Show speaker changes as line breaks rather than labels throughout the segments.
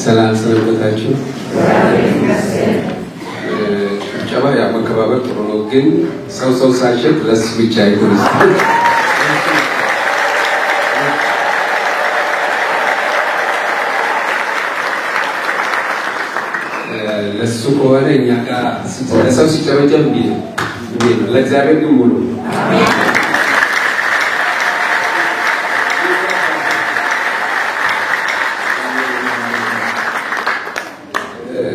ሰላም ስለበታችሁ ጨባ ያመከባበር ጥሩ ነው ግን ሰው ሳይሸጥ ለስ ብቻ አይሆን ለሱ ከሆነ እኛ ጋር ለሰው ሲጨበጨብ ቢል ለእግዚአብሔር ግን ሙሉ አሜን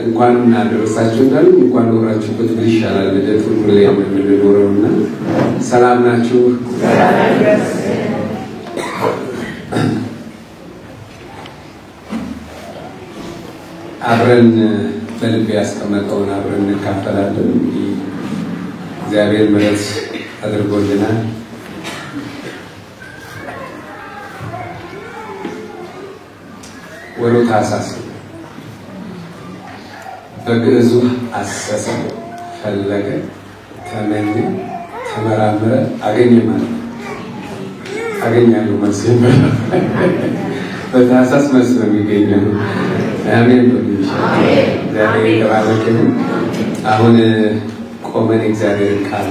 እንኳን እናደረሳችሁ እንዳሉ እንኳን ወራችሁበት ይሻላል ለደቱን ሁሌ የምንኖረውና ሰላም ናችሁ አብረን በልብ ያስቀመጠውን አብረን እንካፈላለን እግዚአብሔር ምሕረት አድርጎልናል ወሮ ታሳስ በግዕዙ አሰሰ ፈለገ ተመኘ ተመራመረ አገኘ ማለት አገኛለሁ መስሎኝ በታሳስ መስሎኝ ይገኛል አሜን አሜን ዛሬ ተባረከን አሁን ቆመን እግዚአብሔር ቃል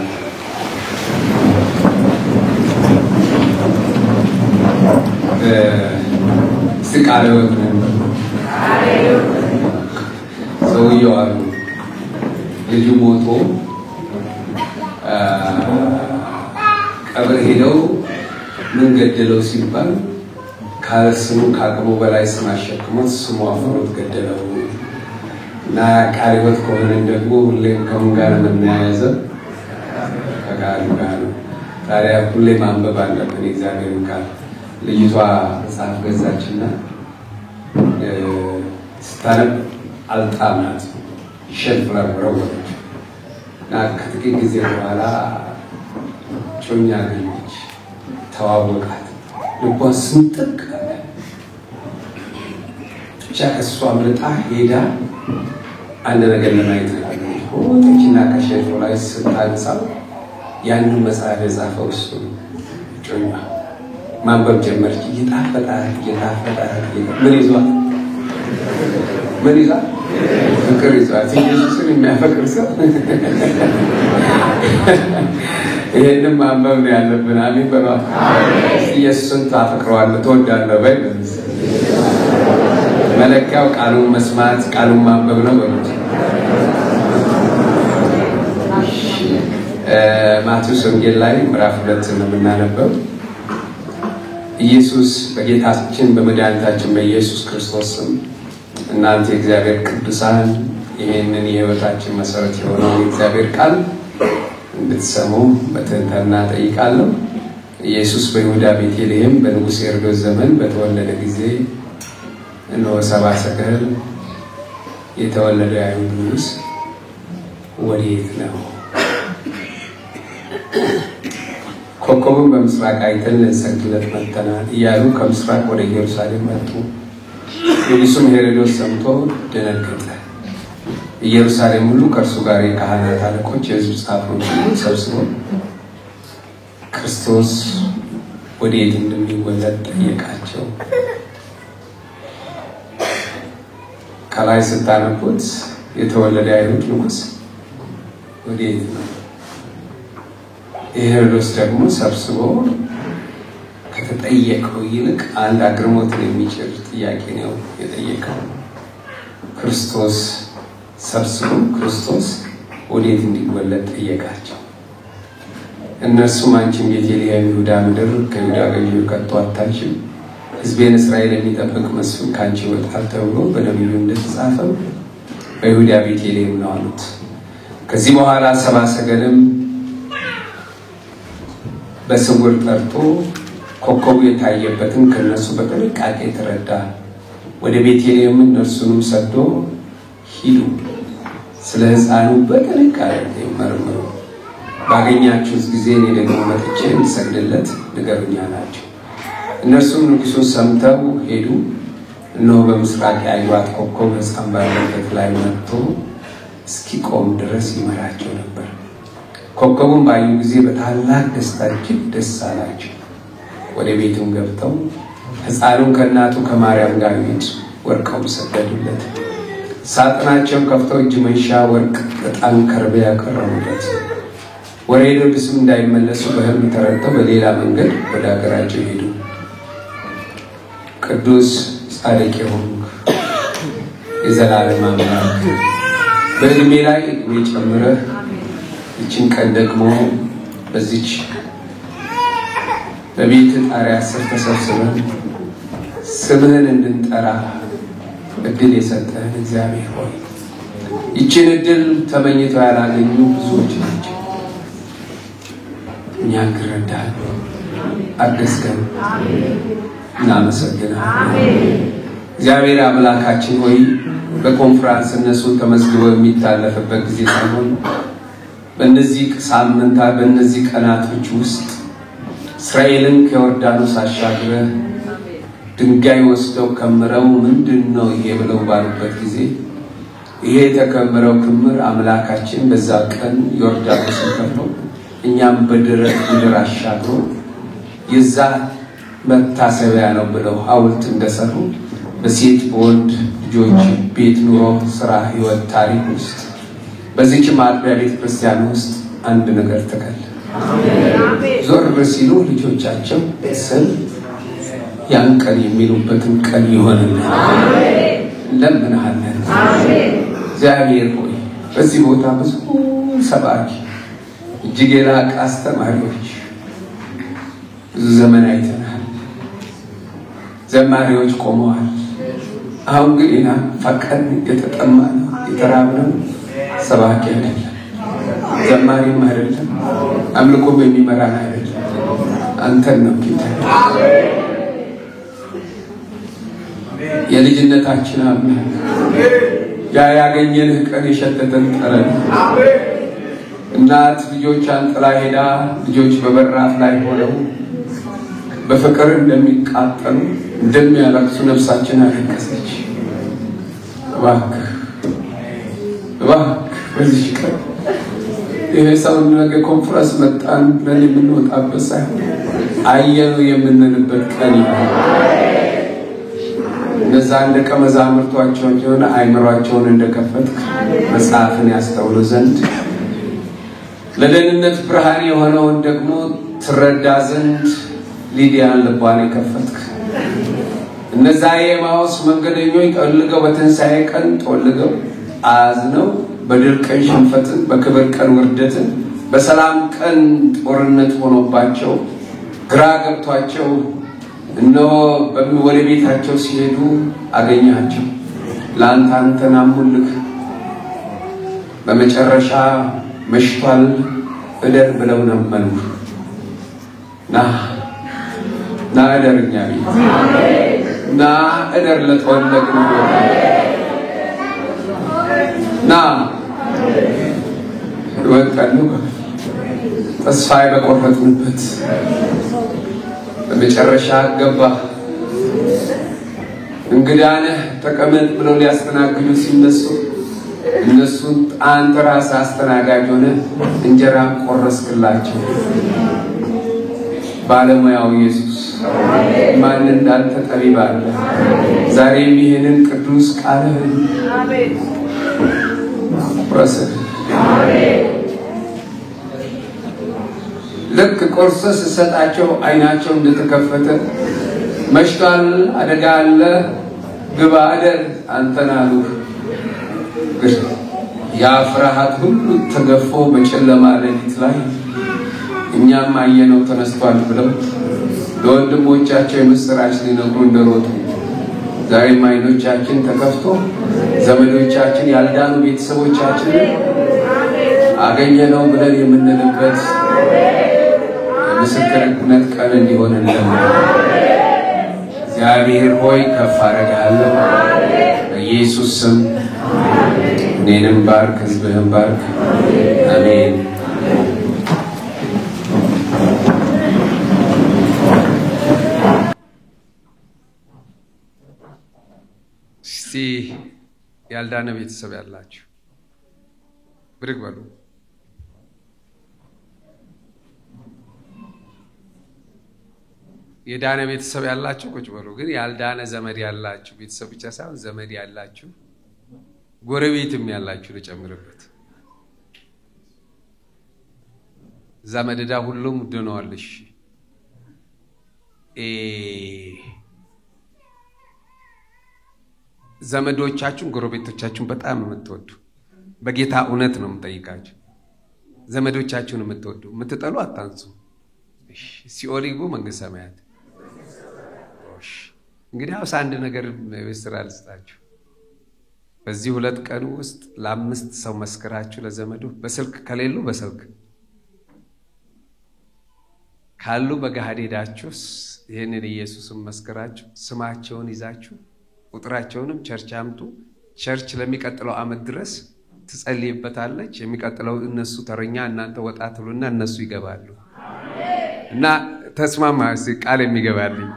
ስቃለው ሰውየው አሉ ልጁ ሞቶ ቀብር ሄደው ምን ገደለው ሲባል ካለስሙ ካቅሙ በላይ ስም አሸክሞት ስሙ አፈሮት ገደለው እና ቃሪዎት ከሆነ ደግሞ ሁሌም ከምን ጋር መናያዘ ከቃሉ ጋር ታዲያ ሁሌ ማንበብ አለብን እግዚአብሔርን ቃል ልጅቷ መጽሐፍ ገዛችና ስታነብ አልጣማት ሸፍራ ወረወረች እና ከጥቂት ጊዜ በኋላ ጮኛ አገኘች ተዋወቃት ልቧን ስንጥቅ ብቻ ከሷ አምልጣ ሄዳ አንድ ነገር ለማየት አለች ሆነችና ከሸፍሩ ላይ ስታንሳው ያንን መጽሐፍ የጻፈው እሱ ጮኛ ማንበብ ጀመረች እየጣፈጣ ምን ይዟል ፍቅር ይዟል ኢየሱስን የሚያፈቅር ሰው ይሄንን ማንበብ ነው ያለብን አሜን በሏ ኢየሱስን ታፈቅረዋለህ ትወዳለህ ወይ መለኪያው ቃሉን መስማት ቃሉን ማንበብ ነው በሉት ማቴዎስ ወንጌል ላይ ምዕራፍ 2 ነው የምናነበው ኢየሱስ በጌታችን በመድኃኒታችን በኢየሱስ ክርስቶስ ስም እናንተ እግዚአብሔር ቅዱሳን ይሄንን የህይወታችን መሰረት የሆነው እግዚአብሔር ቃል እንድትሰሙ በትህትና ጠይቃለሁ ኢየሱስ በይሁዳ ቤተልሔም በንጉሥ ሄሮድስ ዘመን በተወለደ ጊዜ እነሆ ሰብአ ሰገል የተወለደ አይሁድ ንጉሥ ወዴት ነው ኮከቡን በምስራቅ አይተን ለሰግደት መጥተናል እያሉ ከምስራቅ ወደ ኢየሩሳሌም መጡ ንጉሡም ሄሮድስ ሰምቶ ደነገጠ ኢየሩሳሌም ሁሉ ከእርሱ ጋር የካህናት አለቆች የሕዝብ ጻፎች ሰብስበው ክርስቶስ ወዴት እንደሚወለድ ጠየቃቸው ከላይ ስታነቡት የተወለደ አይሁድ ንጉሥ ወዴት ነው ሄሮድስ ደግሞ ሰብስቦ ከተጠየቀው ይልቅ አንድ አግርሞት የሚችል ጥያቄ ነው የጠየቀው ክርስቶስ ሰብስቦ ክርስቶስ ወዴት እንዲወለድ ጠየቃቸው እነሱም አንቺም ቤተልሔም ይሁዳ ምድር ከይሁዳ ገዢ ከቶ አታንሽም ሕዝቤን እስራኤል የሚጠብቅ መስፍን ካንቺ ይወጣል ተብሎ በነቢዩ እንደተጻፈ በይሁዳ ቤተልሔም ነው አሉት ከዚህ በኋላ ሰብአ ሰገልም በስውር ጠርቶ ኮከቡ የታየበትን ከነሱ በጥንቃቄ ተረዳ ወደ ቤተልሔም እነርሱንም ሰዶ ሂዱ ስለ ሕፃኑ በጥንቃቄ መርምሩ ባገኛችሁት ጊዜ እኔ ደግሞ መጥቼ እንድሰግድለት ንገሩኝ አላቸው እነርሱም ንጉሡን ሰምተው ሄዱ እነሆ በምስራቅ ያዩት ኮከብ ሕፃን ባለበት ላይ መጥቶ እስኪቆም ድረስ ይመራቸው ነበር ኮከቡን ባዩ ጊዜ በታላቅ ደስታ እጅግ ደስ አላቸው ወደ ቤቱም ገብተው ሕፃኑን ከእናቱ ከማርያም ጋር ወርቀው ሰገዱለት። ሳጥናቸውን ከፍተው እጅ መንሻ ወርቅ ዕጣን ከርቤ ያቀረቡለት። ወደ ሄሮድስም እንዳይመለሱ በሕልም ተረድተው በሌላ መንገድ ወደ አገራቸው ሄዱ። ቅዱስ ጻድቅ ሆንክ የዘላለም አምላክ በዕድሜ ላይ ዕድሜ ጨምረህ ይህችን ቀን ደግሞ በዚች በቤት ጣሪያ ስር ተሰብስበን ስምህን እንድንጠራ እድል የሰጠህን እግዚአብሔር ሆይ ይህችን እድል ተመኝተው ያላገኙ ብዙዎች ናቸው። እኛን ረዳህን፣ አገዝከን፣ እናመሰግናለን። እግዚአብሔር አምላካችን ሆይ በኮንፈረንስ እነሱ ተመዝግበው የሚታለፍበት ጊዜ ሳይሆን በእነዚህ ሳምንታት በእነዚህ ቀናቶች ውስጥ እስራኤልን ከዮርዳኖስ አሻግረህ ድንጋይ ወስደው ከምረው ምንድነው ይሄ ብለው ባሉበት ጊዜ ይሄ የተከመረው ክምር አምላካችን በዛ ቀን ዮርዳኖስን ከፍሎ እኛም በደረቅ ምድር አሻግሮ የዛ መታሰቢያ ነው ብለው ሐውልት እንደሰሩ በሴት በወንድ ልጆች ቤት ኑሮ ስራ ህይወት ታሪክ ውስጥ በዚህች ማጥቢያ ቤተ ክርስቲያን ውስጥ አንድ ነገር ተከለ። ዞር ሲሉ ልጆቻቸው ስል ያን ቀን የሚሉበትን ቀን ይሆንልን ለምንሃለን። እግዚአብሔር ሆይ በዚህ ቦታ ብዙ ሰባኪ እጅግ የላቀ አስተማሪዎች ብዙ ዘመን አይተናል። ዘማሪዎች ቆመዋል። አሁን ግን ፈቀን የተጠማን የተራብነው ሰባኪ አይደለም፣ ዘማሪም አይደለም፣ አምልኮም የሚመራን አይደለም፣ አንተን ነው ጌታ። የልጅነታችን አምላክ ያ ያገኘንህ ቀን የሸተተን ጠረን እናት ልጆቿን ጥላ ሄዳ ልጆች በበራፍ ላይ ሆነው በፍቅር እንደሚቃጠሉ እንደሚያለቅሱ ነፍሳችን አለቀሰች። እባክህ በዚህ ቀን ይሄ ሰው ነገ ኮንፈረንስ መጣን ብለን የምንወጣበት ሳይሆን አየነው የምንልበት ቀን ይሁን። እነዛ ደቀ መዛሙርቶቻቸውን የሆነ አይምሯቸውን እንደከፈትክ መጽሐፍን ያስተውሉ ዘንድ ለደህንነት ብርሃን የሆነውን ደግሞ ትረዳ ዘንድ ሊዲያን ልቧን የከፈትክ እነዛ የኤማሁስ መንገደኞች ጠልገው በትንሣኤ ቀን ጠልገው አዝነው በድል ቀን ሽንፈትን በክብር ቀን ውርደትን በሰላም ቀን ጦርነት ሆኖባቸው ግራ ገብቷቸው እነሆ ወደ ቤታቸው ሲሄዱ አገኛቸው። ለአንተን አሙልክ በመጨረሻ መሽቷል እደር ብለው ነመኑ። ና እደርኛ ቤት ና እደር ለተወለድን ና ወጣሉ ተስፋ በቆረጥንበት በመጨረሻ ገባ። እንግዳነህ ተቀመጥ ብለው ሊያስተናግዱ ሲነሱ እነሱን አንተ ራስህ አስተናጋጅ ሆነህ እንጀራ ቆረስክላቸው። ባለሙያው ኢየሱስ ማን እንዳንተ ጠቢብ አለ። ዛሬም ይሄንን ቅዱስ ቃልህን ወሰድ ልክ ቆርሰህ ስትሰጣቸው አይናቸው እንደተከፈተ መሽቷል፣ አደጋ አለ፣ ግባ እደር አንተን አሉህ። ያ ፍርሃት ሁሉ ተገፎ በጨለማ ሌሊት ላይ እኛም አየነው ተነስቷል ብለው ለወንድሞቻቸው የምስራች ሊነግሩ እንደሮጡ ዛሬም አይኖቻችን ተከፍቶ ዘመዶቻችን ያልዳኑ ቤተሰቦቻችን አገኘነው ብለን የምንልበት የምስክርነት ቀን እንዲሆንልን እግዚአብሔር ሆይ ከፍ አደርግሃለሁ በኢየሱስ ስም። እኔንም ባርክ፣ ሕዝብህን ባርክ። አሜን። እስቲ ያልዳነ ቤተሰብ ያላችሁ ብድግ በሉ። የዳነ ቤተሰብ ያላችሁ ቁጭ በሉ። ግን ያልዳነ ዘመድ ያላችሁ ቤተሰብ ብቻ ሳይሆን ዘመድ ያላችሁ ጎረቤትም ያላችሁ ልጨምርበት። ዘመድዳ ሁሉም ድነዋልሽ። ዘመዶቻችሁን ጎረቤቶቻችሁን በጣም የምትወዱ በጌታ እውነት ነው የምጠይቃችሁ። ዘመዶቻችሁን የምትወዱ የምትጠሉ አታንሱ። ሲኦል ይግቡ መንግስተ ሰማያት። እንግዲህ አውስ አንድ ነገር በስራ ልስጣችሁ። በዚህ 2 ቀን ውስጥ ለ5 ሰው መስከራችሁ ለዘመዱ በስልክ ከሌሉ በስልክ ካሉ በጋሃድ ሄዳችሁ ይሄንን ኢየሱስን መስከራችሁ ስማቸውን ይዛችሁ ቁጥራቸውንም ቸርች አምጡ። ቸርች ለሚቀጥለው ዓመት ድረስ ትጸልይበታለች። የሚቀጥለው እነሱ ተረኛ እናንተ ወጣቱልና እነሱ ይገባሉ። እና ተስማማ ቃል የሚገባልኝ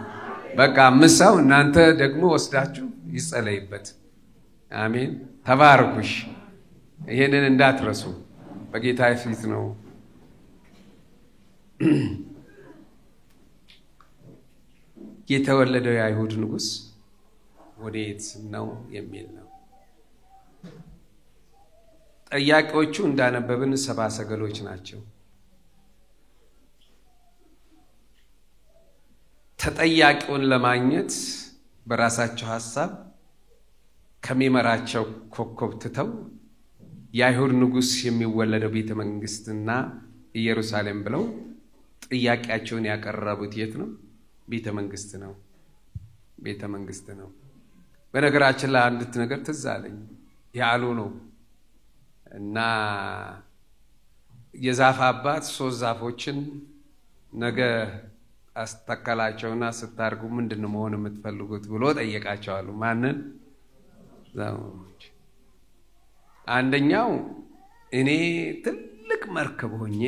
በቃ 5 ሰው እናንተ ደግሞ ወስዳችሁ ይጸለይበት። አሜን። ተባረኩሽ። ይሄንን እንዳትረሱ በጌታ ፊት ነው። የተወለደው የአይሁድ ንጉስ ወዴት ነው የሚል ነው። ጠያቂዎቹ እንዳነበብን 70 ሰገሎች ናቸው። ተጠያቂውን ለማግኘት በራሳቸው ሐሳብ ከሚመራቸው ኮከብ ትተው የአይሁድ ንጉስ የሚወለደው ቤተ መንግስትና ኢየሩሳሌም ብለው ጥያቄያቸውን ያቀረቡት የት ነው? ቤተ መንግስት ነው። ቤተ መንግስት ነው። በነገራችን ላይ አንዲት ነገር ትዝ አለኝ። ያሉ ነው እና የዛፍ አባት 3 ዛፎችን ነገ አስተከላቸውና ስታርጉ ምንድነው መሆን የምትፈልጉት ብሎ ጠየቃቸዋል። ማንን? ዛፎች። አንደኛው እኔ ትልቅ መርከብ ሆኜ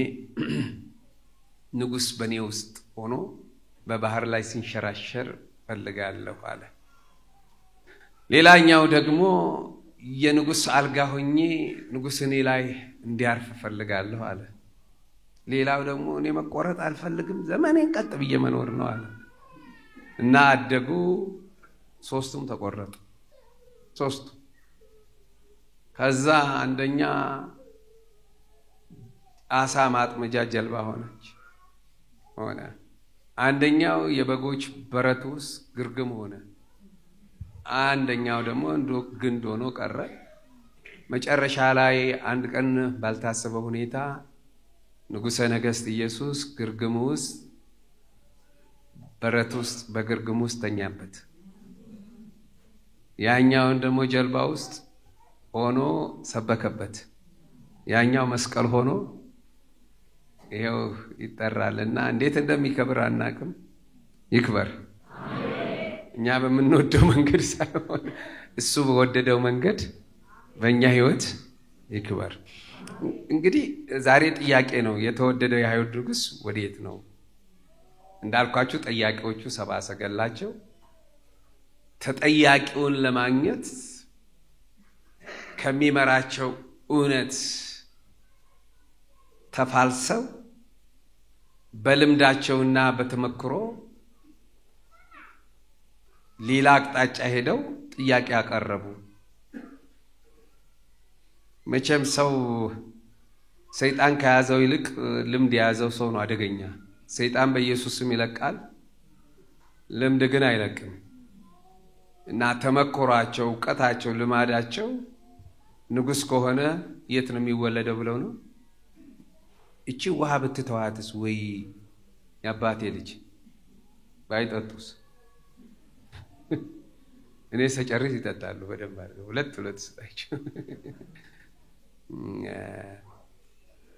ንጉስ በኔ ውስጥ ሆኖ በባህር ላይ ሲንሸራሸር ፈልጋለሁ አለ። ሌላኛው ደግሞ የንጉስ አልጋ ሆኜ ንጉስ እኔ ላይ እንዲያርፍ ፈልጋለሁ አለ። ሌላው ደግሞ እኔ መቆረጥ አልፈልግም ዘመኔን ቀጥ ብዬ መኖር ነው አለ። እና አደጉ። 3ቱም ተቆረጡ። 3ቱ ከዛ አንደኛ አሳ ማጥመጃ ጀልባ ሆነ። አንደኛው የበጎች በረት ውስጥ ግርግም ሆነ። አንደኛው ደግሞ ግንድ ሆኖ ቀረ። መጨረሻ ላይ አንድ ቀን ባልታሰበ ሁኔታ ንጉሠ ነገሥት ኢየሱስ ግርግም ውስጥ በረት ውስጥ በግርግም ውስጥ ተኛበት። ያኛውን ደግሞ ጀልባ ውስጥ ሆኖ ሰበከበት። ያኛው መስቀል ሆኖ ይሄው ይጠራልና እንዴት እንደሚከብር አናቅም። ይክበር። እኛ በምንወደው መንገድ ሳይሆን እሱ በወደደው መንገድ በእኛ ህይወት ይክበር። እንግዲህ ዛሬ ጥያቄ ነው። የተወደደው የአይሁድ ንጉስ ወዴት ነው? እንዳልኳችሁ ጠያቂዎቹ 70 ሰገላቸው። ተጠያቂውን ለማግኘት ከሚመራቸው እውነት ተፋልሰው በልምዳቸውና በተመክሮ ሌላ አቅጣጫ ሄደው ጥያቄ ያቀረቡ። መቼም ሰው ሰይጣን ከያዘው ይልቅ ልምድ የያዘው ሰው ነው አደገኛ። ሰይጣን በኢየሱስም ይለቃል፣ ልምድ ግን አይለቅም። እና ተመክሯቸው፣ ዕውቀታቸው፣ ልማዳቸው ንጉስ ከሆነ የት ነው የሚወለደው ብለው ነው። እቺ ውሃ ብትተዋትስ ወይ ያባቴ ልጅ ባይጠጡስ? እኔ ሰጨርስ ይጠጣሉ በደንብ አድርገው 2 ስጣቸው።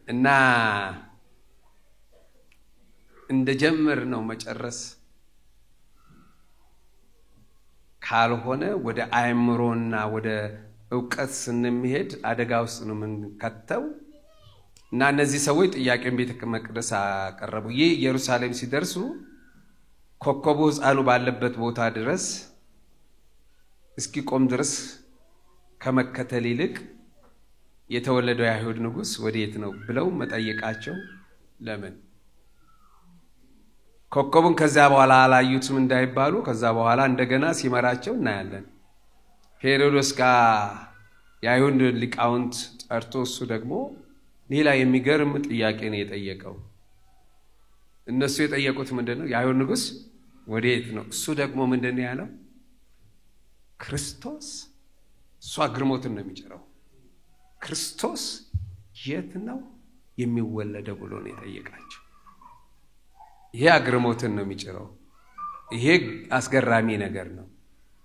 እና እንደጀመር ነው መጨረስ ካልሆነ ወደ አእምሮና ወደ ዕውቀት ስንመሄድ አደጋ ውስጥ ነው የምንከተው። እና እነዚህ ሰዎች ጥያቄን ቤተ መቅደስ አቀረቡ። ይህ ኢየሩሳሌም ሲደርሱ ኮከቡ ሕፃኑ ባለበት ቦታ ድረስ እስኪቆም ድረስ ከመከተል ይልቅ የተወለደው የአይሁድ ንጉስ ወዴት ነው ብለው መጠየቃቸው ለምን? ኮከቡን ከዛ በኋላ አላዩትም እንዳይባሉ ከዛ በኋላ እንደገና ሲመራቸው እናያለን። ሄሮድስ ጋር የአይሁድ ሊቃውንት ጠርቶ እሱ ደግሞ ሌላ የሚገርም ጥያቄ ነው የጠየቀው። እነሱ የጠየቁት ምንድነው? የአይሁድ ንጉስ ወዴት ነው? እሱ ደግሞ ምንድነው ያለው? ክርስቶስ። እሱ አግርሞትን ነው የሚጨረው። ክርስቶስ የት ነው የሚወለደው ብሎ ነው የጠየቃቸው። ይሄ አግርሞትን ነው የሚጨረው። ይሄ አስገራሚ ነገር ነው።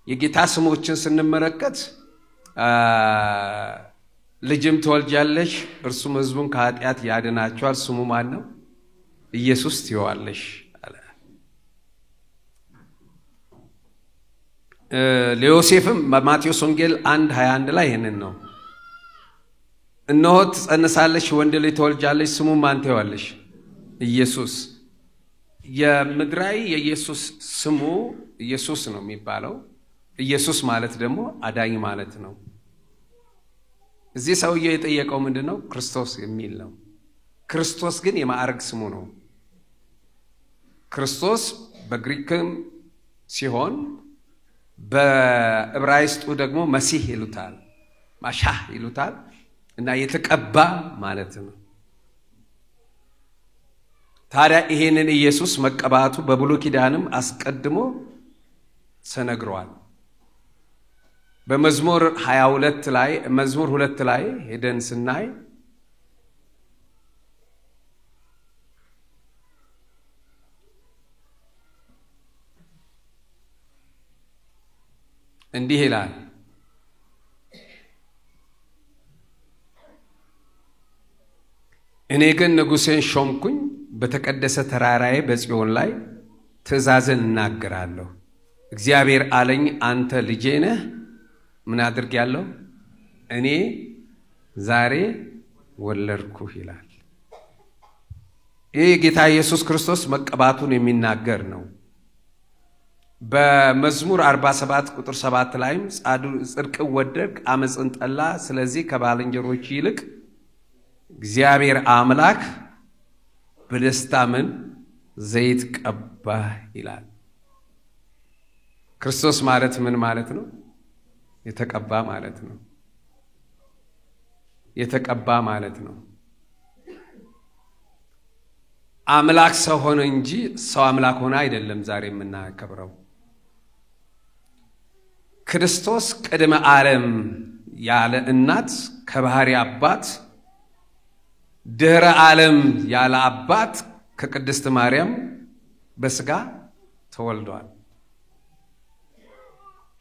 የጌታ ስሞችን ስንመለከት ልጅም ትወልጃለሽ እርሱም ሕዝቡን ከኃጢአት ያድናቸዋል ስሙ ማን ነው? ኢየሱስ ትይዋለሽ አለ። ለዮሴፍም በማቴዎስ ወንጌል 1:21 ላይ ይሄንን ነው። እነሆ ትጸንሳለሽ ወንድ ልጅ ትወልጃለሽ ስሙ ማን ትይዋለሽ? ኢየሱስ። የምድራዊ የኢየሱስ ስሙ ኢየሱስ ነው የሚባለው። ኢየሱስ ማለት ደግሞ አዳኝ ማለት ነው። እዚህ ሰውዬው የጠየቀው ምንድነው? ክርስቶስ የሚል ነው። ክርስቶስ ግን የማዕረግ ስሙ ነው። ክርስቶስ በግሪክም ሲሆን በዕብራይስጡ ደግሞ መሲህ ይሉታል፣ ማሻህ ይሉታል እና የተቀባ ማለት ነው። ታዲያ ይሄንን ኢየሱስ መቀባቱ በብሉይ ኪዳንም አስቀድሞ ተነግሯል። በመዝሙር 22 ላይ መዝሙር 2 ላይ ሄደን ስናይ እንዲህ ይላል፣ እኔ ግን ንጉሴን ሾምኩኝ በተቀደሰ ተራራዬ በጽዮን ላይ ትእዛዝን እናገራለሁ። እግዚአብሔር አለኝ አንተ ልጄ ነህ ምን አድርጌያለሁ? እኔ ዛሬ ወለድኩህ ይላል። ይህ ጌታ ኢየሱስ ክርስቶስ መቀባቱን የሚናገር ነው። በመዝሙር 47 ቁጥር 7 ላይም ጽድቅን ወደድክ አመፅን ጠላ፣ ስለዚህ ከባልንጀሮች ይልቅ እግዚአብሔር አምላክ በደስታ ምን ዘይት ቀባህ ይላል። ክርስቶስ ማለት ምን ማለት ነው? የተቀባ ማለት ነው። የተቀባ ማለት ነው። አምላክ ሰው ሆነ እንጂ ሰው አምላክ ሆነ አይደለም ዛሬ የምናከብረው። ክርስቶስ ቅድመ ዓለም ያለ እናት ከባህሪ አባት፣ ድህረ ዓለም ያለ አባት ከቅድስት ማርያም በስጋ ተወልዷል።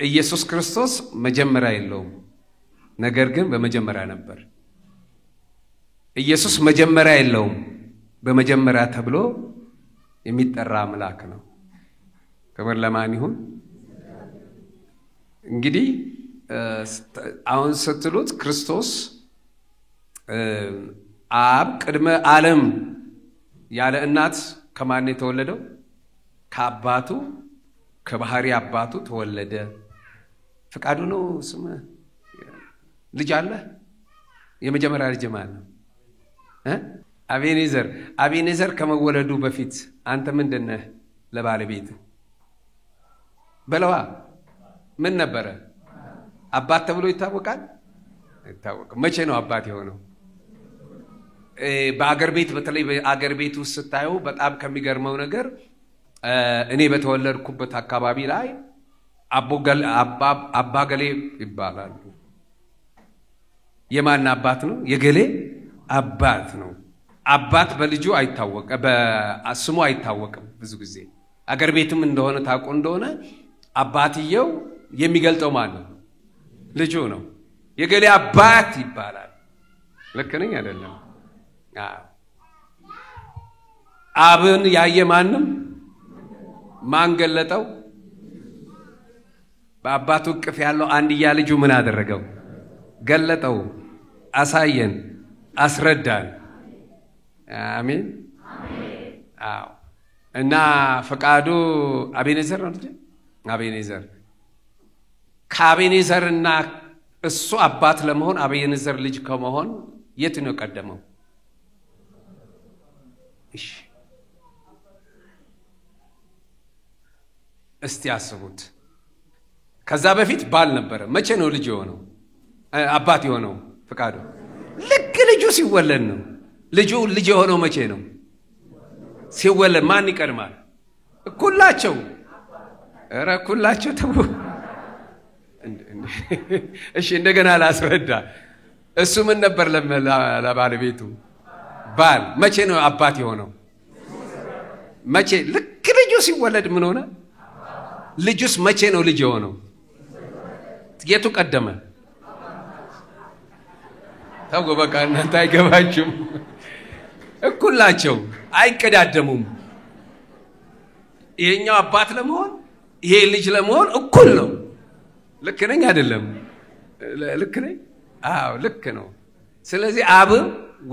ኢየሱስ ክርስቶስ መጀመሪያ የለውም፣ ነገር ግን በመጀመሪያ ነበር። ኢየሱስ መጀመሪያ የለውም፣ በመጀመሪያ ተብሎ የሚጠራ አምላክ ነው። ክብር ለማን ይሁን? እንግዲህ አሁን ስትሉት ክርስቶስ አብ ቅድመ ዓለም ያለ እናት ከማን የተወለደው? ከአባቱ ከባህሪ አባቱ ተወለደ። ፈቃዱ ነው። ስም ልጅ አለ። የመጀመሪያ ልጅ ማን ነው? አቤኔዘር። አቤኔዘር ከመወለዱ በፊት አንተ ምንድነህ ለባለቤቱ? በለዋ ምን ነበረ? አባት ተብሎ ይታወቃል? አይታወቅም። መቼ ነው አባት የሆነው? በአገር ቤት፣ በተለይ በአገር ቤት ውስጥ ስታዩ በጣም ከሚገርመው ነገር እኔ በተወለድኩበት አካባቢ ላይ አባገሌ ይባላሉ። የማን አባት ነው? የገሌ አባት ነው። አባት በልጁ አይታወቅም፣ በስሙ አይታወቅም። ብዙ ጊዜ አገር ቤትም እንደሆነ ታውቁ እንደሆነ አባትየው የሚገልጠው ማን ነው? ልጁ ነው። የገሌ አባት ይባላል። ልክ ነኝ አይደለም? አብን ያየ ማንም ማን ገለጠው? በአባቱ እቅፍ ያለው አንድያ ልጁ ምን አደረገው? ገለጠው፣ አሳየን፣ አስረዳን። አሜን። አዎ። እና ፈቃዱ አቤኔዘር ነው ልጅ አቤኔዘር። ከአቤኔዘርና እሱ አባት ለመሆን አቤኔዘር ልጅ ከመሆን የት ነው ቀደመው? እሺ እስቲ አስቡት። ከዛ በፊት ባል ነበረ። መቼ ነው ልጅ የሆነው አባት የሆነው ፍቃዱ? ልክ ልጁ ሲወለድ ነው። ልጅ የሆነው መቼ ነው? ሲወለድ። ማን ይቀድማል? እኩላቸው። ኧረ እኩላቸው ተው። እሺ እንደገና ላስረዳ። እሱ ምን ነበር ለባለቤቱ? ባል። መቼ ነው አባት የሆነው? መቼ? ልክ ልጁ ሲወለድ ምን ሆነ? ልጁስ መቼ ነው ልጅ የሆነው? የቱ ቀደመ? ታው በቃ እናንተ አይገባችሁም። እኩላቸው አይቀዳደሙም። ይሄኛው አባት ለመሆን ይሄ ልጅ ለመሆን እኩል ነው። ልክ ነኝ አይደለም? ልክ ነኝ? አዎ ልክ ነው። ስለዚህ አብ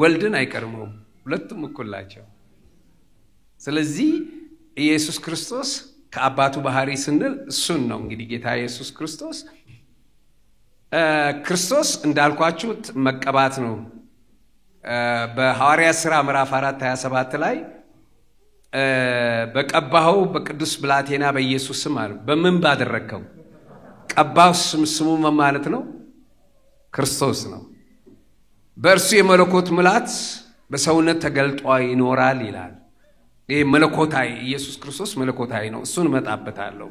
ወልድን አይቀርመውም። ሁለቱም እኩል ናቸው። ስለዚህ ኢየሱስ ክርስቶስ ከአባቱ ባህሪ ስንል እሱን ነው። እንግዲህ ጌታ ኢየሱስ ክርስቶስ እንዳልኳችሁ መቀባት ነው። በሐዋርያት ሥራ ምዕራፍ 4:27 ላይ በቀባኸው በቅዱስ ብላቴና በኢየሱስ ስም አለ። በምን ባደረከው? ቀባው። ስሙ ምን ማለት ነው? ክርስቶስ ነው። በእርሱ የመለኮት ምላት በሰውነት ተገልጦ ይኖራል ይላል። ይሄ መለኮታዊ ኢየሱስ ክርስቶስ መለኮታዊ ነው። እሱን መጣበታለሁ።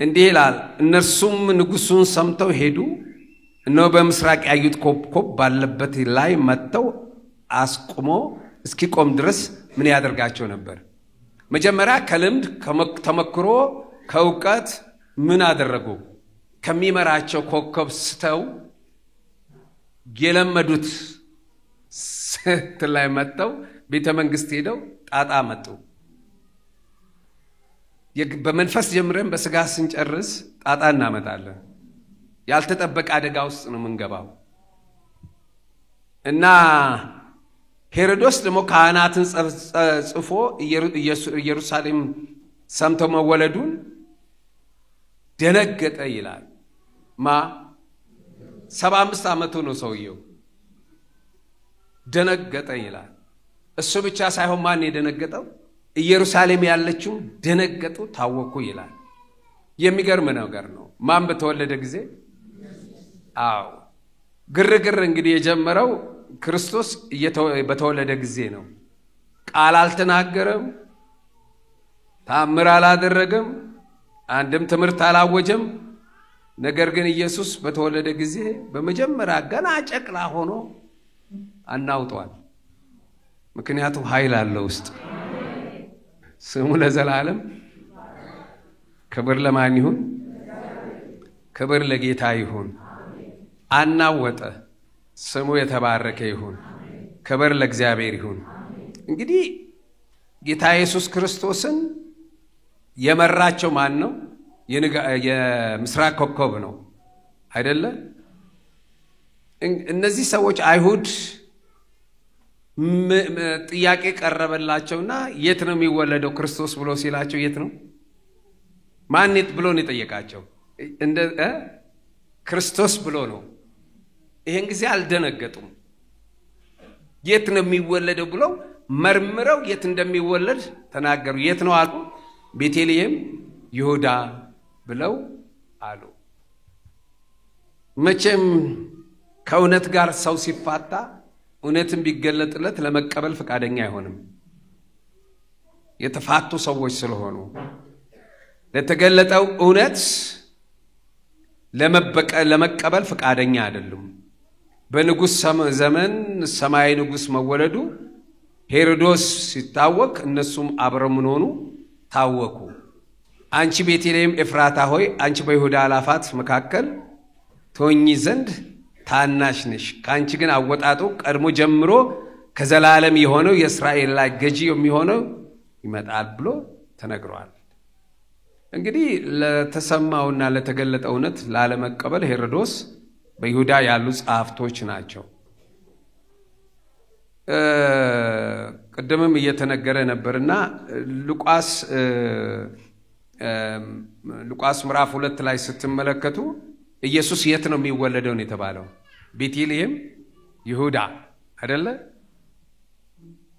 እንዲህ ይላል፣ እነርሱም ንጉሡን ሰምተው ሄዱ። እነሆ በምስራቅ ያዩት ኮከብ ባለበት ላይ መጥተው አስቆሞ እስኪቆም ድረስ ምን ያደርጋቸው ነበር? መጀመሪያ ከልምድ ተመክሮ ከእውቀት ምን አደረጉ? ከሚመራቸው ኮከብ ስተው የለመዱት ላይ መጥተው ቤተ መንግስት ሄደው ጣጣ መጡ። በመንፈስ ጀምረን በስጋ ስንጨርስ ጣጣ እናመጣለን። ያልተጠበቀ አደጋ ውስጥ ነው የምንገባው። እና ሄሮድስ ደግሞ ካህናትን ጽፎ ኢየሩሳሌም ሰምተው መወለዱን ደነገጠ ይላል። 75 ዓመቱ ነው ሰውየው። ደነገጠ ይላል። እሱ ብቻ ሳይሆን ማን የደነገጠው? ኢየሩሳሌም ያለችው ደነገጡ፣ ታወኩ ይላል። የሚገርም ነገር ነው። ማን በተወለደ ጊዜ? አዎ ግርግር እንግዲህ የጀመረው ክርስቶስ በተወለደ ጊዜ ነው። ቃል አልተናገረም፣ ታምር አላደረገም፣ አንድም ትምህርት አላወጀም። ነገር ግን ኢየሱስ በተወለደ ጊዜ በመጀመሪያ ገና ጨቅላ ሆኖ አናውጧል። ምክንያቱም ኃይል አለው ውስጥ። ስሙ ለዘላለም ክብር ለማን ይሁን? ክብር ለጌታ ይሁን። አናወጠ። ስሙ የተባረከ ይሁን። ክብር ለእግዚአብሔር ይሁን። እንግዲህ ጌታ ኢየሱስ ክርስቶስን የመራቸው ማን ነው? የምስራቅ ኮከብ ነው አይደለ? እነዚህ ሰዎች አይሁድ ጥያቄ ቀረበላቸውና የት ነው የሚወለደው ክርስቶስ ብሎ ሲላቸው የት ነው? ማን ብሎ ነው የጠየቃቸው? ክርስቶስ ብሎ ነው። ይሄን ጊዜ አልደነገጡም። የት ነው የሚወለደው ብለው መርምረው የት እንደሚወለድ ተናገሩ። የት ነው አሉ? ቤተልሔም ይሁዳ ብለው አሉ። መቼም ከእውነት ጋር ሰው ሲፋታ እውነትን ቢገለጥለት ለመቀበል ፈቃደኛ አይሆንም። የተፋቱ ሰዎች ስለሆኑ ለተገለጠው እውነት ለመቀበል ፈቃደኛ አይደሉም። በንጉሥ ዘመን ሰማያዊ ንጉሥ መወለዱ ሄሮድስ ሲታወቅ እነሱም አብረው ምን ሆኑ? ታወኩ። አንቺ ቤተልሔም ኤፍራታ ሆይ አንቺ በይሁዳ አላፋት መካከል ትሆኚ ዘንድ ታናሽ ነሽ፣ ካንቺ ግን አወጣጡ ቀድሞ ጀምሮ ከዘላለም የሆነው የእስራኤል ላይ ገዢ የሚሆነው ይመጣል ብሎ ተነግሯል። እንግዲህ ለተሰማውና ለተገለጠ እውነት ላለመቀበል ሄሮድስ በይሁዳ ያሉ ጸሐፍቶች ናቸው። ቀደምም እየተነገረ ነበርና ሉቃስ ምዕራፍ 2 ላይ ስትመለከቱ ኢየሱስ የት ነው የሚወለደው ነው የተባለው? ቤተልሔም ይሁዳ አይደለ?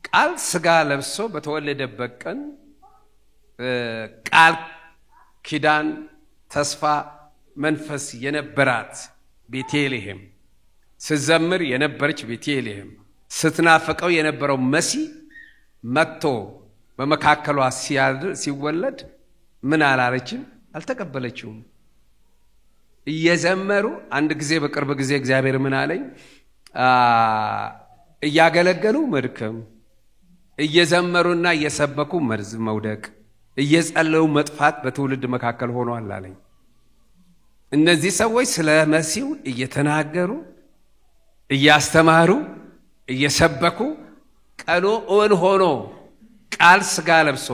ቃል ስጋ ለብሶ በተወለደበት ቀን ቃል ኪዳን ተስፋ መንፈስ የነበራት ቤተልሔም ስትዘምር የነበረች ቤተልሔም ስትናፈቀው የነበረው መሲህ መጥቶ በመካከሏ ሲወለድ ምን አላለችም? አልተቀበለችውም። እየዘመሩ አንድ ጊዜ በቅርብ ጊዜ እግዚአብሔር ምን አለኝ? እያገለገሉ መድከም፣ እየዘመሩና እየሰበኩ መርዝ መውደቅ፣ እየጸለዩ መጥፋት በትውልድ መካከል ሆኗል አለኝ። እነዚህ ሰዎች ስለ መሲሁ እየተናገሩ እያስተማሩ እየሰበኩ ቀኑ እውን ሆኖ ቃል ሥጋ ለብሶ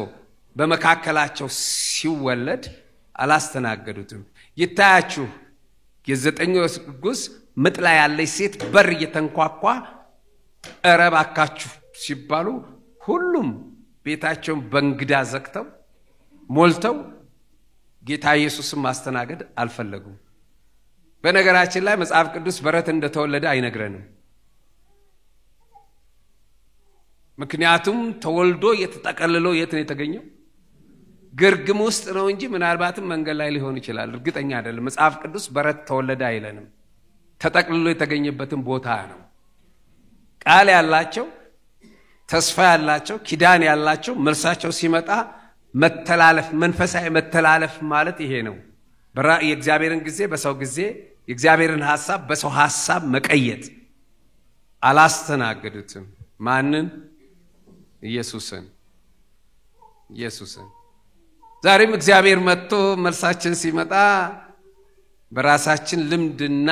በመካከላቸው ሲወለድ አላስተናገዱትም። ይታያችሁ የ9 ወር ጉስ ምጥ ላይ ያለች ሴት በር እየተንኳኳ እባካችሁ ሲባሉ ሁሉም ቤታቸውን በእንግዳ ዘግተው ሞልተው ጌታ ኢየሱስን ማስተናገድ አልፈለጉም። በነገራችን ላይ መጽሐፍ ቅዱስ በረት እንደተወለደ አይነግረንም። ምክንያቱም ተወልዶ የተጠቀልሎ የት ነው የተገኘው? ግርግም ውስጥ ነው እንጂ ምናልባትም መንገድ ላይ ሊሆን ይችላል። እርግጠኛ አይደለም። መጽሐፍ ቅዱስ በረት ተወለደ አይለንም። ተጠቅልሎ የተገኘበትን ቦታ ነው። ቃል ያላቸው ተስፋ ያላቸው ኪዳን ያላቸው መልሳቸው ሲመጣ መተላለፍ መንፈሳዊ መተላለፍ ማለት ይሄ ነው። የእግዚአብሔርን ጊዜ በሰው ጊዜ የእግዚአብሔርን ሐሳብ በሰው ሐሳብ መቀየጥ አላስተናገዱትም። ማንን? ኢየሱስን። ዛሬም እግዚአብሔር መጥቶ መልሳችን ሲመጣ በራሳችን ልምድና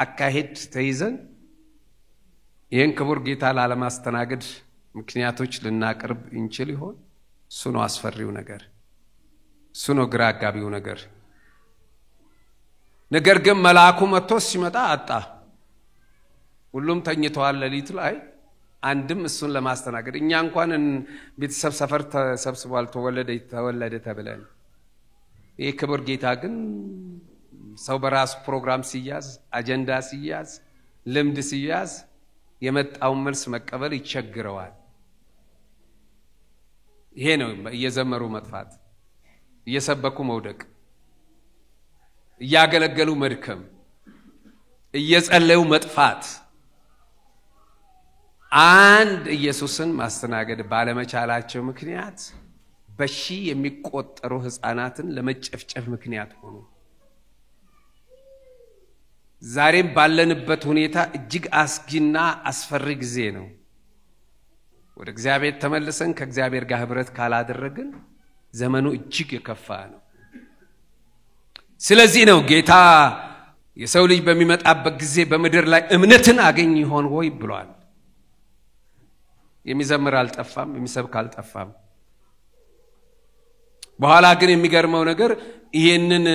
አካሄድ ተይዘን ይህን ክቡር ጌታ ላለማስተናገድ ምክንያቶች ልናቀርብ እንችል ይሆን? እሱ ነው አስፈሪው ነገር። እሱ ነው ግራ አጋቢው ነገር። ነገር ግን መልአኩ መጥቶ ሲመጣ አጣ። ሁሉም ተኝተዋል ሌሊት ላይ አንድም እሱን ለማስተናገድ። እኛ እንኳን ቤተሰብ ሰፈር ተሰብስቧል ተወለደ ተብለን። ይህ ክቡር ጌታ ግን ሰው በራሱ ፕሮግራም ሲያዝ፣ አጀንዳ ሲያዝ፣ ልምድ ሲያዝ የመጣውን መልስ መቀበል ይቸግረዋል። ይሄ ነው እየዘመሩ መጥፋት፣ እየሰበኩ መውደቅ፣ እያገለገሉ መድከም፣ እየጸለዩ መጥፋት። አንድ ኢየሱስን ማስተናገድ ባለመቻላቸው ምክንያት በሺህ የሚቆጠሩ ሕፃናትን ለመጨፍጨፍ ምክንያት ሆኑ። ዛሬም ባለንበት ሁኔታ እጅግ አስጊና አስፈሪ ጊዜ ነው። ወደ እግዚአብሔር ተመልሰን ከእግዚአብሔር ጋር ህብረት ካላደረግን ዘመኑ እጅግ የከፋ ነው። ስለዚህ ነው ጌታ የሰው ልጅ በሚመጣበት ጊዜ በምድር ላይ እምነትን አገኝ ይሆን ወይ ብሏል። የሚዘምር አልጠፋም፣ የሚሰብክ አልጠፋም። በኋላ ግን የሚገርመው ነገር ይሄንን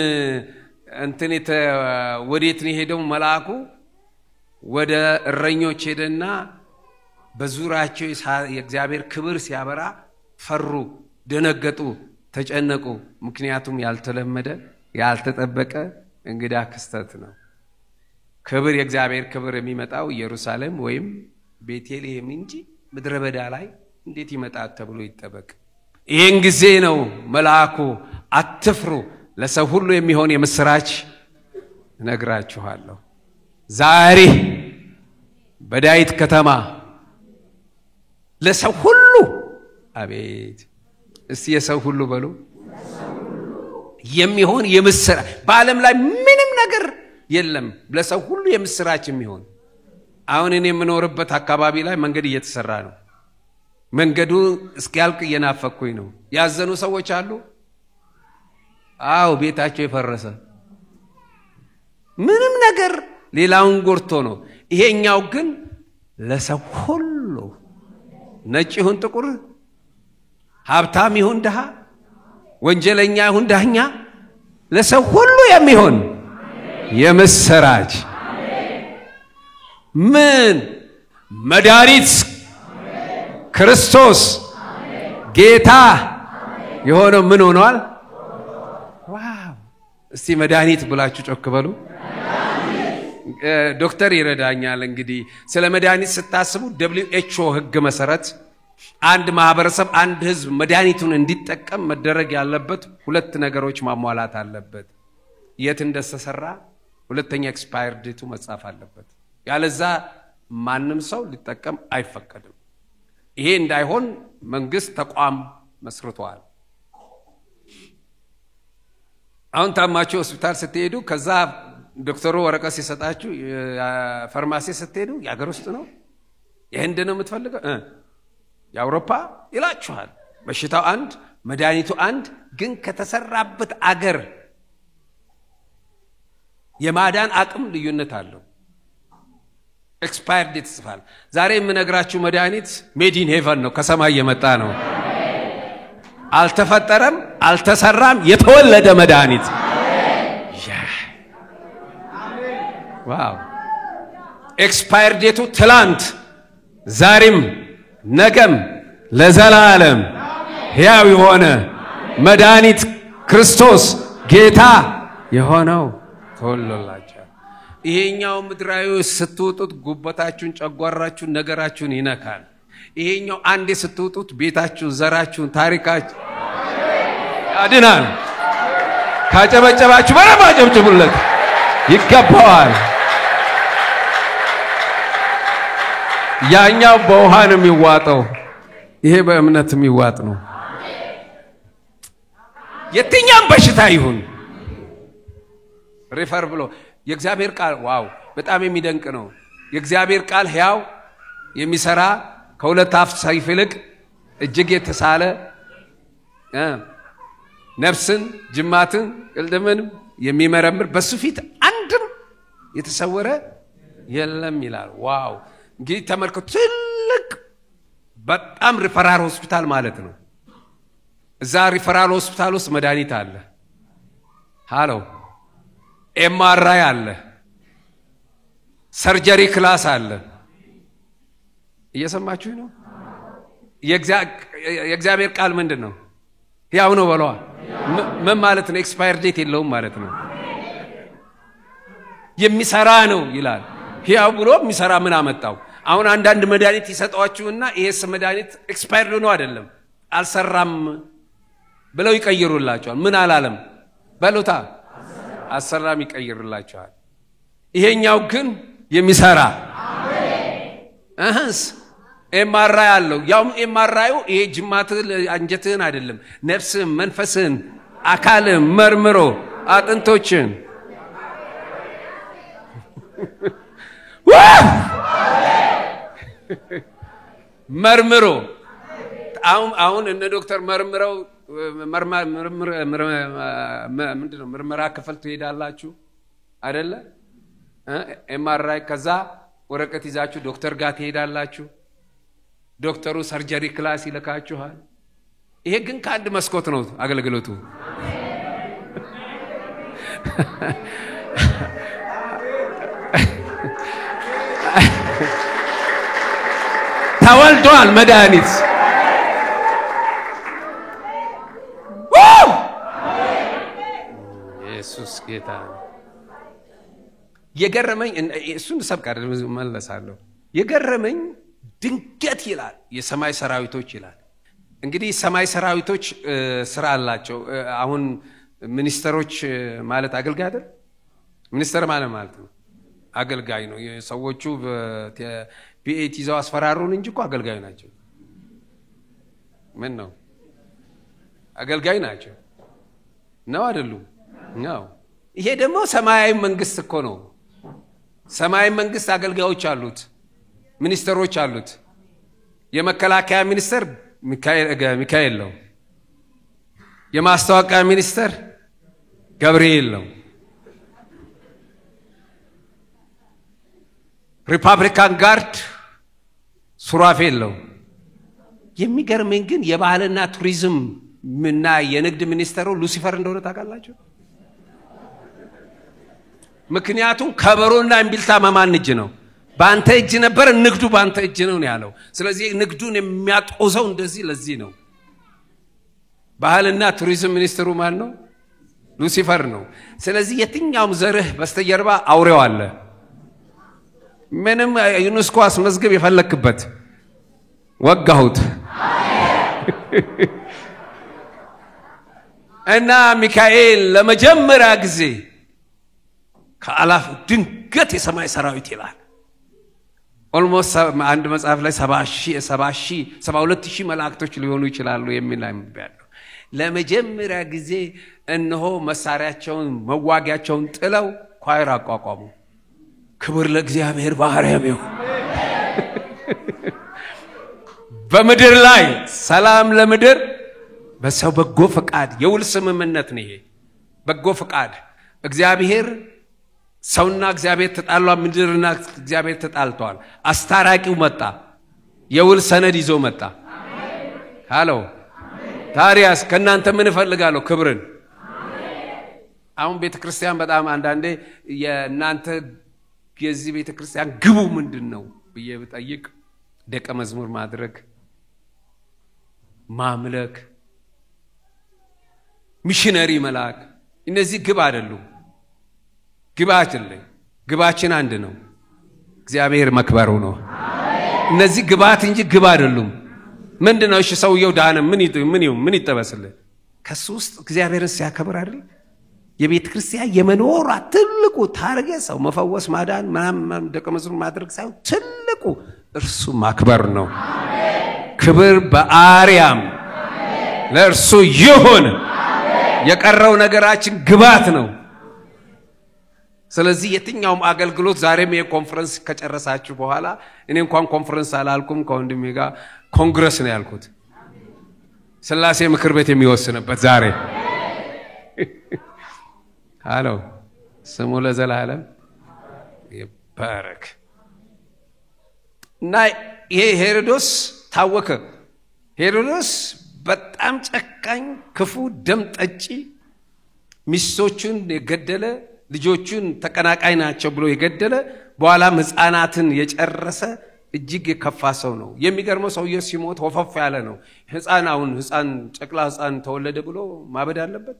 ወዴት ነው ሄደው? መልአኩ ወደ እረኞች ሄደና በዙሪያቸው የእግዚአብሔር ክብር ሲያበራ ፈሩ፣ ደነገጡ፣ ተጨነቁ። ምክንያቱም ያልተለመደ ያልተጠበቀ እንግዳ ክስተት ነው። ክብር የእግዚአብሔር ክብር የሚመጣው ኢየሩሳሌም ወይም ቤተልሔም እንጂ ምድረ በዳ ላይ እንዴት ይመጣል ተብሎ ይጠበቅ? ይሄን ጊዜ ነው መልአኩ አትፍሩ፣ ለሰው ሁሉ የሚሆን የምስራች ነግራችኋለሁ። ዛሬ በዳዊት ከተማ ለሰው ሁሉ፣ አቤት እስቲ የሰው ሁሉ በሉ፣ የሚሆን የምስራች። በዓለም ላይ ምንም ነገር የለም ለሰው ሁሉ የምስራች የሚሆን። አሁን እኔ የምኖርበት አካባቢ ላይ መንገድ እየተሰራ ነው። መንገዱ እስኪያልቅ እየናፈኩኝ ነው። ያዘኑ ሰዎች አሉ። አዎ ቤታቸው የፈረሰ ምንም ነገር ሌላውን ጎርቶ ነው። ይሄኛው ግን ለሰው ሁሉ ነጭ ይሁን ጥቁር፣ ሀብታም ይሁን ድሃ፣ ወንጀለኛ ይሁን ዳኛ፣ ለሰው ሁሉ የሚሆን የምስራች ምን መድኃኒት ክርስቶስ ጌታ የሆነው ምን ሆኗል? ዋው! እስቲ መድኃኒት ብላችሁ ጮክ በሉ። ዶክተር ይረዳኛል። እንግዲህ ስለ መድኃኒት ስታስቡ WHO ህግ መሰረት አንድ ማህበረሰብ አንድ ህዝብ መድኃኒቱን እንዲጠቀም መደረግ ያለበት ሁለት ነገሮች ማሟላት አለበት የት እንደተሰራ ሁለተኛ ኤክስፓየርድ ዴቱ መጻፍ አለበት ያለዛ ማንንም ሰው ሊጠቀም አይፈቀድም ይሄ እንዳይሆን መንግስት ተቋም መስርቷል አሁን ታማችሁ ሆስፒታል ስትሄዱ ከዛ ዶክተሩ ወረቀት ሲሰጣችሁ ፋርማሲ ስትሄዱ ያገር ውስጥ ነው የህንድ ነው የምትፈልገው የአውሮፓ ይላችኋል በሽታው አንድ መድኃኒቱ አንድ ግን ከተሰራበት አገር የማዳን አቅም ልዩነት አለው ኤክስፓየርድ ዴት ጽፋል ዛሬ የምነግራችሁ መድኃኒት ሜድ ኢን ሄቨን ነው ከሰማይ የመጣ ነው አልተፈጠረም አልተሰራም የተወለደ መድኃኒት ዋው ኤክስፓየርድ ዴቱ ትላንት ዛሬም ነገም ለዘላለም ሕያው የሆነ መድኃኒት ክርስቶስ ጌታ የሆነው ተወልዶላችኋል ይሄኛው ምድራዊ ስትውጡት ጉበታችሁን ጨጓራችሁን ነገራችሁን ይነካል ይሄኛው አንዴ ስትውጡት ቤታችሁን ዘራችሁን ታሪካችሁ ያድናል ካጨበጨባችሁ በረባ ጨብጭቡለት ይገባዋል ያኛው በውሃ ነው የሚዋጠው ይሄ በእምነት የሚዋጥ ነው የትኛም በሽታ ይሁን ሪፈር ብሎ የእግዚአብሔር ቃል ዋው በጣም የሚደንቅ ነው የእግዚአብሔር ቃል ሕያው የሚሰራ ከሁለት አፍ ሰይፍ ይልቅ እጅግ የተሳለ ነፍስን ጅማትን ቅልጥምን የሚመረምር በሱ ፊት አንድም የተሰወረ የለም ይላል ዋው እንግዲህ ተመልከቱ ትልቅ በጣም ሪፈራል ሆስፒታል ማለት ነው እዛ ሪፈራል ሆስፒታል ውስጥ መድኃኒት አለ ሃሎ ኤምአርአይ አለ ሰርጀሪ ክላስ አለ እየሰማችሁ ነው የእግዚአብሔር ቃል ምንድነው ያው ነው በለዋ ምን ማለት ነው ኤክስፓየር ዴት የለውም ማለት ነው የሚሰራ ነው ይላል ያው ብሎ የሚሰራ ምን አመጣው አሁን አንዳንድ መድኃኒት ይሰጣዋችሁና ይሄስ መድኃኒት ኤክስፓየርድ ነው አይደለም አልሰራም ብለው ይቀይሩላችኋል ምን አላለም በሉታ አሰራም ይቀይሩላችኋል ይሄኛው ግን የሚሰራ አሜን ኤምአርአይ አለው ያው ኤምአርአዩ ይሄ ጅማት አንጀትህን አይደለም ነፍስን መንፈስን አካልን መርምሮ አጥንቶችን መርምሮ አሁን እነ ዶክተር መርምረው ምንድነው ምርመራ ክፍል ትሄዳላችሁ አይደለ ኤምአርአይ ከዛ ወረቀት ይዛችሁ ዶክተር ጋር ትሄዳላችሁ ዶክተሩ ሰርጀሪ ክላስ ይልካችኋል ይሄ ግን ከአንድ መስኮት ነው አገልግሎቱ ተወልዷል መድኃኒት ኢየሱስ ጌታ የገረመኝ እሱን ሰብካር መለሳለሁ የገረመኝ ድንገት ይላል የሰማይ ሰራዊቶች ይላል እንግዲህ ሰማይ ሰራዊቶች ስራ አላቸው አሁን ሚኒስተሮች ማለት አገልጋይ አይደል ሚኒስተር ማለት ነው አገልጋይ ነው ሰዎቹ ፒኤቲ ይዘው አስፈራሩን እንጂ እኮ አገልጋይ ናቸው ምን ነው አገልጋይ ናቸው ነው አይደሉም ነው ይሄ ደግሞ ሰማያዊ መንግስት እኮ ነው ሰማያዊ መንግስት አገልጋዮች አሉት ሚኒስተሮች አሉት የመከላከያ ሚኒስተር ሚካኤል ነው የማስታወቂያ ሚኒስተር ገብርኤል ነው ሪፐብሊካን ጋርድ ሱራፌል ነው የሚገርመኝ ግን የባህልና ቱሪዝም እና የንግድ ሚኒስተሩ ሉሲፈር እንደሆነ ታውቃላችሁ ምክንያቱም ከበሮና እምቢልታ ማማን እጅ ነው ባንተ እጅ ነበር ንግዱ ባንተ እጅ ነው ያለው ስለዚህ ንግዱን የሚያጦዘው እንደዚህ ለዚህ ነው ባህልና ቱሪዝም ሚኒስተሩ ማን ነው ሉሲፈር ነው ስለዚህ የትኛውም ዘርህ በስተጀርባ አውሬው አለ ምንም ዩኔስኮ አስመዝግብ የፈለክበት ወጋሁት እና ሚካኤል ለመጀመሪያ ጊዜ ከአላፍ ድንገት የሰማይ ሰራዊት ይላል ኦልሞስት አንድ መጽሐፍ ላይ 72000 መላእክቶች ሊሆኑ ይችላሉ የሚል አይምባለው ለመጀመሪያ ጊዜ እነሆ መሳሪያቸውን መዋጊያቸውን ጥለው ኳይር አቋቋሙ ክብር ለእግዚአብሔር በአርያም ይሁን በመድር ላይ ሰላም ለምድር በሰው በጎ ፈቃድ የውል ስምምነት ነው ይሄ በጎ ፈቃድ እግዚአብሔር ሰውና እግዚአብሔር ተጣሏል ምድርና እግዚአብሔር ተጣልቷል አስታራቂው መጣ የውል ሰነድ ይዞ መጣ አሜን ሃሎ ታዲያስ ከናንተ ምን ፈልጋለሁ ክብርን አሜን አሁን ቤተክርስቲያን በጣም አንዳንዴ የናንተ የዚህ ቤተክርስቲያን ግቡ ምንድነው ብዬ ብጠይቅ ደቀ መዝሙር ማድረግ ማምለክ ሚሽነሪ መላክ እነዚህ ግብ አይደሉም ግባችን አንድ ነው እግዚአብሔር መክበሩ ነው አሜን እነዚህ ግባት እንጂ ግብ አይደሉም ምንድነው እሺ ሰውየው ዳነ ምን ይተበስልህ ከሱ ውስጥ እግዚአብሔርን ሲያከብር አይደል የቤተ ክርስቲያን የመኖር ትልቁ ታርጌት ሰው መፈወስ ማዳን ምናምን ደቀ መዝሙር ማድረግ ሳይሆን ትልቁ እርሱ ማክበር ነው አሜን ክብር በአርያም አሜን ለእርሱ ይሁን አሜን የቀረው ነገራችን ግባት ነው ስለዚህ የትኛውም አገልግሎት ዛሬም የኮንፈረንስ ከጨረሳችሁ በኋላ እኔ እንኳን ኮንፈረንስ አላልኩም ከወንድሜ ጋር ኮንግረስ ነው ያልኩት ስላሴ ምክር ቤት የሚወስንበት ዛሬ ሃሎ ስሙ ለዘላለም ይባረክ እና ይሄ ሄሮድስ ታወከ ሄሮድስ በጣም ጨካኝ ክፉ ደም ጠጪ ሚስቶቹን የገደለ ልጆቹን ተቀናቃይ ናቸው ብሎ የገደለ በኋላ ህፃናትን የጨረሰ እጅግ የከፋ ሰው ነው የሚገርመው ሰውየው ሲሞት ወፈፍ ያለ ነው ህፃን ጨቅላ ህፃን ተወለደ ብሎ ማበድ አለበት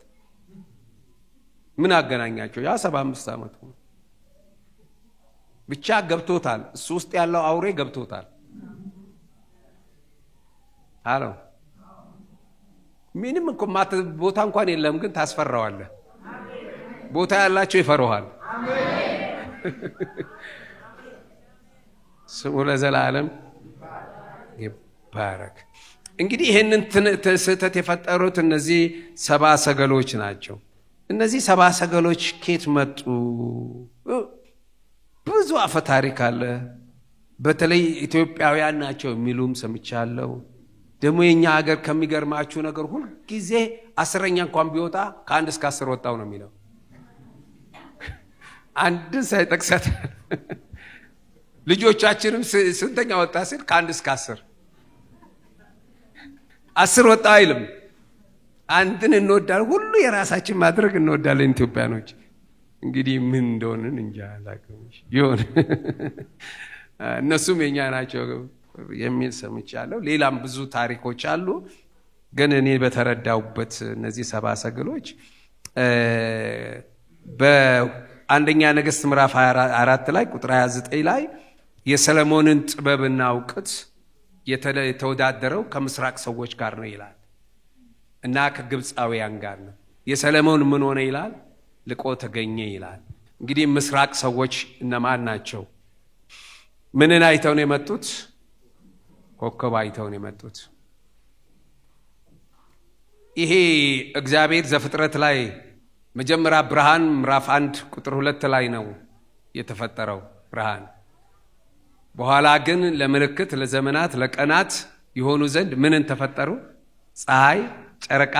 ምን አገናኛቸው ያ 75 ዓመት ነው ብቻ ገብቶታል እሱ ውስጥ ያለው አውሬ ገብቶታል ሃሎ ምንም እኮ ቦታ እንኳን የለም ግን ታስፈራዋለህ ቦታ ያላቸው ይፈሩሃል አሜን ስሙ ለዘላለም ይባረክ እንግዲህ ይሄንን ተሰተት የፈጠሩት እነዚህ 70 ሰገሎች ናቸው እነዚህ 70 ሰገሎች ኬት መጡ ብዙ አፈ ታሪክ አለ በተለይ ኢትዮጵያውያን ናቸው የሚሉም ሰምቻለሁ ደሞ የኛ ሀገር ከሚገርማችሁ ነገር ሁሉ ጊዜ 10ኛ እንኳን ቢወጣ ከ1 እስከ 10 ወጣው ነው የሚለው አንድ ሳይጠቅሰት ልጆቻችንም ስንተኛ ወጣ ሲል ከ1 እስከ 10 ወጣ አይልም አንድን እንወዳለን ሁሉ የራሳችን ማድረግ እንወዳለን ኢትዮጵያኖች እንግዲህ ምን እንደሆነን እንጃ አላውቅም ይሁን እነሱም የኛ ናቸው የሚል ሰምቻለሁ ሌላም ብዙ ታሪኮች አሉ ግን እኔ በተረዳውበት እነዚህ 70 ሰገሎች በአንደኛ ነገሥት ምዕራፍ 24 ላይ ቁጥር 29 ላይ የሰለሞንን ጥበብና ዕውቀት የተወዳደረው ከምስራቅ ሰዎች ጋር ነው ይላል እና ከግብፃውያን ጋር ነው የሰለሞን ምን ሆነ ይላል ልቆ ተገኘ ይላል እንግዲህ ምስራቅ ሰዎች እነማን ናቸው ምንን አይተው ነው የመጡት ኮከብ አይተው ነው የመጡት ይሄ እግዚአብሔር ዘፍጥረት ላይ መጀመሪያ ብርሃን ምዕራፍ 1 ቁጥር 2 ላይ ነው የተፈጠረው ብርሃን በኋላ ግን ለምልክት ለዘመናት ለቀናት ይሆኑ ዘንድ ምንን ተፈጠሩ ፀሐይ ጨረቃ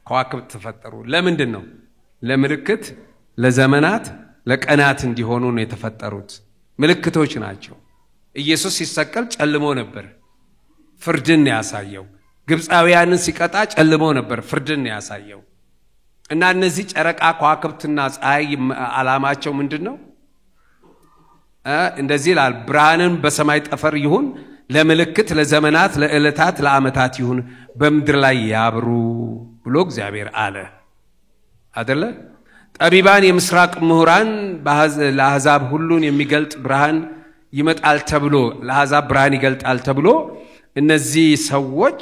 ከዋክብት ተፈጠሩ ለምንድን ነው ለምልክት ለዘመናት ለቀናት እንዲሆኑ ነው የተፈጠሩት ምልክቶች ናቸው ኢየሱስ ሲሰቀል ጨልሞ ነበር ፍርድን ያሳየው ግብፃውያንን ሲቀጣ ጨልሞ ነበር ፍርድን ያሳየው እና እነዚህ ጨረቃ ከዋክብትና ፀሐይ አላማቸው ምንድነው እንደዚህ ይላል ብርሃንን በሰማይ ጠፈር ይሁን ለምልክት ለዘመናት ለዕለታት ለዓመታት ይሁን በመድር ላይ ያብሩ ብሎ እግዚአብሔር አለ አይደለ ጠቢባን የምስራቅ ምሁራን ለአሕዛብ ሁሉን የሚገልጥ ብርሃን ይመጣል ተብሎ ለአሕዛብ ብርሃን ይገልጣል ተብሎ እነዚህ ሰዎች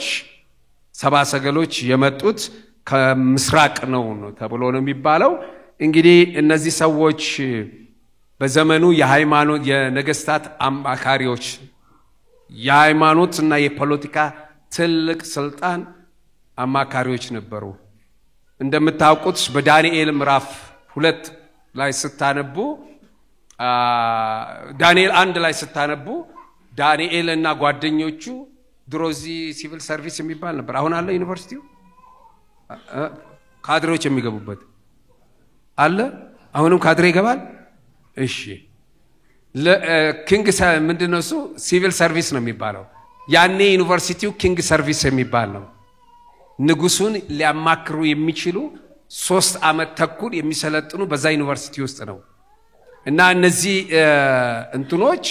ሰባ ሰገሎች የመጡት ከምስራቅ ነው ተብሎ ነው የሚባለው እንግዲህ እነዚህ ሰዎች በዘመኑ የሃይማኖት የነገስታት አማካሪዎች የሃይማኖትና የፖለቲካ ትልቅ ስልጣን አማካሪዎች ነበሩ እንደምታውቁት በዳንኤል ምዕራፍ 2 ላይ ስታነቡ ዳንኤል 1 ላይ ስታነቡ ዳንኤልና ጓደኞቹ ድሮዚ ሲቪል ሰርቪስ የሚባል ነበር አሁን አለ ዩኒቨርሲቲው ካድሬዎች የሚገቡበት አለ አሁንም ካድሬ ይገባል እሺ ለኪንግ ምንድነው እሱ ሲቪል ሰርቪስ ነው የሚባለው ያኔ ዩኒቨርሲቲው ኪንግ ሰርቪስ የሚባል ነው ንጉሱን ሊያማክሩ የሚችሉ 3 አመት ተኩል የሚሰለጥኑ በዛ ዩኒቨርሲቲ ውስጥ ነው እና እነዚህ እንትኖች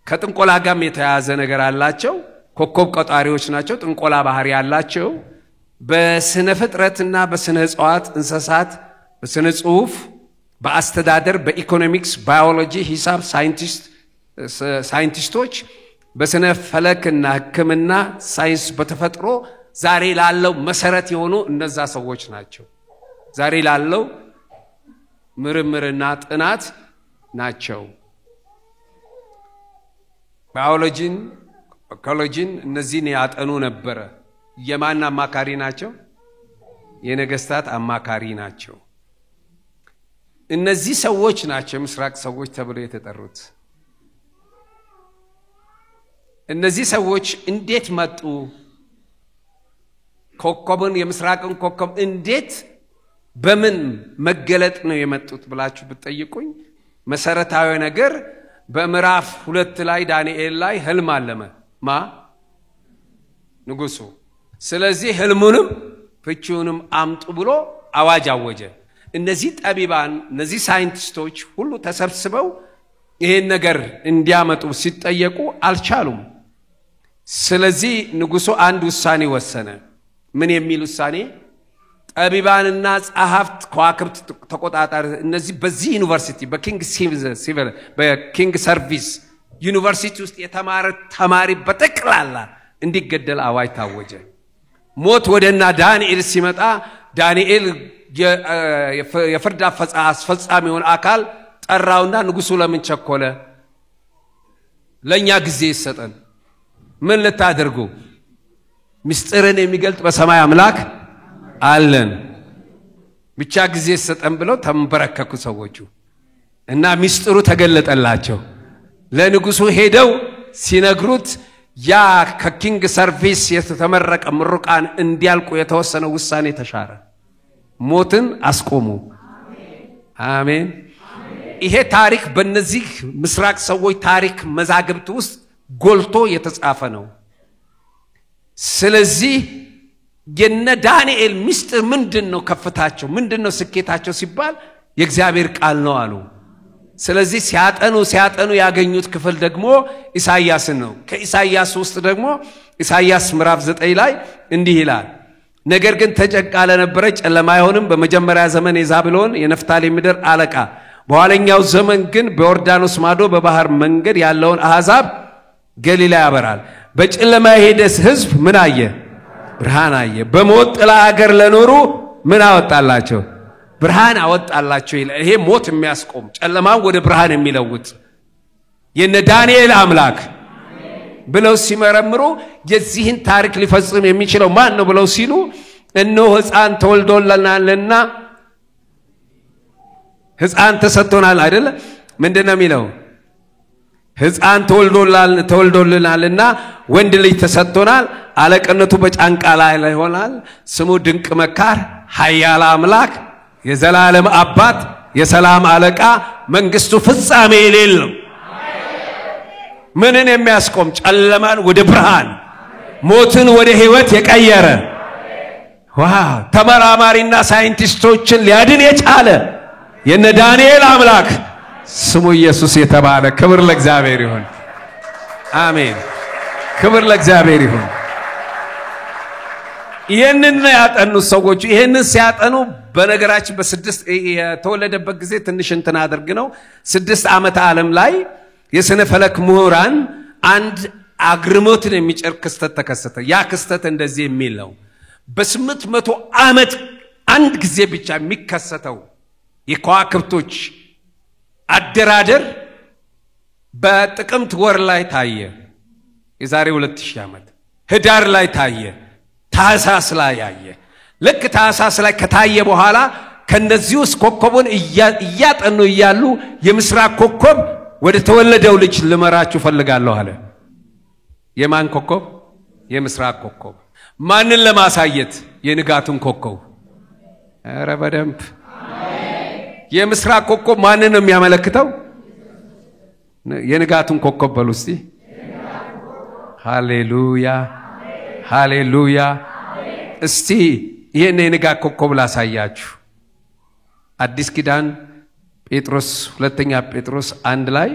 ከጥንቆላ ጋርም የተያያዘ ነገር አላቸው ኮከብ ቆጣሪዎች ናቸው ጥንቆላ ባህሪ ያላቸው በስነ ፍጥረትና በስነ ዕፅዋት እንስሳት በስነ ጽሁፍ በአስተዳደር በኢኮኖሚክስ ባዮሎጂ ሂሳብ ሳይንቲስቶች በስነ ፈለክና ህክምና ሳይንስ በተፈጥሮ ዛሬ ላለው መሰረት የሆኑ እነዛ ሰዎች ናቸው ዛሬ ላለው ምርምርና ጥናት ናቸው ባዮሎጂን ኢኮሎጂን እነዚህን ያጠኑ ነበር የማን አማካሪ ናቸው የነገስታት አማካሪ ናቸው እነዚህ ሰዎች ናቸው ምስራቅ ሰዎች ተብለው የተጠሩት እነዚህ ሰዎች እንዴት መጡ ኮከቡን የምስራቅን ኮከብ እንዴት በምን መገለጥ ነው የመጡት ብላችሁ ብትጠይቁኝ መሰረታዊ ነገር በምዕራፍ 2 ላይ ዳንኤል ላይ ህልም አለመ ንጉሱ ስለዚህ ህልሙንም ፍቺውንም አምጡ ብሎ አዋጅ አወጀ እነዚህ ጠቢባን እነዚህ ሳይንቲስቶች ሁሉ ተሰብስበው ይሄን ነገር እንዲያመጡ ሲጠየቁ አልቻሉም ስለዚህ ንጉሱ አንድ ውሳኔ ወሰነ ምን የሚል ውሳኔ ጠቢባንና ጸሐፍት ከዋክብት ተቆጣጣሪ እነዚህ በዚህ ዩኒቨርሲቲ በኪንግ ሰርቪስ ዩኒቨርሲቲ ውስጥ የተማረ ተማሪ በጠቅላላ እንዲገደል አዋጅ ታወጀ ሞት ወደና ዳንኤል ሲመጣ ዳንኤል የፍርድ አስፈጻሚውን አካል ጠራውና ንጉሱ ለምን ቸኮለ ለኛ ጊዜ ይሰጠን ምን ልታደርጉ ምስጢርን የሚገልጥ በሰማይ አምላክ አለን ብቻ ጊዜ ይሰጠን ብለው ተንበረከኩ ሰዎቹ እና ምስጢሩ ተገለጠላቸው ለንጉሱ ሄደው ሲነግሩት ያ ከኪንግ ሰርቪስ የተመረቀ ምሩቃን እንዲያልቁ የተወሰነ ውሳኔ ተሻረ ሞትን አስቆሙ አሜን ይሄ ታሪክ በእነዚህ ምስራቅ ሰዎች ታሪክ መዛግብት ውስጥ ጎልቶ የተጻፈ ነው ስለዚህ የነ ዳንኤል ምስጢር ምንድነው ከፍታቸው ምንድነው ስኬታቸው ሲባል የእግዚአብሔር ቃል ነው አሉ ስለዚህ ሲያጠኑ ያገኙት ክፍል ደግሞ ኢሳይያስ ነው ከኢሳይያስ ውስጥ ደግሞ ኢሳይያስ ምዕራፍ 9 ላይ እንዲህ ይላል ነገር ግን ተጨቃለ ነበር ጨለማ አይሆንም በመጀመሪያ ዘመን የዛብሎን የነፍታሌም ምድር አለቃ በኋለኛው ዘመን ግን በዮርዳኖስ ማዶ በባህር መንገድ ያለውን አሕዛብ ገሊላ ያበራል በጨለማ የሄደስ ህዝብ ምን አየ ብርሃን አየ በሞት ጥላ ሀገር ለኖሩ ምን አወጣላቸው ብርሃን አወጣላቸው ይላል ይሄ ሞት የሚያስቆም ጨለማን ወደ ብርሃን የሚለውጥ የነ ዳንኤል አምላክ ብለው ሲመረምሩ የዚህን ታሪክ ሊፈጽም የሚችለው ማን ነው ብለው ሲሉ እነሆ ሕፃን ተወልዶልናልና ሕፃን ተሰጥቶናል አይደለ ምንድነው የሚለው ሕፃን ተወልዶልናልና ወንድ ልጅ ተሰጥቶናል አለቅነቱ በጫንቃ ላይ ይሆናል ስሙ ድንቅ መካር ኃያል አምላክ የዘላለም አባት የሰላም አለቃ መንግስቱ ፍጻሜ የሌለው ምንን የሚያስቆም ጨለማን ወደ ብርሃን ሞትን ወደ ህይወት የቀየረ ዋው ተመራማሪና ሳይንቲስቶችን ሊያድን የቻለ የነ ዳንኤል አምላክ ስሙ ኢየሱስ የተባለ ክብር ለእግዚአብሔር ይሁን አሜን ክብር ለእግዚአብሔር ይሁን ይሄንን ያጠኑ ሰዎች ይሄንን ሲያጠኑ በነገራችን በ6 የተወለደበት ጊዜ ትንሽ እንትን አድርግ ነው 6 ዓመት ዓለም ላይ የስነ ፈለክ ምሁራን አንድ አግርሞትን የሚጨር ክስተት ተከሰተ። ያ ክስተት እንደዚህ የሚል ነው። በ800 ዓመት አንድ ጊዜ ብቻ የሚከሰተው የከዋክብቶች አደራደር በጥቅምት ወር ላይ ታየ። የዛሬ 2000 ዓመት ህዳር ላይ ታየ። ታህሳስ ላይ ያየ። ልክ ታህሳስ ላይ ከታየ በኋላ ከነዚህ ውስጥ ኮከቡን እያጠኑ እያሉ የምስራቅ ኮከብ ወደ ተወለደው ልጅ ልመራችሁ ፈልጋለሁ አለ። የማን ኮከብ? የምስራቅ ኮከብ። ማንን ለማሳየት? የንጋቱን ኮከብ። ኧረ በደንብ የምስራቅ ኮከብ ማንን ነው የሚያመለክተው? የንጋቱን ኮከብ በሉ እስቲ። ሃሌሉያ ሃሌሉያ። እስቲ ይሄን የንጋት ኮከብ ላሳያችሁ። አዲስ ኪዳን ጴጥሮስ ሁለተኛ ጴጥሮስ 1 ላይ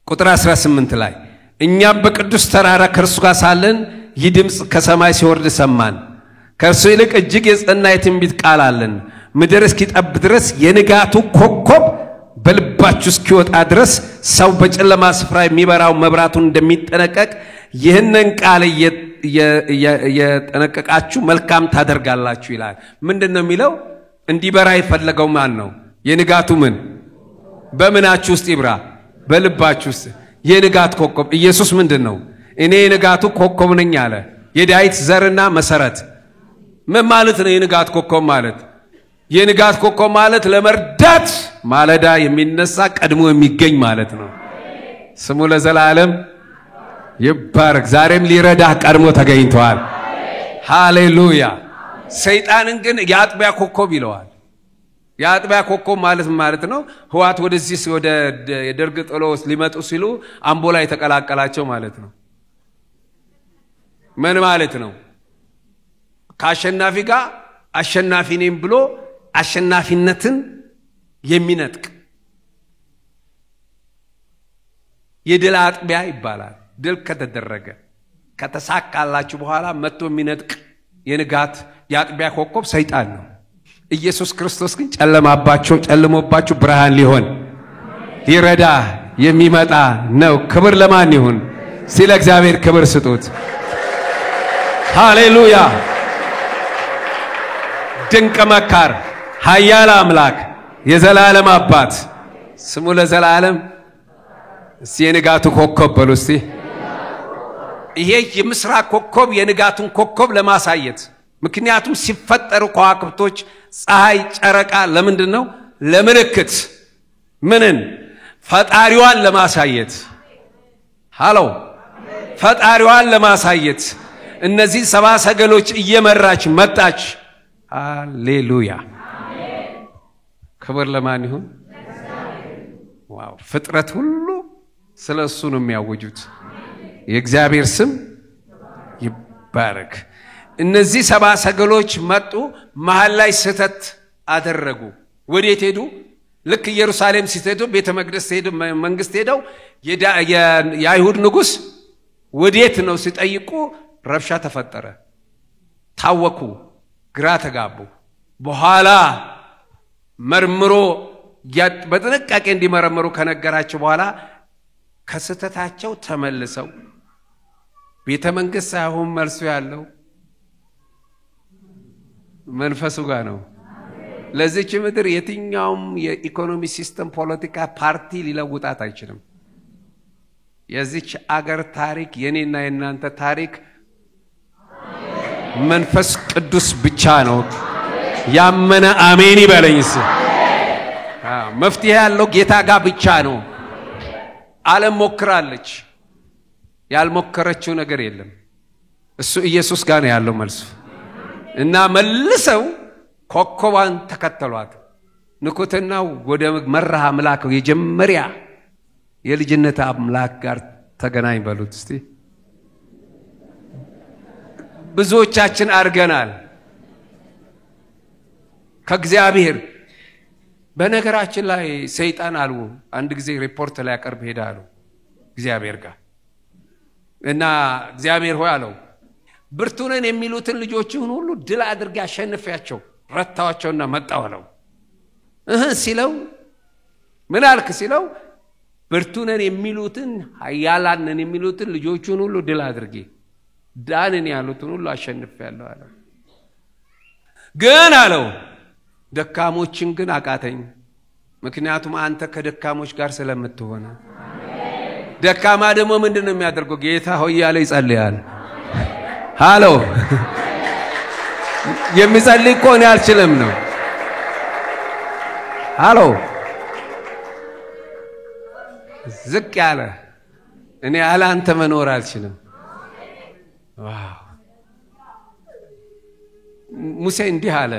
ቁጥር 18 ላይ እኛም በቅዱስ ተራራ ከእርሱ ጋር ሳለን ይህ ድምፅ ከሰማይ ሲወርድ ሰማን። ከእርሱ ይልቅ እጅግ የጸና የትንቢት ቃል አለን። ምድር እስኪጠብ ድረስ የንጋቱ ኮከብ በልባችሁ እስኪወጣ ድረስ ሰው በጨለማ ስፍራ የሚበራው መብራቱን እንደሚጠነቀቅ ይህንን ቃል እየጠነቀቃችሁ መልካም ታደርጋላችሁ ይላል። ምንድነው የሚለው? እንዲበራ የፈለገው ማን ነው? የንጋቱ ምን? በምናችሁ ውስጥ ይብራ? በልባችሁ ውስጥ። የንጋት ኮከብ ኢየሱስ ምንድነው? እኔ የንጋቱ ኮከብ ነኝ አለ። የዳዊት ዘርና መሰረት። ምን ማለት ነው የንጋት ኮከብ ማለት? የንጋት ኮከብ ማለት ለመርዳት ማለዳ የሚነሳ ቀድሞ የሚገኝ ማለት ነው። ስሙ ለዘላለም ይባረክ። ዛሬም ሊረዳህ ቀድሞ ተገኝቷል። ሃሌሉያ። ሰይጣንን ግን የአጥቢያ ኮከብ ይለዋል። የአጥቢያ ኮከብ ማለት ነው ህዋት ወደዚህ ወደ የደርግ ጥሎስ ሊመጡ ሲሉ አምቦ ላይ ተቀላቀላቸው ማለት ነው። ምን ማለት ነው? ከአሸናፊ ጋር አሸናፊ ነኝ ብሎ አሸናፊነትን የሚነጥቅ የድል አጥቢያ ይባላል። ድል ከተደረገ ከተሳካላችሁ በኋላ መጥቶ የሚነጥቅ የንጋት የአጥቢያ ኮከብ ሰይጣን ነው። ኢየሱስ ክርስቶስ ግን ጨለሞባችሁ ብርሃን ሊሆን ሊረዳ የሚመጣ ነው። ክብር ለማን ይሁን? ሲለ እግዚአብሔር ክብር ስጡት። ሃሌሉያ። ድንቅ መካር፣ ኃያል አምላክ፣ የዘላለም አባት ስሙ ለዘላለም። እስቲ የንጋቱ ኮከብ በሉ እስቲ። ይሄ የምስራቅ ኮከብ የንጋቱን ኮከብ ለማሳየት ምክንያቱም ሲፈጠሩ ከዋክብቶች ፀሐይ፣ ጨረቃ ለምንድን ነው? ለምልክት። ምንን? ፈጣሪዋን ለማሳየት። ሃሎ ፈጣሪዋን ለማሳየት እነዚህ 70 ሰገሎች እየመራች መጣች። ሃሌሉያ። ክብር ለማን ይሁን? ዋው! ፍጥረት ሁሉ ስለሱ ነው የሚያወጁት። የእግዚአብሔር ስም ይባረክ። እነዚህ 70 ሰገሎች መጡ። መሃል ላይ ስህተት አደረጉ። ወዴት ሄዱ? ልክ ኢየሩሳሌም ሲሄዱ ቤተ መቅደስ ሄዱ፣ መንግስት ሄደው የአይሁድ ንጉስ ወዴት ነው ሲጠይቁ ረብሻ ተፈጠረ። ታወኩ፣ ግራ ተጋቡ። በኋላ መርምሮ በጥንቃቄ እንዲመረምሩ ከነገራቸው በኋላ ከስህተታቸው ተመልሰው ቤተ መንግስት ሳይሆን መልሱ ያለው መንፈሱ ጋር ነው። ለዚች ምድር የትኛውም የኢኮኖሚ ሲስተም፣ ፖለቲካ ፓርቲ ሊለውጣት አይችልም። የዚች አገር ታሪክ የኔና የናንተ ታሪክ መንፈስ ቅዱስ ብቻ ነው። ያመነ አሜን ይበለኝስ። መፍትሄ ያለው ጌታ ጋር ብቻ ነው። ዓለም ሞክራለች፣ ያልሞከረችው ነገር የለም። እሱ ኢየሱስ ጋር ነው ያለው መልሱ። እና መልሰው ኮከቧን ተከተሏት። ንኩትና ወደ መራህ አምላክ የጀመሪያ የልጅነት አምላክ ጋር ተገናኝ በሉት እስቲ። ብዙዎቻችን አርገናል ከእግዚአብሔር። በነገራችን ላይ ሰይጣን አሉ አንድ ጊዜ ሪፖርት ላይ ያቀርብ ሄዳሉ እግዚአብሔር ጋር እና እግዚአብሔር ሆይ አለው ብርቱነን የሚሉትን ልጆችን ሁሉ ድል አድርጌ አሸንፌያቸው ረታዋቸውና መጣው አለው። ሲለው ምን አልክ ሲለው ብርቱ ነን የሚሉትን ኃያላን ነን የሚሉትን ልጆቹን ሁሉ ድል አድርጌ ዳንን ያሉትን ሁሉ አሸንፌያለሁ አለ። ግን አለው ደካሞችን ግን አቃተኝ። ምክንያቱም አንተ ከደካሞች ጋር ስለምትሆነ። ደካማ ደግሞ ምንድነው የሚያደርገው? ጌታ ሆይ ያለ ይጸልያል። ሃሎ የሚጸልይ እኮ እኔ አልችልም ነው። ሃሎ ዝቅ ያለ እኔ ያለ አንተ መኖር አልችልም። ዋው ሙሴ እንዲህ አለ፣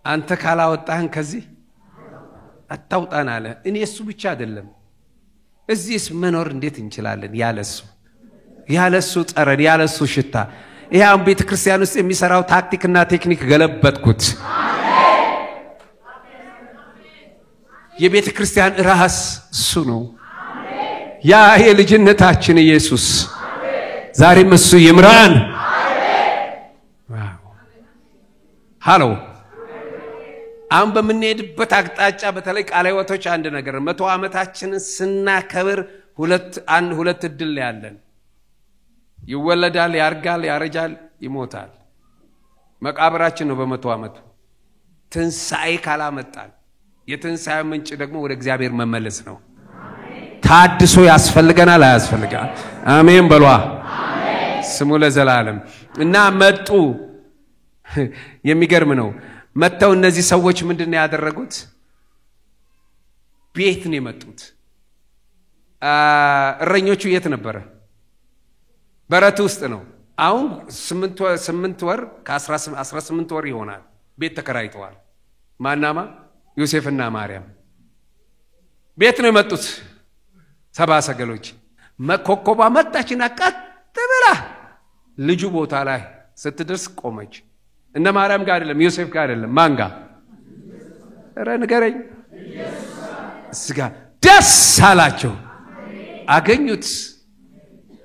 አንተ ካላወጣህን ከዚህ አታውጣን አለ። እኔ እሱ ብቻ አይደለም እዚህስ መኖር እንዴት እንችላለን? ያለሱ ጠረን ያለሱ ሽታ። ይሄን ቤተክርስቲያን ውስጥ የሚሰራው ታክቲክና ቴክኒክ ገለበጥኩት። የቤተክርስቲያን ራስ እሱ ነው። ያ የልጅነታችን ኢየሱስ ዛሬም እሱ ይምራን። ሃሎ አሁን በምንሄድበት አቅጣጫ በተለይ ቃለ ሕይወቶች አንድ ነገር 100 ዓመታችንን ስናከብር ሁለት እድል ያለን ይወለዳል፣ ያርጋል፣ ያረጃል፣ ይሞታል። መቃብራችን ነው በ100 ዓመቱ። ትንሳኤ ካላመጣን የትንሳኤ ምንጭ ደግሞ ወደ እግዚአብሔር መመለስ ነው። ታድሶ ያስፈልገናል አያስፈልጋል? አሜን በሏ። ስሙ ለዘላለም። እና መጡ። የሚገርም ነው። መተው እነዚህ ሰዎች ምንድነው ያደረጉት? ቤት ነው የመጡት። እረኞቹ የት ነበረ? በረት ውስጥ ነው። አሁን 8 ወር ከ18 ወር ይሆናል ቤት ተከራይተዋል። ማናማ? ዮሴፍና ማርያም ቤት ነው የመጡት። 70 ሰገሎች መኮኮባ መጣችና ቀጥ ብላ ልጁ ቦታ ላይ ስትደርስ ቆመች። እነ ማርያም ጋር አይደለም፣ ዮሴፍ ጋር አይደለም፣ ማን ጋር? ኧረ ንገረኝ። እስጋ ደስ አላቸው፣ አገኙት።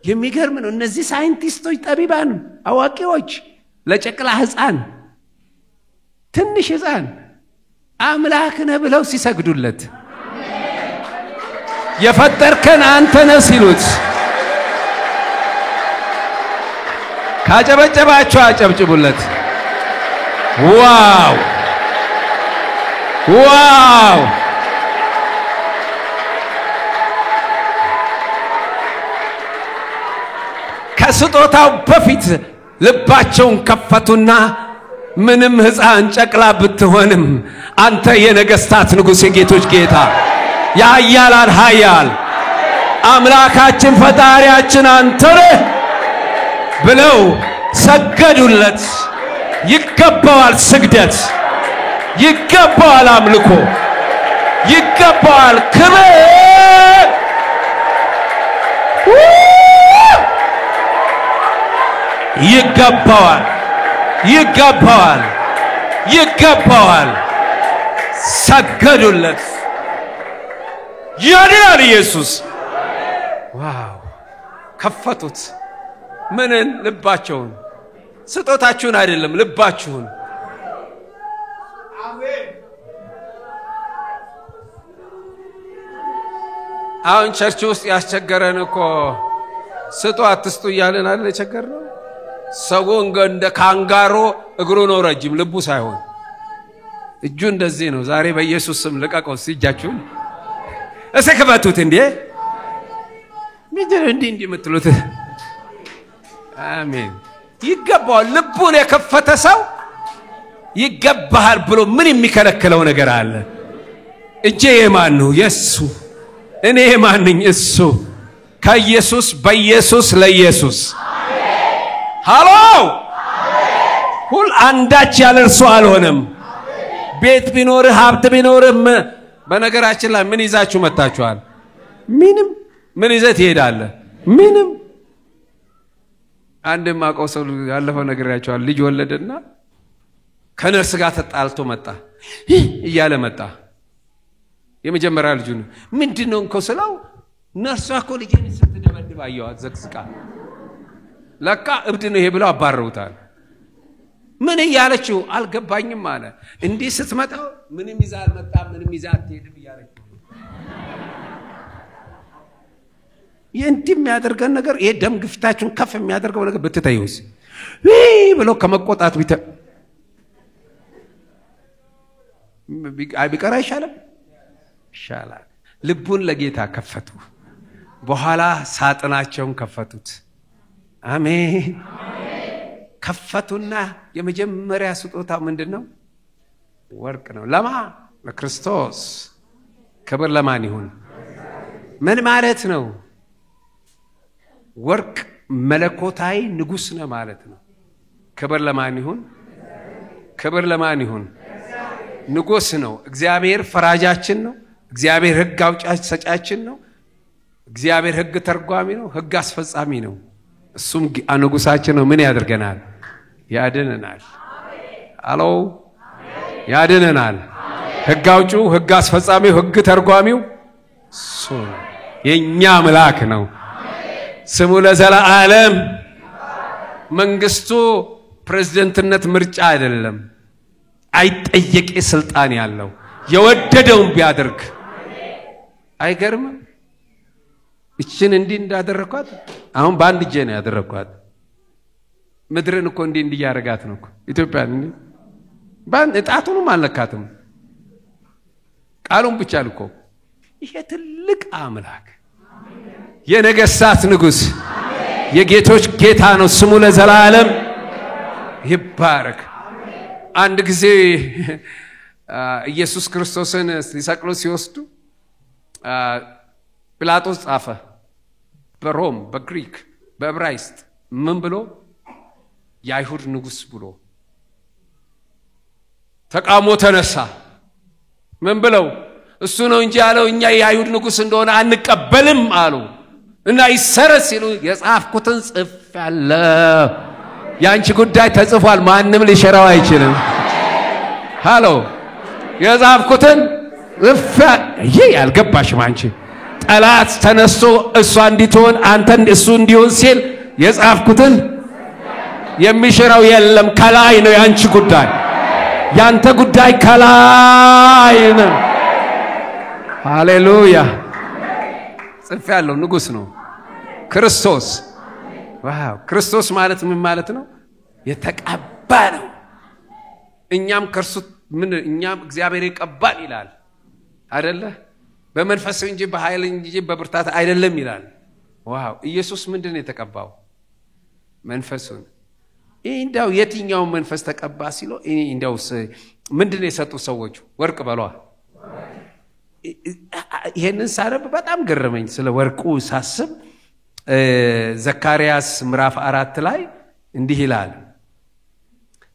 የሚገርም ነው። እነዚህ ሳይንቲስቶች፣ ጠቢባን፣ አዋቂዎች ለጨቅላ ሕፃን ትንሽ ሕፃን አምላክ ነህ ብለው ሲሰግዱለት የፈጠርከን አንተ ነህ ሲሉት ካጨበጨባቸው አጨብጭቡለት። ዋው ዋው! ከስጦታው በፊት ልባቸውን ከፈቱና ምንም ሕፃን ጨቅላ ብትሆንም አንተ የነገስታት ንጉሥ የጌቶች ጌታ የኃያላን ኃያል አምላካችን ፈጣሪያችን አንተ ነህ ብለው ሰገዱለት። ይገባዋል ስግደት፣ ይገባዋል አምልኮ፣ ይገባዋል ክብር። ይገባዋል ይገባዋል ይገባዋል። ሰገዱለት። ያድናል ኢየሱስ። ዋው! ከፈቱት። ምንን? ልባቸውን። ስጦታችሁን አይደለም፣ ልባችሁን። አሜን። አሁን ቸርች ውስጥ ያስቸገረን እኮ ስጡ አትስጡ እያለን አይደል የቸገረው? ሰው እንደ ካንጋሮ እግሩ ነው ረጅም፣ ልቡ ሳይሆን እጁ እንደዚህ ነው። ዛሬ በኢየሱስ ስም ልቀቀው እጃችሁን። እሰከባቱት እንዴ ምንድነው እንዴ የምትሉት? አሜን። ይገባዋል። ልቡን የከፈተ ሰው ይገባሃል ብሎ ምን የሚከለክለው ነገር አለ? እጄ የማን ነው? የሱ። እኔ የማን ነኝ? እሱ። ከኢየሱስ በኢየሱስ ለኢየሱስ። ሃሎ! ሁሉ አንዳች ያለ እርሱ አልሆነም። ቤት ቢኖር ሀብት ቢኖር በነገራችን ላይ ምን ይዛችሁ መጣችኋል? ምንም። ምን ይዘት ይሄዳል? ምንም። አንድ ማቀው ሰው ያለፈው ነግሬያችኋል። ልጅ ወለደና ከነርስ ጋር ተጣልቶ መጣ እያለ መጣ። የመጀመሪያ ልጁ ነው። ምንድነው እንኮ ስለው ነርሷ እኮ ልጄን ስትደበድብ አየዋት ዘቅዝቃ። ለካ እብድ ነው ይሄ ብለው አባረውታል። ምን እያለችው አልገባኝም አለ። እንዲህ ስትመጣው ምንም ይዛ አልመጣም ምንም ይዛ አትሄድም እያለች የእንዲህ የሚያደርገን ነገር ይሄ ደም ግፊታችሁን ከፍ የሚያደርገው ነገር ብትታዩስ ብሎ ከመቆጣት ቢቀር አይሻልም? ይሻላል። ልቡን ለጌታ ከፈቱ። በኋላ ሳጥናቸውን ከፈቱት። አሜን። ከፈቱና የመጀመሪያ ስጦታ ምንድነው? ወርቅ ነው። ለማ ለክርስቶስ። ክብር ለማን ይሁን? ምን ማለት ነው? ወርቅ መለኮታዊ ንጉስ ነው ማለት ነው። ክብር ለማን ይሁን? ክብር ለማን ይሁን? ንጉስ ነው። እግዚአብሔር ፈራጃችን ነው። እግዚአብሔር ሕግ አውጫች ሰጫችን ነው። እግዚአብሔር ሕግ ተርጓሚ ነው። ሕግ አስፈጻሚ ነው። እሱም ንጉሳችን ነው። ምን ያደርገናል? ያድነናል። አሎ ያድነናል። ሕግ አውጪው፣ ሕግ አስፈጻሚው፣ ሕግ ተርጓሚው እሱ የኛ አምላክ ነው። ስሙ ለዘላለም። መንግስቱ ፕሬዝዳንትነት ምርጫ አይደለም። አይጠየቅ ስልጣን ያለው የወደደውን ቢያደርግ አይገርምም? እቺን እንዲህ እንዳደረኳት አሁን በአንድ እጄ ነው ያደረኳት። ምድርን እኮ እንዲህ ያረጋት ነው እኮ ኢትዮጵያን እንዲህ ባን እጣቱንም አልነካትም። ቃሉን ብቻ ልኮ ይሄ ትልቅ አምላክ የነገስታት ንጉስ የጌቶች ጌታ ነው። ስሙ ለዘላለም ይባረክ። አንድ ጊዜ ኢየሱስ ክርስቶስን ሊሰቅሉ ሲወስዱ ጲላጦስ ጻፈ በሮም በግሪክ በዕብራይስጥ ምን ብሎ? የአይሁድ ንጉስ ብሎ ተቃውሞ ተነሳ። ምን ብለው? እሱ ነው እንጂ ያለው እኛ የአይሁድ ንጉስ እንደሆነ አንቀበልም አሉ። እና ይሰረዝ ሲሉ የጻፍኩትን ጽፌአለሁ። ያንቺ ጉዳይ ተጽፏል። ማንም ሊሸራው አይችልም። ሃሎ የጻፍኩትን ይሄ ያልገባሽም አንቺ ጠላት ተነስቶ እሷ እንዲትሆን አንተ እሱ እንዲሆን ሲል የጻፍኩትን የሚሽራው የለም። ከላይ ነው ያንቺ ጉዳይ። ያንተ ጉዳይ ከላይ ነው። ሃሌሉያ። ጽፌአለሁ። ንጉስ ነው ክርስቶስ። ዋው! ክርስቶስ ማለት ምን ማለት ነው? የተቀባ ነው። እኛም ከርሱ እኛም እግዚአብሔር ይቀባል ይላል አይደለ? በመንፈስ እንጂ በኃይል እንጂ በብርታት አይደለም ይላል። ዋው! ኢየሱስ ምንድነው የተቀባው? መንፈሱን። እንደው የትኛው መንፈስ ተቀባ ሲለው እንደው ምንድነው የሰጡ ሰዎች? ወርቅ በሏ። ይሄንን ሳረብ በጣም ገረመኝ። ስለ ወርቁ ሳስብ ዘካርያስ ምዕራፍ 4 ላይ እንዲህ ይላል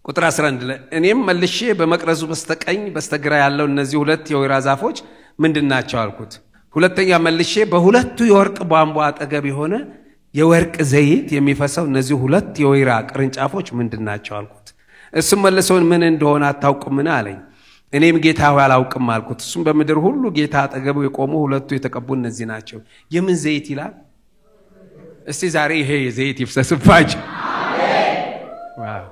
ቁጥር 11 ላይ እኔም መልሼ በመቅረዙ በስተቀኝ በስተግራ ያለው እነዚህ ሁለት የወይራ ዛፎች ምንድናቸው አልኩት። ሁለተኛ መልሼ በሁለቱ የወርቅ ቧንቧ አጠገብ የሆነ የወርቅ ዘይት የሚፈሰው እነዚህ ሁለት የወይራ ቅርንጫፎች ምንድናቸው አልኩት። እሱም መልሶ ምን እንደሆነ አታውቁምን አለኝ። እኔም ጌታ ሆይ አላውቅም አልኩት። እሱም በምድር ሁሉ ጌታ አጠገቡ የቆሙ ሁለቱ የተቀቡ እነዚህ ናቸው። የምን ዘይት ይላል? እስቲ ዛሬ ይሄ ዘይት ይፍሰስባችሁ። አሜን። ዋው!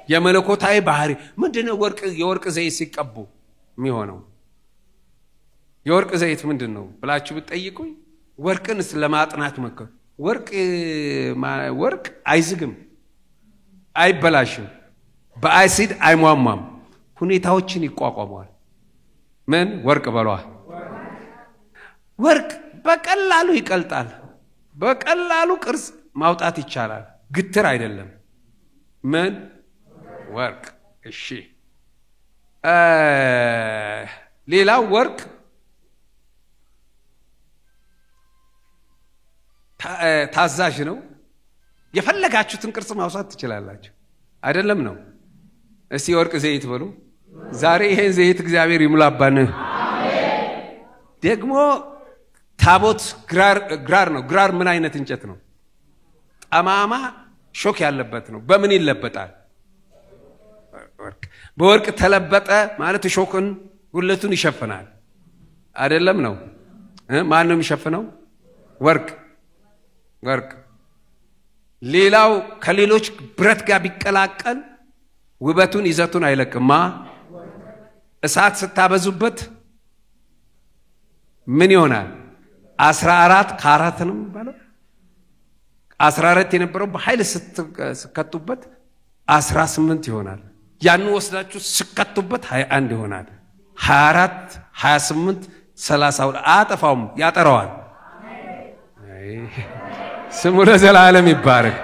የመለኮታዊ ባህሪ ምንድነው? የወርቅ ዘይት ሲቀቡ የሚሆነው የወርቅ ዘይት ምንድነው ብላችሁ ብትጠይቁኝ ወርቅንስ ለማጥናት መከሩ። ወርቅ አይዝግም፣ አይበላሽም፣ በአሲድ አይሟሟም፣ ሁኔታዎችን ይቋቋማል። ምን ወርቅ በሏል? ወርቅ በቀላሉ ይቀልጣል። በቀላሉ ቅርጽ ማውጣት ይቻላል። ግትር አይደለም። ምን ወርቅ። እሺ ሌላው ወርቅ ታዛዥ ነው። የፈለጋችሁትን ቅርጽ ማውጣት ትችላላችሁ። አይደለም ነው? እስቲ ወርቅ ዘይት በሉ። ዛሬ ይሄን ዘይት እግዚአብሔር ይሙላባን። አሜን። ደግሞ ታቦት ግራር ነው። ግራር ምን አይነት እንጨት ነው? ጠማማ ሾክ ያለበት ነው። በምን ይለበጣል? ወርቅ። በወርቅ ተለበጠ ማለት ሾክን ሁለቱን ይሸፍናል። አይደለም ነው? ማን ነው የሚሸፍነው? ወርቅ። ሌላው ከሌሎች ብረት ጋር ቢቀላቀል ውበቱን ይዘቱን አይለቅማ። እሳት ስታበዙበት ምን ይሆናል? 14 ከ4 ነው የሚባለው። 14 የነበረው በኃይል ስትከቱበት 18 ይሆናል። ያን ወስዳችሁ ስከቱበት 21 ይሆናል። 24 28 30 አጠፋውም ያጠራዋል። ስሙ ለዘላለም ይባረክ።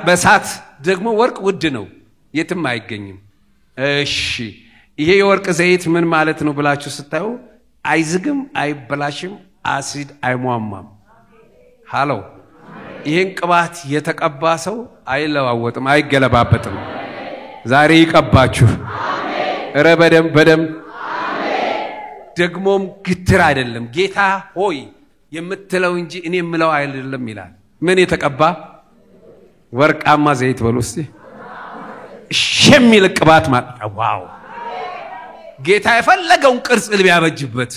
በእሳት ደግሞ ወርቅ ውድ ነው፣ የትም አይገኝም። እሺ ይሄ የወርቅ ዘይት ምን ማለት ነው ብላችሁ ስታዩ አይዝግም፣ አይበላሽም፣ አሲድ አይሟማም። ሃሎ ይሄን ቅባት የተቀባ ሰው አይለዋወጥም፣ አይገለባበጥም። ዛሬ ይቀባችሁ። እረ በደም ደግሞም ግትር አይደለም። ጌታ ሆይ የምትለው እንጂ እኔ የምለው አይደለም ይላል። ምን የተቀባ ወርቃማ ዘይት በሉ እስቲ። የሚል ቅባት ማለት ዋው! ጌታ የፈለገውን ቅርጽ ሊያበጅበት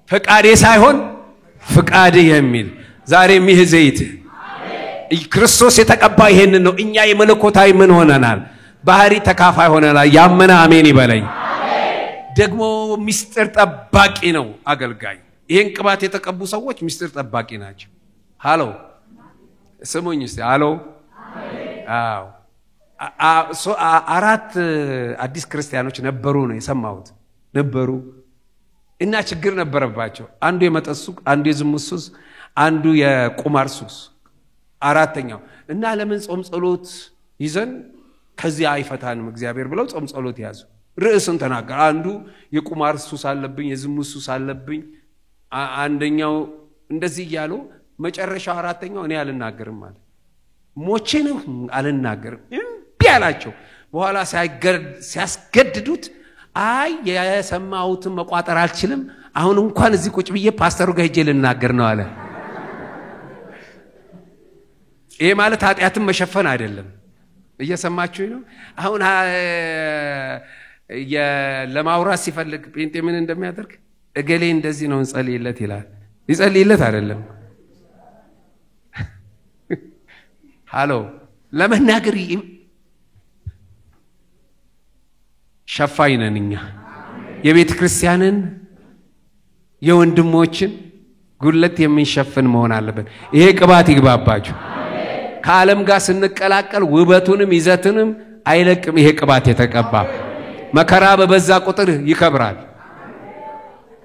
ፈቃዴ ሳይሆን ፍቃድ የሚል ዛሬም ይህ ዘይት ክርስቶስ የተቀባ ይሄን ነው። እኛ የመለኮታዊ ምን ሆነናል? ባህሪ ተካፋይ ሆነናል። ያመነ አሜን ይበለኝ። ደግሞ ሚስጥር ጠባቂ ነው አገልጋይ። ይሄን ቅባት የተቀቡ ሰዎች ሚስጥር ጠባቂ ናቸው። ሃሎ ስሙኝ እስቲ ሃሎ። አዎ 4 አዲስ ክርስቲያኖች ነበሩ ነው የሰማሁት። ነበሩ እና ችግር ነበረባቸው። አንዱ የመጠጥ ሱስ፣ አንዱ የዝሙት ሱስ፣ አንዱ የቁማር ሱስ፣ አራተኛው እና ለምን ጾም ጸሎት ይዘን ከዚህ አይፈታንም እግዚአብሔር ብለው ጾም ጸሎት ያዙ። ርዕስን ተናገር። አንዱ የቁማር ሱስ አለብኝ፣ የዝሙት ሱስ አለብኝ፣ አንደኛው እንደዚህ እያሉ መጨረሻው አራተኛው እኔ አልናገርም ማለት ሞቼንም አልናገርም እምቢ አላቸው። በኋላ ሲያስገድዱት አይ የሰማሁትን መቋጠር አልችልም፣ አሁን እንኳን እዚህ ቁጭ ብዬ ፓስተሩ ጋር ሄጄ ልናገር ነው አለ። ይሄ ማለት ኃጢአትን መሸፈን አይደለም። እየሰማችሁ ነው? አሁን ለማውራት ሲፈልግ ጴንጤ ምን እንደሚያደርግ እገሌ እንደዚህ ነው እንጸልይለት ይላል። ይጸልይለት አይደለም። ሃሎ ለመናገር ሸፋኝ ነን እኛ። የቤተ ክርስቲያንን የወንድሞችን ጉለት የምንሸፍን መሆን አለበት። ይሄ ቅባት ይግባባችሁ። ከዓለም ጋር ስንቀላቀል ውበቱንም ይዘቱንም አይለቅም። ይሄ ቅባት የተቀባ መከራ በበዛ ቁጥር ይከብራል።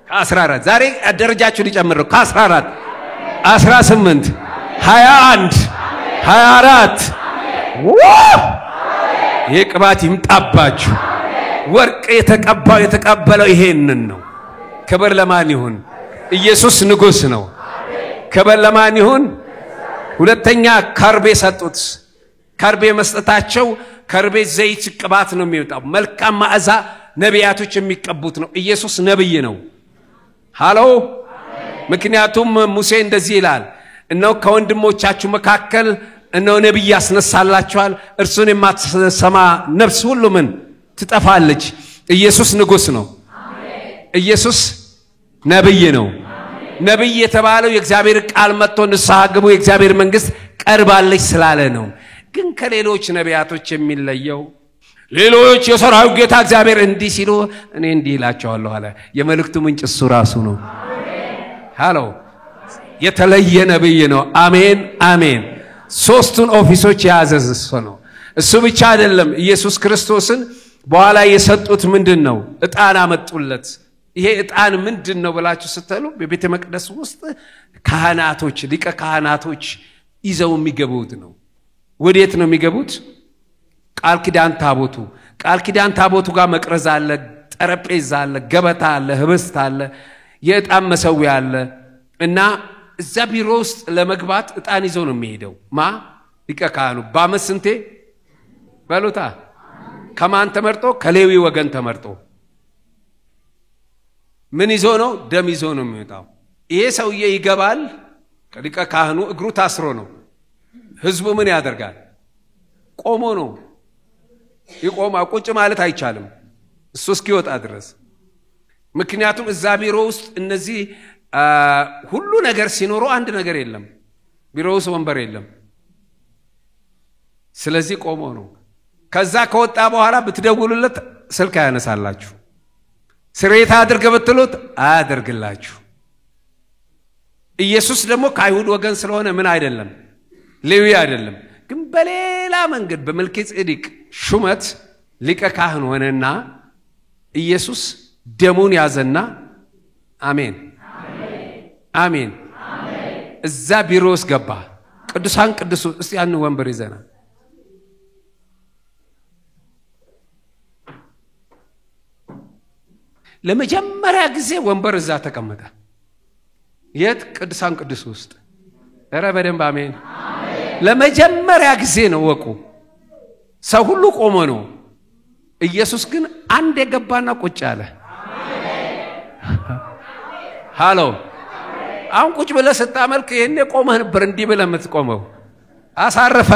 ከ14 ዛሬ ደረጃችሁ ሊጨምር ነው። ከ14 18 21 24 ይሄ ቅባት ይምጣባችሁ። ወርቅ የተቀባው የተቀበለው ይሄንን ነው። ክብር ለማን ይሁን? ኢየሱስ ንጉስ ነው። ክብር ለማን ይሁን? ሁለተኛ ከርቤ ሰጡት። ከርቤ መስጠታቸው ከርቤ ዘይት ቅባት ነው የሚወጣው። መልካም መዓዛ ነቢያቶች የሚቀቡት ነው። ኢየሱስ ነብይ ነው። ሃሎ ምክንያቱም ሙሴ እንደዚህ ይላል፣ እነሆ ከወንድሞቻችሁ መካከል እነሆ ነብይ ያስነሳላችኋል፣ እርሱን የማትሰማ ነፍስ ሁሉ ምን ትጠፋለች። ኢየሱስ ንጉስ ነው። ኢየሱስ ነብይ ነው። ነብይ የተባለው የእግዚአብሔር ቃል መጥቶ ንስሐ ግቡ የእግዚአብሔር መንግስት ቀርባለች ስላለ ነው። ግን ከሌሎች ነቢያቶች የሚለየው ሌሎች የሰራዊት ጌታ እግዚአብሔር እንዲህ ሲሉ እኔ እንዲህ እላቸዋለሁ አለ። የመልእክቱ ምንጭ እሱ ራሱ ነው። ሃሎ የተለየ ነብይ ነው። አሜን አሜን። ሶስቱን ኦፊሶች የያዘ እሱ ነው። እሱ ብቻ አይደለም። ኢየሱስ ክርስቶስን በኋላ የሰጡት ምንድነው? ዕጣን አመጡለት። ይሄ ዕጣን ምንድነው ብላችሁ ስትሉ በቤተ መቅደስ ውስጥ ካህናቶች ሊቀ ካህናቶች ይዘው የሚገቡት ነው። ወዴት ነው የሚገቡት? ቃል ኪዳን ታቦቱ። ቃል ኪዳን ታቦቱ ጋር መቅረዝ አለ፣ ጠረጴዛ አለ፣ ገበታ አለ፣ ህብስት አለ፣ የዕጣን መሰዊያ አለ። እና እዛ ቢሮ ውስጥ ለመግባት ዕጣን ይዘው ነው የሚሄደው። ሊቀ ካህኑ በዓመት ስንቴ በሉታ? ከማን ተመርጦ? ከሌዊ ወገን ተመርጦ። ምን ይዞ ነው? ደም ይዞ ነው የሚወጣው። ይሄ ሰውዬ ይገባል። ሊቀ ካህኑ እግሩ ታስሮ ነው። ህዝቡ ምን ያደርጋል? ቆሞ ነው ይቆማ። ቁጭ ማለት አይቻልም እሱ እስኪወጣ ድረስ። ምክንያቱም እዛ ቢሮ ውስጥ እነዚህ ሁሉ ነገር ሲኖሩ አንድ ነገር የለም። ቢሮ ውስጥ ወንበር የለም። ስለዚህ ቆሞ ነው። ከዛ ከወጣ በኋላ ብትደውሉለት ስልክ ያነሳላችሁ ስሬታ አድርገ በትሉት አያደርግላችሁ ኢየሱስ ደግሞ ከአይሁድ ወገን ስለሆነ ምን አይደለም ሌዊ አይደለም ግን በሌላ መንገድ በመልከጼዴቅ ሹመት ሊቀ ካህን ሆነና ኢየሱስ ደሙን ያዘና አሜን አሜን እዛ ቢሮስ ገባ ቅዱሳን ቅዱሱ እስቲ ያን ወንበር ይዘና ለመጀመሪያ ጊዜ ወንበር እዛ ተቀመጠ የት ቅዱሳን ቅዱስ ውስጥ እረ በደንብ አሜን ለመጀመሪያ ጊዜ ነው ወቁ ሰው ሁሉ ቆሞ ነው ኢየሱስ ግን አንድ የገባና ቁጭ አለ ሃሎ አሁን ቁጭ ብለ ስታመልክ ይሄኔ ቆመህ ነበር እንዲህ ብለ የምትቆመው አሳረፈ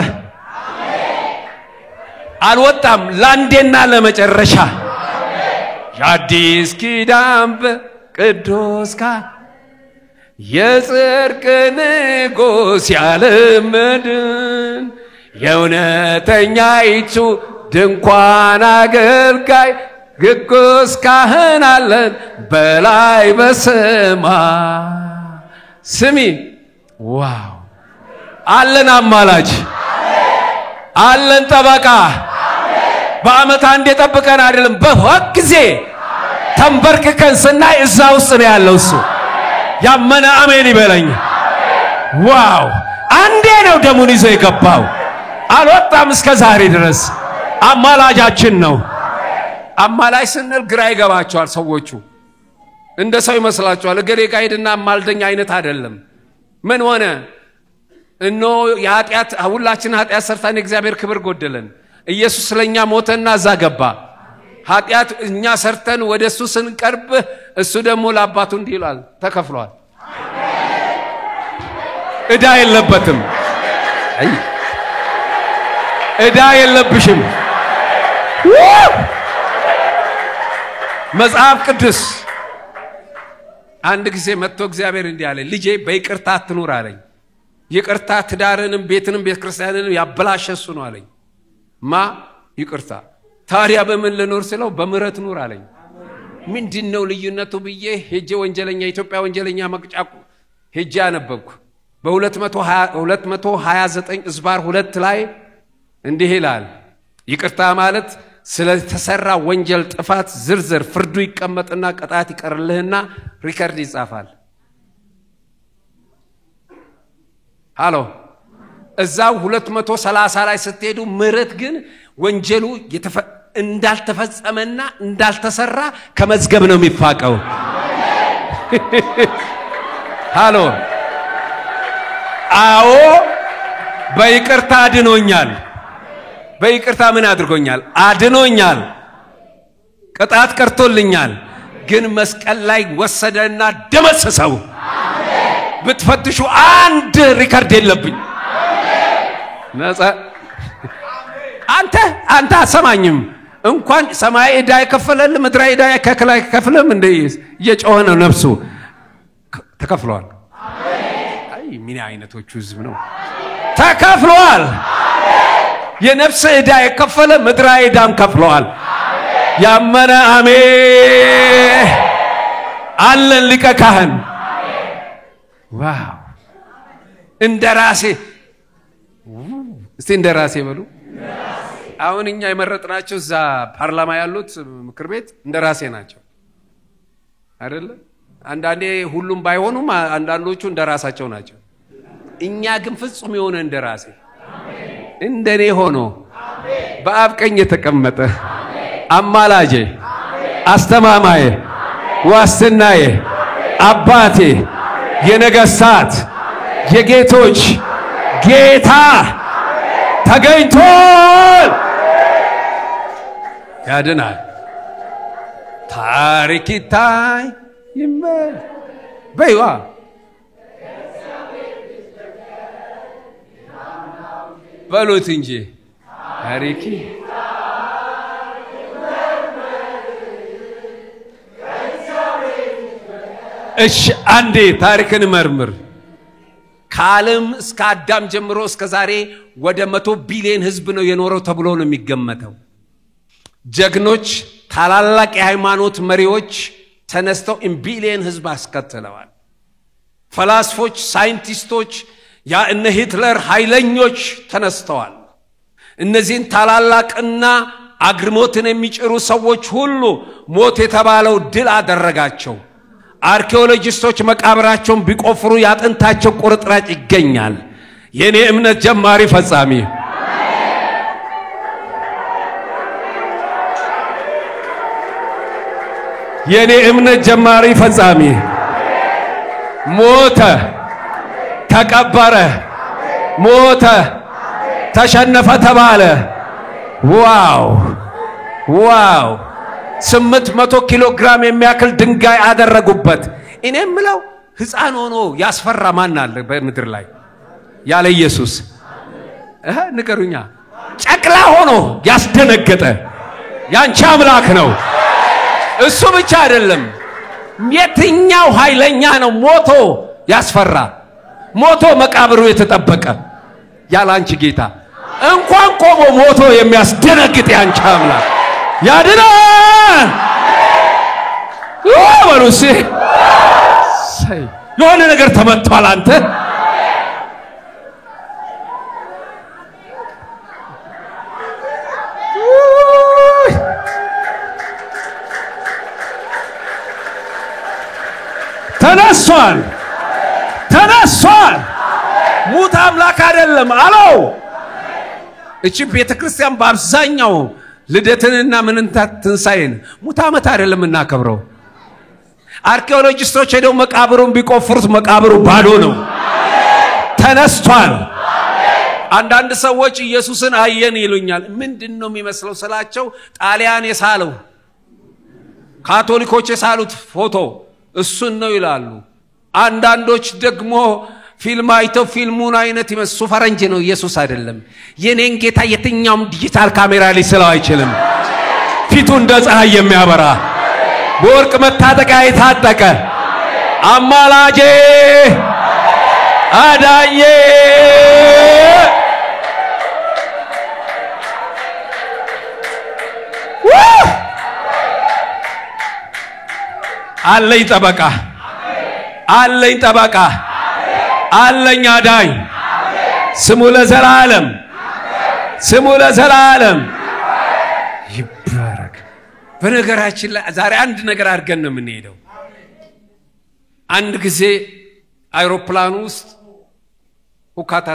አልወጣም ላንዴና ለመጨረሻ የአዲስ ኪዳን ቅዱስ የጽድቅ ንጉሥ የዓለም መድን የእውነተኛይቱ ድንኳን አገልጋይ ቅዱስ ካህን አለን በላይ በሰማይ ስሚ ዋው አለን አማላጅ አለን ጠበቃ በአመት አንዴ ጠብቀን አይደለም በወቅ ጊዜ ተንበርክከን ስናይ እዛ ውስጥ ነው ያለው እሱ ያመነ አሜን ይበለኝ ዋው አንዴ ነው ደሙን ይዞ የገባው አልወጣም እስከ ዛሬ ድረስ አማላጃችን ነው አማላጅ ስንል ግራ ይገባቸዋል ሰዎቹ እንደ ሰው ይመስላቸዋል እገሌ ጋር ሄድና አማልደኛ አይነት አይደለም ምን ሆነ እኖ የኃጢአት ሁላችን ኃጢአት ሰርተን እግዚአብሔር ክብር ጎደለን ኢየሱስ ስለኛ ሞተና እዛ ገባ ኃጢአት እኛ ሰርተን ወደሱ ስንቀርብ እሱ ደግሞ ለአባቱ እንዲህ ይላል ተከፍሏል እዳ የለበትም እዳ የለብሽም መጽሐፍ ቅዱስ አንድ ጊዜ መጥቶ እግዚአብሔር እንዲህ አለ ልጄ በይቅርታ አትኑር አለኝ ይቅርታ ትዳርንም ቤትንም ቤተክርስቲያንንም ያበላሸሱ ነው አለኝ ማ ይቅርታ ታዲያ በምን ልኖር ስለው በምህረት ኑር አለኝ ምንድነው ልዩነቱ ብዬ ሄጄ ወንጀለኛ ኢትዮጵያ ወንጀለኛ መቅጫቁ ሄጄ አነበብኩ በ229 ዝባር 2 ላይ እንዲህ ይላል ይቅርታ ማለት ስለተሰራ ወንጀል ጥፋት ዝርዝር ፍርዱ ይቀመጥና ቅጣት ይቀርልህና ሪከርድ ይጻፋል ሃሎ እዛው 230 ላይ ስትሄዱ ምህረት ግን ወንጀሉ እንዳልተፈጸመና እንዳልተሰራ ከመዝገብ ነው የሚፋቀው ሃሎ አዎ በይቅርታ አድኖኛል በይቅርታ ምን አድርጎኛል አድኖኛል ቅጣት ቀርቶልኛል ግን መስቀል ላይ ወሰደና ደመሰሰው አሜን ብትፈትሹ አንድ ሪከርድ የለብኝ ነፃ አንተ አሰማኝም እንኳን ሰማይ ዕዳ የከፈለል ምድር ዕዳ ከከፈለም እንደ እየጮኸ ነው ነፍሱ ተከፍሏል አሜን አይ ምን አይነቶቹ ህዝብ ነው ተከፍሏል የነፍስ ዕዳ የከፈለ ምድር ዕዳም ከፍሏል አሜን ያመነ አሜን አለን ሊቀ ካህን አሜን ዋው እንደራሴ እስቲ እንደራሴ በሉ አሁን እኛ የመረጥናቸው እዛ ፓርላማ ያሉት ምክር ቤት እንደራሴ ናቸው አይደለ አንዳንዴ ሁሉም ባይሆኑም አንዳንዶቹ እንደራሳቸው ናቸው እኛ ግን ፍጹም የሆነ እንደራሴ አሜን እንደኔ ሆኖ አሜን በአብ ቀኝ የተቀመጠ አሜን አማላጄ አሜን አስተማማዬ አሜን ዋስትናዬ አባቴ የነገሥታት የጌቶች ጌታ ተገኝቷል ያድናል ታሪክ ይታይ ይመል በይዋ በሉት እንጂ ታሪክ እሺ አንዴ ታሪክን መርምር ከዓለም እስከ አዳም ጀምሮ እስከ ዛሬ ወደ 100 ቢሊዮን ህዝብ ነው የኖረው ተብሎ ነው የሚገመተው ጀግኖች
ታላላቅ የሃይማኖት መሪዎች ተነስተው ኢምቢሊየን ህዝብ አስከተለዋል። ፈላስፎች፣ ሳይንቲስቶች፣ ያ እነ ሂትለር ኃይለኞች ተነስተዋል። እነዚህን ታላላቅና አግርሞትን የሚጭሩ ሰዎች ሁሉ ሞት የተባለው ድል አደረጋቸው። አርኪኦሎጂስቶች መቃብራቸውን ቢቆፍሩ ያጥንታቸው ቁርጥራጭ ይገኛል። የኔ እምነት ጀማሪ ፈጻሚ የኔ እምነት ጀማሪ ፈጻሚ ሞተ፣ ተቀበረ፣ ሞተ፣ ተሸነፈ ተባለ። ዋው ዋው! 800 ኪሎ ግራም የሚያክል ድንጋይ አደረጉበት። እኔ ምለው ህፃን ሆኖ ያስፈራ ማን አለ በምድር ላይ ያለ ኢየሱስ? ንገሩኛ። ጨቅላ ሆኖ ያስደነገጠ ያንቺ አምላክ ነው። እሱ ብቻ አይደለም፣ የትኛው ኃይለኛ ነው ሞቶ ያስፈራ፣ ሞቶ መቃብሩ የተጠበቀ ያላንቺ ጌታ እንኳን ቆሞ ሞቶ የሚያስደነግጥ ያንቺ አምላክ ያድናል። ወሩሲ የሆነ ነገር ተመቷል አንተ። ተነሷል፣ ተነሷል። ሙት አምላክ አይደለም አለው። እቺ ቤተክርስቲያን በአብዛኛው ልደትንና ትንሳኤን ሙት ዓመት አይደለም እናከብረው። አርኪኦሎጂስቶች ሄደው መቃብሩን ቢቆፍሩት መቃብሩ ባዶ ነው። ተነስቷል። አንዳንድ ሰዎች ኢየሱስን አየን ይሉኛል። ምንድነው የሚመስለው ስላቸው ጣሊያን የሳለው ካቶሊኮች የሳሉት ፎቶ እሱን ነው ይላሉ። አንዳንዶች ደግሞ ፊልም አይተው ፊልሙን አይነት ይመስሉ ፈረንጅ ነው ኢየሱስ አይደለም። የኔን ጌታ የትኛውም ዲጂታል ካሜራ ሊስለው አይችልም። ፊቱ እንደ ፀሐይ የሚያበራ በወርቅ መታጠቂያ የታጠቀ አማላጄ አዳኜ አለኝ ጠበቃ፣ አለኝ ጠበቃ፣ አለኝ አዳኝ። ስሙ ለዘላለም፣ ስሙ ለዘላለም ይባረክ። በነገራችን ላይ ዛሬ አንድ ነገር አድርገን ነው የምንሄደው። አንድ ጊዜ አይሮፕላን ውስጥ ሁካታ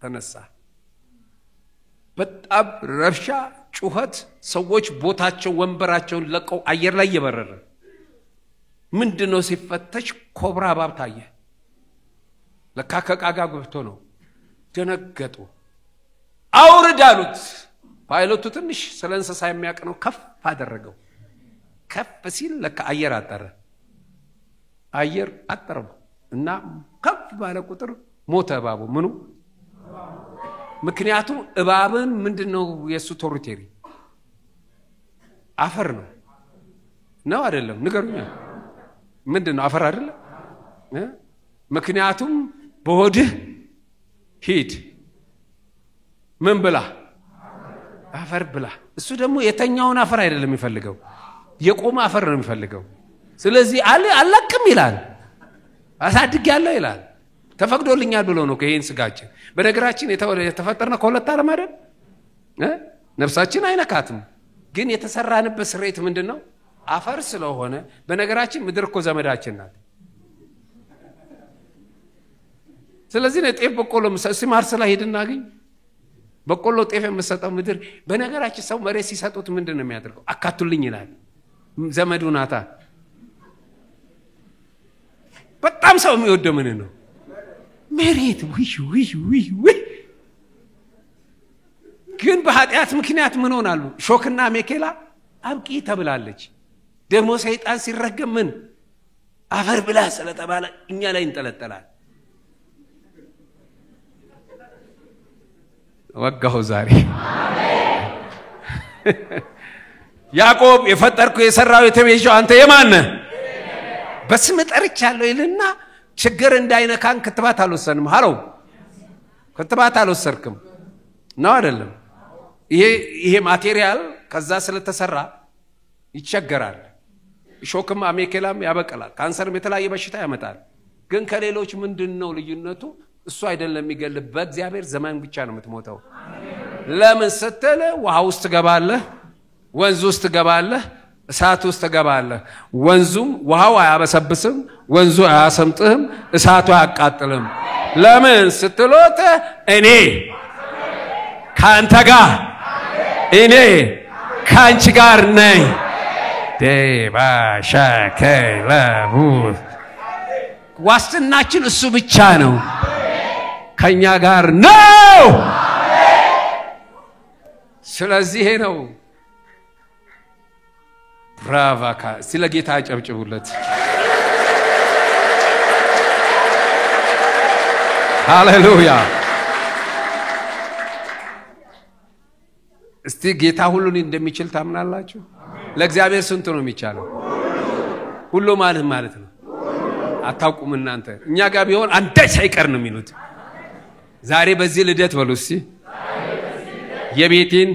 ተነሳ። በጣም ረብሻ፣ ጩኸት፣ ሰዎች ቦታቸው ወንበራቸውን ለቀው አየር ላይ እየበረረ ምንድነው ሲፈተሽ ኮብራ እባብ ታየ። ለካ ከቃጋ ገብቶ ነው። ደነገጡ። አውርድ አሉት። ፓይሎቱ ትንሽ ስለ እንስሳ የሚያውቅ ነው። ከፍ አደረገው። ከፍ ሲል ለካ አየር አጠረ። አየር አጠረው እና ከፍ ባለ ቁጥር ሞተ እባቡ። ምኑ? ምክንያቱም እባብን ምንድነው የሱ ቴሪቶሪ? አፈር ነው ነው አይደለም? ንገሩኛ። ምንድነው? አፈር አይደለም? ምክንያቱም በሆድህ ሂድ ምን ብላ? አፈር ብላ። እሱ ደግሞ የተኛውን አፈር አይደለም የሚፈልገው፣ የቆመ አፈር ነው የሚፈልገው። ስለዚህ አለቅም ይላል፣ አሳድግ ያለው ይላል። ተፈቅዶልኛል ብሎ ነው ከይሄን ስጋችን። በነገራችን የተፈጠርነው ከሁለት ዓለም አይደል? ነፍሳችን አይነካትም፣ ግን የተሰራንበት ስሬት ምንድነው? አፈር ስለሆነ። በነገራችን ምድር እኮ ዘመዳችን ናት። ስለዚህ ነው ጤፍ በቆሎ ማርስ ላይ ሄድና አገኝ በቆሎ ጤፍ የምሰጠው ምድር። በነገራችን ሰው መሬት ሲሰጡት ምንድነው የሚያደርገው? አካቱልኝ ይላል። ዘመዱ ናታ። በጣም ሰው የሚወደው ምን ነው? መሬት። ውይ ግን በኃጢአት ምክንያት ምን ሆናሉ? ሾክና ሜኬላ አብቂ ተብላለች። ደግሞ ሰይጣን ሲረገም ምን አፈር ብላ ስለተባለ እኛ ላይ እንጠለጠላል። ወጋው ዛሬ ያዕቆብ የፈጠርኩ የሰራው የተቤዠው አንተ የማን ነህ? በስም ጠርቻለሁ ይልና ችግር እንዳይነካን ክትባት አልወሰንም። ሃሎ ክትባት አልወሰርክም ነው አይደለም? ይሄ ማቴሪያል ከዛ ስለተሰራ ይቸገራል። ሾክም አሜኬላም ያበቀላል። ካንሰርም የተለያየ በሽታ ያመጣል። ግን ከሌሎች ምንድነው ልዩነቱ? እሱ አይደለም የሚገልህ፣ በእግዚአብሔር ዘመን ብቻ ነው የምትሞተው። ለምን ስትል ውሃ ውስጥ ገባለህ፣ ወንዝ ውስጥ ገባለህ፣ እሳት ውስጥ ገባለህ። ወንዙም ውሃው አያበሰብስም፣ ወንዙ አያሰምጥህም፣ እሳቱ አያቃጥልም። ለምን ስትሎት እኔ ካንተ ጋር እኔ ካንቺ ጋር ነኝ። ደባሻከለቡ ዋስትናችን እሱ ብቻ ነው። ከኛ ጋር ነው። ስለዚህ ነው ብራቫካ ስለ ጌታ አጨብጭቡለት። ሃሌሉያ። እስቲ ጌታ ሁሉን እንደሚችል ታምናላችሁ? ለእግዚአብሔር ስንት ነው የሚቻለው? ሁሉ ማለት ነው። አታውቁም እናንተ። እኛ ጋር ቢሆን አንዳች ሳይቀር ነው የሚሉት። ዛሬ በዚህ ልደት በሉ እስቲ የቤቴን፣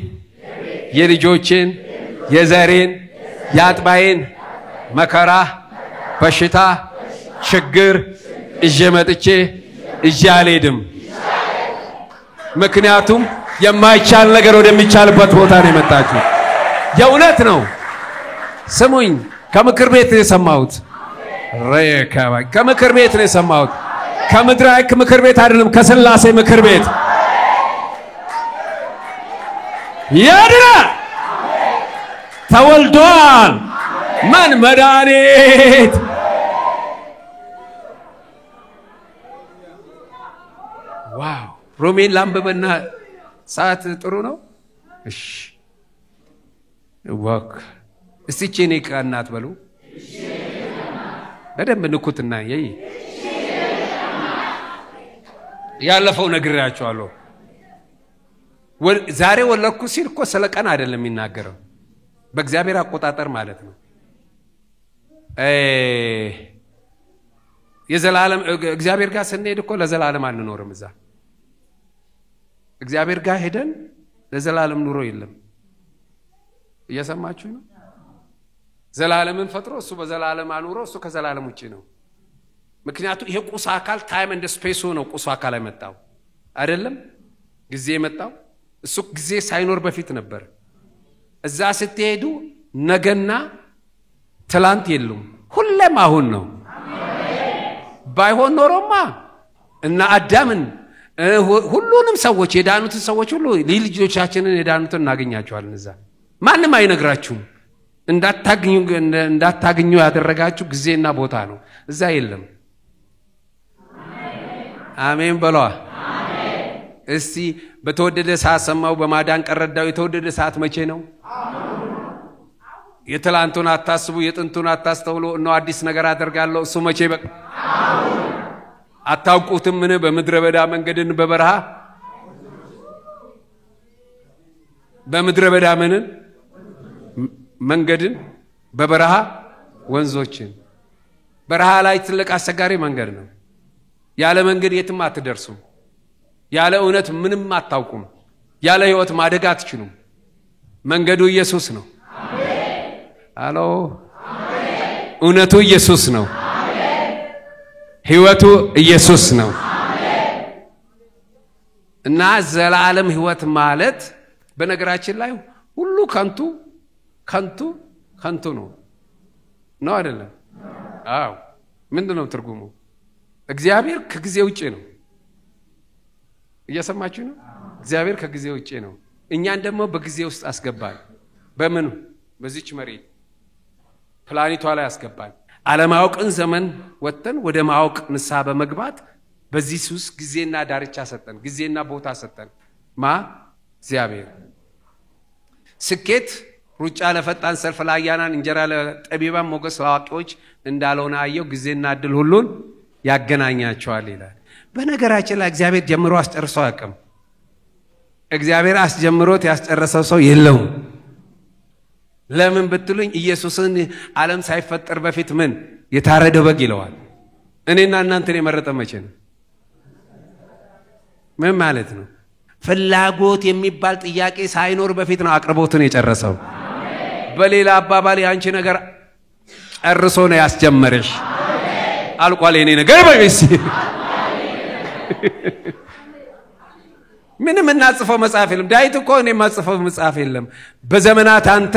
የልጆቼን፣ የዘሬን፣ የአጥባዬን መከራ፣ በሽታ፣ ችግር እጄ መጥቼ እጄ አልሄድም። ምክንያቱም የማይቻል ነገር ወደሚቻልበት ቦታ ነው የመጣችሁ። የእውነት ነው። ስሙኝ፣ ከምክር ቤት ነው የሰማሁት። ከምክር ቤት ነው የሰማሁት። ከምድራዊ ምክር ቤት አይደለም፣ ከሥላሴ ምክር ቤት ያድና ተወልዷል። ማን መድኃኒት ዋው! ሮሜን ላንብበና ሰዓት ጥሩ ነው። እሺ ወክ እስቲ ቼኔ ቃናት በሉ በደንብ ንኩትና ያለፈው ነግራችኋለሁ። ዛሬ ወለኩ ሲል እኮ ስለ ቀን አይደለም የሚናገረው፣ በእግዚአብሔር አቆጣጠር ማለት ነው። የዘላለም እግዚአብሔር ጋር ስንሄድ እኮ ለዘላለም አንኖርም። እዛ እግዚአብሔር ጋር ሄደን ለዘላለም ኑሮ የለም። እየሰማችሁ ነው? ዘላለምን ፈጥሮ እሱ በዘላለም አኑሮ እሱ ከዘላለም ውጪ ነው። ምክንያቱም ይሄ ቁስ አካል ታይም ኤንድ ስፔስ ነው። ቁስ አካል አይመጣው አይደለም፣ ጊዜ የመጣው እሱ ጊዜ ሳይኖር በፊት ነበር። እዛ ስትሄዱ ነገና ትላንት የሉም፣ ሁሌም አሁን ነው። ባይሆን ኖሮማ እና አዳምን ሁሉንም ሰዎች የዳኑትን ሰዎች ሁሉ ልጆቻችንን የዳኑትን እናገኛቸዋለን። እዛ ማንም አይነግራችሁም። እንዳታገኙ ያደረጋችሁ ጊዜና ቦታ ነው። እዛ የለም። አሜን በሏ። እስቲ በተወደደ ሰዓት ሰማው በማዳን ቀረዳው። የተወደደ ሰዓት መቼ ነው? የትላንቱን አታስቡ፣ የጥንቱን አታስተውሉ። እነሆ አዲስ ነገር አደርጋለሁ። እሱ መቼ በቃ አታውቁትም? ምን በምድረ በዳ መንገድን በበረሃ በምድረ በዳ ምንን መንገድን በበረሃ ወንዞችን። በረሃ ላይ ትልቅ አስቸጋሪ መንገድ ነው። ያለ መንገድ የትም አትደርሱም። ያለ እውነት ምንም አታውቁም። ያለ ሕይወት ማደግ አትችሉም። መንገዱ ኢየሱስ ነው። አሜን። አሎ አሜን። እውነቱ ኢየሱስ ነው። አሜን። ሕይወቱ ኢየሱስ ነው። አሜን። እና ዘላለም ሕይወት ማለት በነገራችን ላይ ሁሉ ከንቱ ነው አይደለም? አዎ። ምንድነው ትርጉሙ? እግዚአብሔር ከጊዜ ውጪ ነው። እየሰማችሁ ነው? እግዚአብሔር ከጊዜ ውጪ ነው። እኛን ደግሞ በጊዜ ውስጥ አስገባል። በምን? በዚች መሬት ፕላኔቷ ላይ አስገባል። አለማወቅን ዘመን ወጥተን ወደ ማወቅ ንስሐ በመግባት በዚህ ውስጥ ጊዜና ዳርቻ ሰጠን፣ ጊዜና ቦታ ሰጠን። እግዚአብሔር። ስኬት ሩጫ ለፈጣን ሰልፍ ለአያናን እንጀራ ለጠቢባን ሞገስ ለአዋቂዎች እንዳልሆነ አየው። ጊዜና እድል ሁሉን ያገናኛቸዋል ይላል። በነገራችን ላይ እግዚአብሔር ጀምሮ አስጨርሰው አያውቅም። እግዚአብሔር አስጀምሮት ያስጨረሰው ሰው የለውም። ለምን ብትሉኝ ኢየሱስን ዓለም ሳይፈጠር በፊት ምን የታረደው በግ ይለዋል። እኔና እናንተን የመረጠ መቼ ነው? ምን ማለት ነው? ፍላጎት የሚባል ጥያቄ ሳይኖር በፊት ነው አቅርቦትን የጨረሰው። በሌላ አባባል ያንቺ ነገር ጨርሶ ነው ያስጀመረሽ። አልቋል የኔ ነገር በይስ ምንም እናጽፈው መጽሐፍ የለም። ዳዊት እኮ እኔ ማጽፈው መጽሐፍ የለም በዘመናት አንተ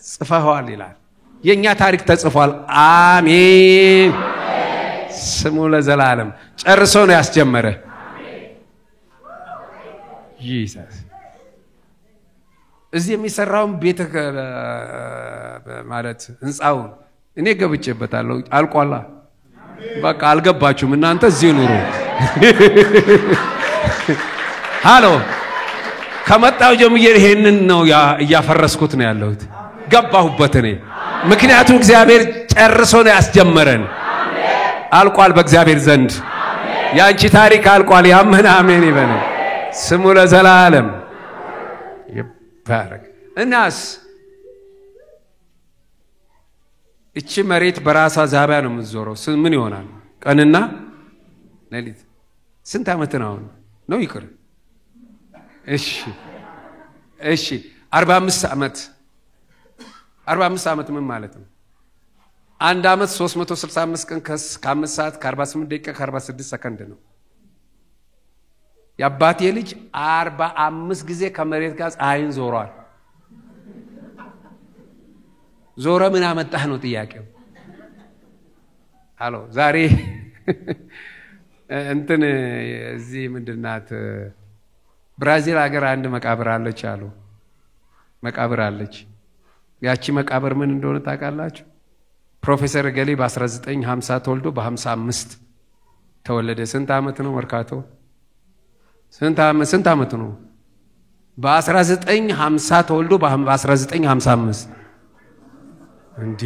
ጽፈዋል ይላል። የኛ ታሪክ ተጽፏል። አሜን ስሙ ለዘላለም ጨርሶ ነው ያስጀመረ ኢየሱስ። እዚህ የሚሰራው ቤት ማለት ህንጻው እኔ ገብቼበታለሁ። አልቋላ በቃ አልገባችሁም እናንተ እዚህ ኑሩ። ሃሎ ከመጣው ጀምዬ ይሄንን ነው ያፈረስኩት ነው ያለሁት። ገባሁበት እኔ ምክንያቱም እግዚአብሔር ጨርሶ ነው ያስጀመረን። አልቋል በእግዚአብሔር ዘንድ ያንቺ ታሪክ አልቋል። ያመነ አሜን ይበል። ስሙ ለዘላለም ይባረክ። እናስ እቺ መሬት በራሷ ዛቢያ ነው የምትዞረው። ምን ይሆናል ቀንና ሌሊት? ስንት ዓመት ነው ይቅር እሺ 45 ዓመት ምን ማለት ነው? አንድ ዓመት 365 ቀን ከ5 ሰዓት ከ48 ደቂቃ ከ46 ሰከንድ ነው። የአባቴ ልጅ 45 ጊዜ ከመሬት ጋር ፀሐይን ዞሯል። ዞረ ምን አመጣህ ነው ጥያቄው። ሃሎ ዛሬ እንትን እዚህ ምንድናት ብራዚል ሀገር አንድ መቃብር አለች አሉ። መቃብር አለች። ያቺ መቃብር ምን እንደሆነ ታውቃላችሁ? ፕሮፌሰር ገሌ በ1950 ተወልዶ በ55 ተወለደ። ስንት ዓመት ነው መርካቶ? ስንት ዓመት ነው? በ1950 ተወልዶ በ1955 እንዴ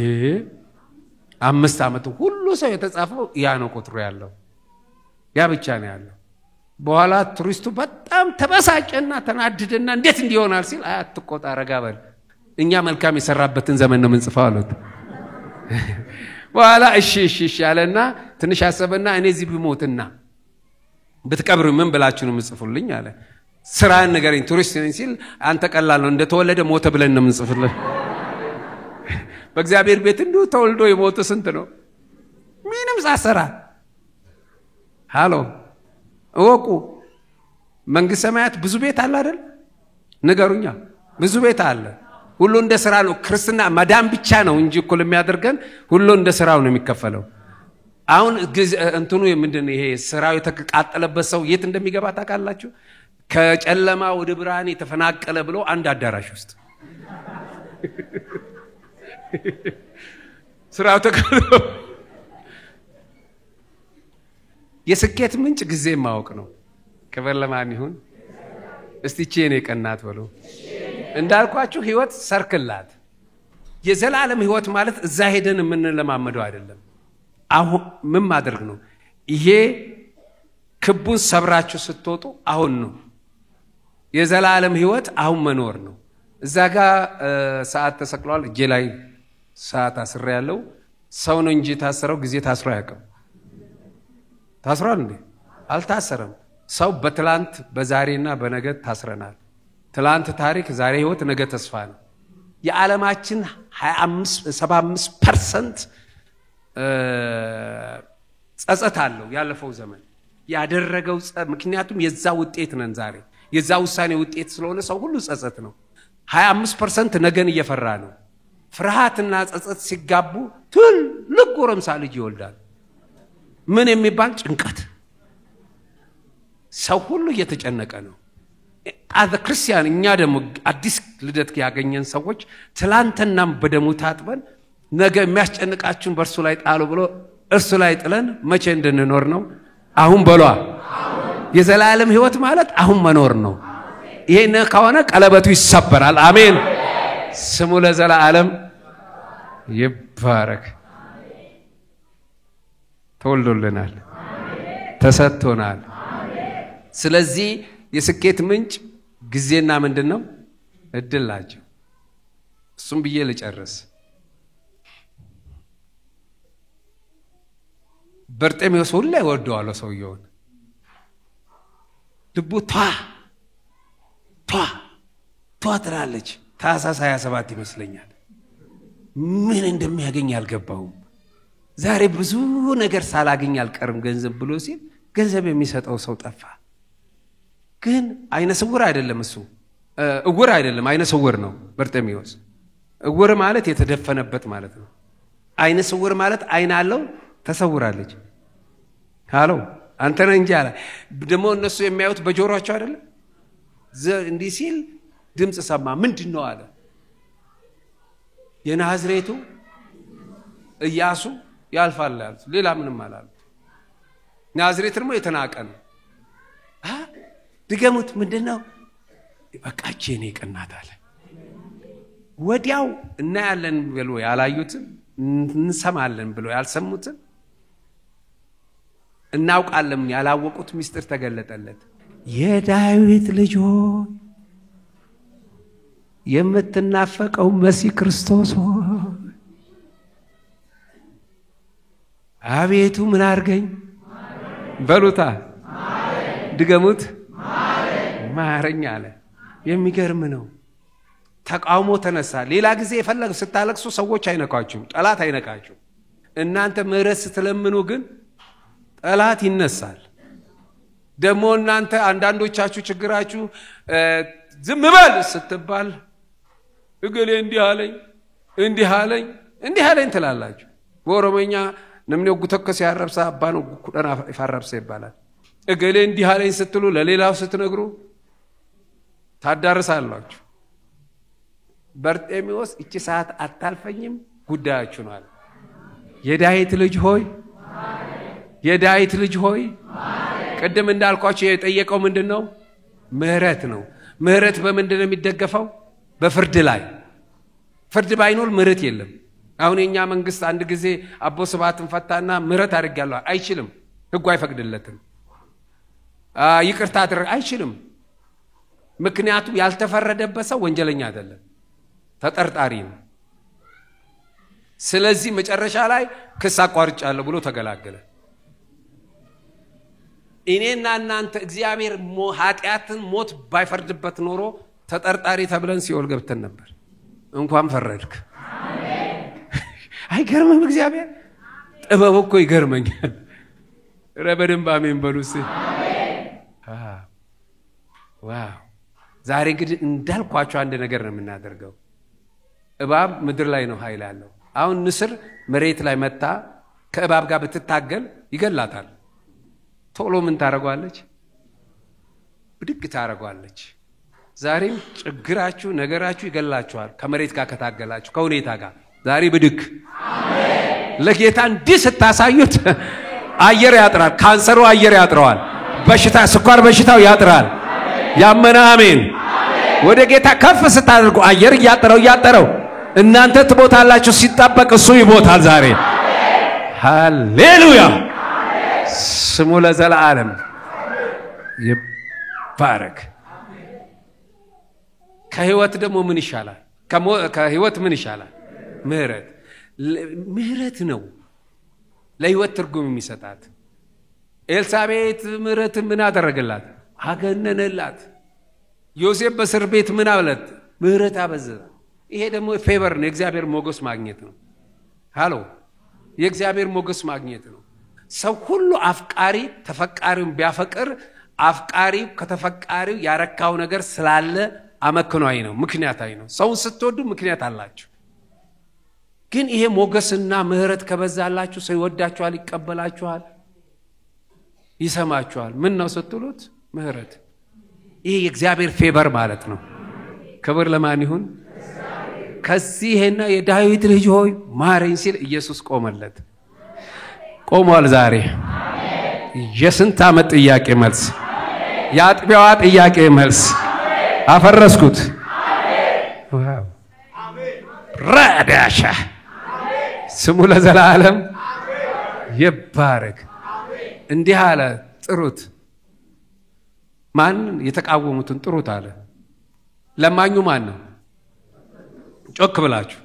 5 ዓመት። ሁሉ ሰው የተጻፈው ያ ነው ቁጥሩ ያለው ያ ብቻ ነው ያለው። በኋላ ቱሪስቱ በጣም ተበሳጨና ተናደደና እንዴት እንዲሆናል ሲል አትቆጣ ረጋ በል እኛ መልካም የሰራበትን ዘመን ነው የምንጽፈው አሉት። በኋላ እሺ ያለና ትንሽ አሰበና እኔ እዚህ ብሞትና ብትቀብሩ ምን ብላችሁ ነው የምጽፉልኝ አለ። ስራን ንገረኝ ቱሪስት ነኝ ሲል አንተ ቀላል ነው እንደተወለደ ሞተ ብለን ነው የምንጽፍልህ። በእግዚአብሔር ቤት እንዲሁ ተወልዶ የሞተ ስንት ነው? ምንም ሳሰራ። ሃሎ እወቁ መንግስተ ሰማያት ብዙ ቤት አለ አይደል? ንገሩኛ ብዙ ቤት አለ። ሁሉ እንደ ስራ ነው። ክርስትና መዳን ብቻ ነው እንጂ እኮ ለሚያደርገን ሁሉ እንደ ስራው ነው የሚከፈለው። አሁን እንትኑ ምንድነው ይሄ ስራው የተቃጠለበት ሰው የት እንደሚገባ ታውቃላችሁ? ከጨለማ ወደ ብርሃን የተፈናቀለ ብሎ አንድ አዳራሽ ውስጥ ስራው ተቃጠለ። የስኬት ምንጭ ጊዜ ማወቅ ነው። ክብር ለማን ይሁን? እስቲ እኔ ቀናት በሉ። እንዳልኳችሁ ህይወት ሰርክላት። የዘላለም ህይወት ማለት እዛ ሄደን የምንለማመደው አይደለም። አሁን ምን ማድረግ ነው? ይሄ ክቡን ሰብራችሁ ስትወጡ አሁን ነው። የዘላለም ህይወት አሁን መኖር ነው። እዛ ጋር ሰዓት ተሰቅሏል። እጄ ላይ ሰዓት አስሬ ያለው ሰው ነው እንጂ ታሰረው ጊዜ ታስሮ አያውቅም። ታስሯል እንዴ? አልታሰረም። ሰው በትላንት በዛሬና በነገ ታስረናል። ትላንት ታሪክ፣ ዛሬ ህይወት፣ ነገ ተስፋ ነው። የዓለማችን 75% ጸጸት አለው ያለፈው ዘመን ያደረገው ምክንያቱም የዛ ውጤት ነን ዛሬ። የዛ ውሳኔ ውጤት ስለሆነ ሰው ሁሉ ጸጸት ነው። 25% ነገን እየፈራ ነው። ፍርሃትና ጸጸት ሲጋቡ ትልቅ ጎረምሳ ልጅ ይወልዳል። ምን የሚባል ጭንቀት። ሰው ሁሉ እየተጨነቀ ነው። አዘ ክርስቲያን እኛ ደግሞ አዲስ ልደት ያገኘን ሰዎች ትላንትናም በደሙ ታጥበን ነገ የሚያስጨንቃችሁን በእርሱ ላይ ጣሉ ብሎ እርሱ ላይ ጥለን መቼ እንድንኖር ነው? አሁን በሏ። የዘላለም ህይወት ማለት አሁን መኖር ነው። ይሄን ከሆነ ቀለበቱ ይሰበራል። አሜን። ስሙ ለዘላለም ይባረክ። ተወልዶልናል፣ ተሰጥቶናል። ስለዚህ የስኬት ምንጭ ጊዜና ምንድነው? እድል ናቸው። እሱም ብዬ ልጨርስ። በርጤሜዎስ ሁሉ ይወደዋል ሰውየውን። ልቡ ቷ ትላለች። ታኅሳስ 27 ይመስለኛል ምን እንደሚያገኝ አልገባውም። ዛሬ ብዙ ነገር ሳላገኝ አልቀርም ገንዘብ ብሎ ሲል ገንዘብ የሚሰጠው ሰው ጠፋ። ግን አይነ ስውር አይደለም እሱ እውር አይደለም፣ አይነ ስውር ነው በርጤሜዎስ። እውር ማለት የተደፈነበት ማለት ነው። አይነ ስውር ማለት አይን አለው ተሰውራለች። ሃሎ አንተ ነህ እንጂ አለ። ደግሞ እነሱ የሚያዩት በጆሮአቸው አይደለም። እንዲህ ሲል ድምጽ ሰማ። ምንድነው አለ። የናዝሬቱ ኢያሱ ያልፋል አሉት። ሌላ ምንም አላሉት። ናዝሬት ደግሞ የተናቀ ነው። ድገሙት። ምንድነው? በቃ እኔ ቀናት አለ። ወዲያው እናያለን ብሎ ያላዩትን እንሰማለን ብሎ ያልሰሙትን እናውቃለን ያላወቁት ምስጢር ተገለጠለት። የዳዊት ልጅ ሆይ የምትናፈቀው መሲህ ክርስቶስ ሆይ አቤቱ ምን አርገኝ በሉታ። ድገሙት። ማረኝ አለ። የሚገርም ነው። ተቃውሞ ተነሳ። ሌላ ጊዜ የፈለገ ስታለቅሱ ሰዎች አይነካችሁም፣ ጠላት አይነካችሁም። እናንተ ምህረት ስትለምኑ ግን ጠላት ይነሳል። ደግሞ እናንተ አንዳንዶቻችሁ ችግራችሁ ዝም በል ስትባል እገሌ እንዲህ አለኝ ትላላችሁ። በኦሮሞኛ ነምኔው ጉተከስ ያረብሳ አባኑ ኩደና ይፈረብሳ ይባላል። እገሌ እንዲህ አለኝ ስትሉ ለሌላው ስትነግሩ ታዳርሳላችሁ። በርጤሜዎስ እቺ ሰዓት አታልፈኝም ጉዳያችሁ ነው አለ። የዳዊት ልጅ ሆይ ቀደም እንዳልኳችሁ የጠየቀው ምንድነው? ምህረት ነው። ምህረት በምንድነው የሚደገፈው? በፍርድ ላይ። ፍርድ ባይኖር ምህረት የለም። አሁን የኛ መንግስት አንድ ጊዜ አቦ ስብሐትን ፈታና ምህረት አድርጋለሁ አይችልም። ህጉ አይፈቅድለትም። ይቅርታ አድርግ አይችልም። ምክንያቱም ያልተፈረደበት ሰው ወንጀለኛ አይደለም፣ ተጠርጣሪ ነው። ስለዚህ መጨረሻ ላይ ክስ አቋርጫለሁ ብሎ ተገላገለ። እኔና እናንተ እግዚአብሔር ኃጢአትን ሞት ባይፈርድበት ኖሮ ተጠርጣሪ ተብለን ሲኦል ገብተን ነበር። እንኳን ፈረድክ። አሜን። አይገርምም? እግዚአብሔር ጥበቡ እኮ ይገርመኛል። ረበደም አሜን በሉስ። አሜን። ዋው! ዛሬ እንግዲህ እንዳልኳችሁ አንድ ነገር ነው የምናደርገው። እባብ ምድር ላይ ነው ኃይል ያለው። አሁን ንስር መሬት ላይ መጣ ከእባብ ጋር ብትታገል ይገላታል። ቶሎ ምን ታረጋለች? ብድግ ታረጋለች። ዛሬም ችግራችሁ ነገራችሁ ይገላችኋል ከመሬት ጋር ከታገላችሁ ከሁኔታ ጋር። ዛሬ ብድግ አሜን። ለጌታ እንዲህ ስታሳዩት አየር ያጥራል። ካንሰሩ አየር ያጥራዋል። በሽታ ስኳር በሽታው ያጥራል። ያመነ አሜን። ወደ ጌታ ከፍ ስታደርጉ አየር ያጥራው እናንተ ትቦታላችሁ። ሲጣበቅ እሱ ይቦታል። ዛሬ ሃሌሉያ ስሙ ለዘላለም ይባረክ። ከህይወት ደግሞ ምን ይሻላል? ከህይወት ምን ይሻላል? ምህረት ነው ለህይወት ትርጉም የሚሰጣት። ኤልሳቤጥ ምህረት ምን አደረገላት? አገነነላት። ዮሴፍ በእስር ቤት ምን አለት? ምህረት አበዛ። ይሄ ደግሞ ፌቨር ነው፣ የእግዚአብሔር ሞገስ ማግኘት ነው። ሃሎ የእግዚአብሔር ሞገስ ማግኘት ነው። ሰው ሁሉ አፍቃሪ ተፈቃሪውን ቢያፈቅር አፍቃሪው ከተፈቃሪው ያረካው ነገር ስላለ አመክኗይ ነው፣ ምክንያታዊ ነው። ሰውን ስትወዱ ምክንያት አላችሁ። ግን ይሄ ሞገስና ምህረት ከበዛላችሁ ሰው ይወዳችኋል፣ ይቀበላችኋል፣ ይሰማችኋል። ምን ነው ስትሉት ምህረት። ይሄ የእግዚአብሔር ፌቨር ማለት ነው። ክብር ለማን ይሁን? ከዚህና የዳዊት ልጅ ሆይ ማረኝ ሲል ኢየሱስ ቆመለት። ቆሟል። ዛሬ የስንት ዓመት ጥያቄ መልስ፣ የአጥቢያዋ ጥያቄ መልስ አፈረስኩት። ዋው ራዳሻ ስሙ ለዘላለም ይባረክ። እንዲህ አለ፣ ጥሩት። ማን? የተቃወሙትን ጥሩት አለ። ለማኙ ማን ነው? ጮክ ብላችሁ።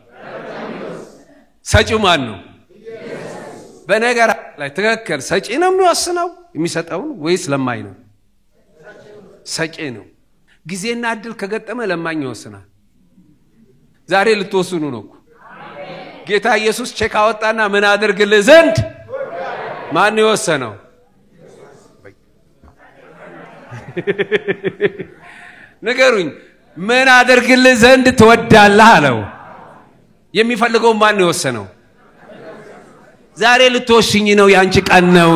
ሰጪው ማን ነው? በነገር ላይ ትክክል። ሰጪ ነው የሚወስነው የሚሰጠውን ወይስ ለማኝ ነው? ሰጪ ነው። ጊዜና እድል ከገጠመ ለማኝ ይወስናል። ዛሬ ልትወስኑ ነው እኮ። ጌታ ኢየሱስ ቼክ አወጣና ምን አድርግልህ ዘንድ ማን ይወሰነው ነገሩኝ ምን አድርግልህ ዘንድ ትወዳለህ አለው የሚፈልገው ማን ይወሰነው ዛሬ ልትወሽኝ ነው ያንቺ ቀን ነው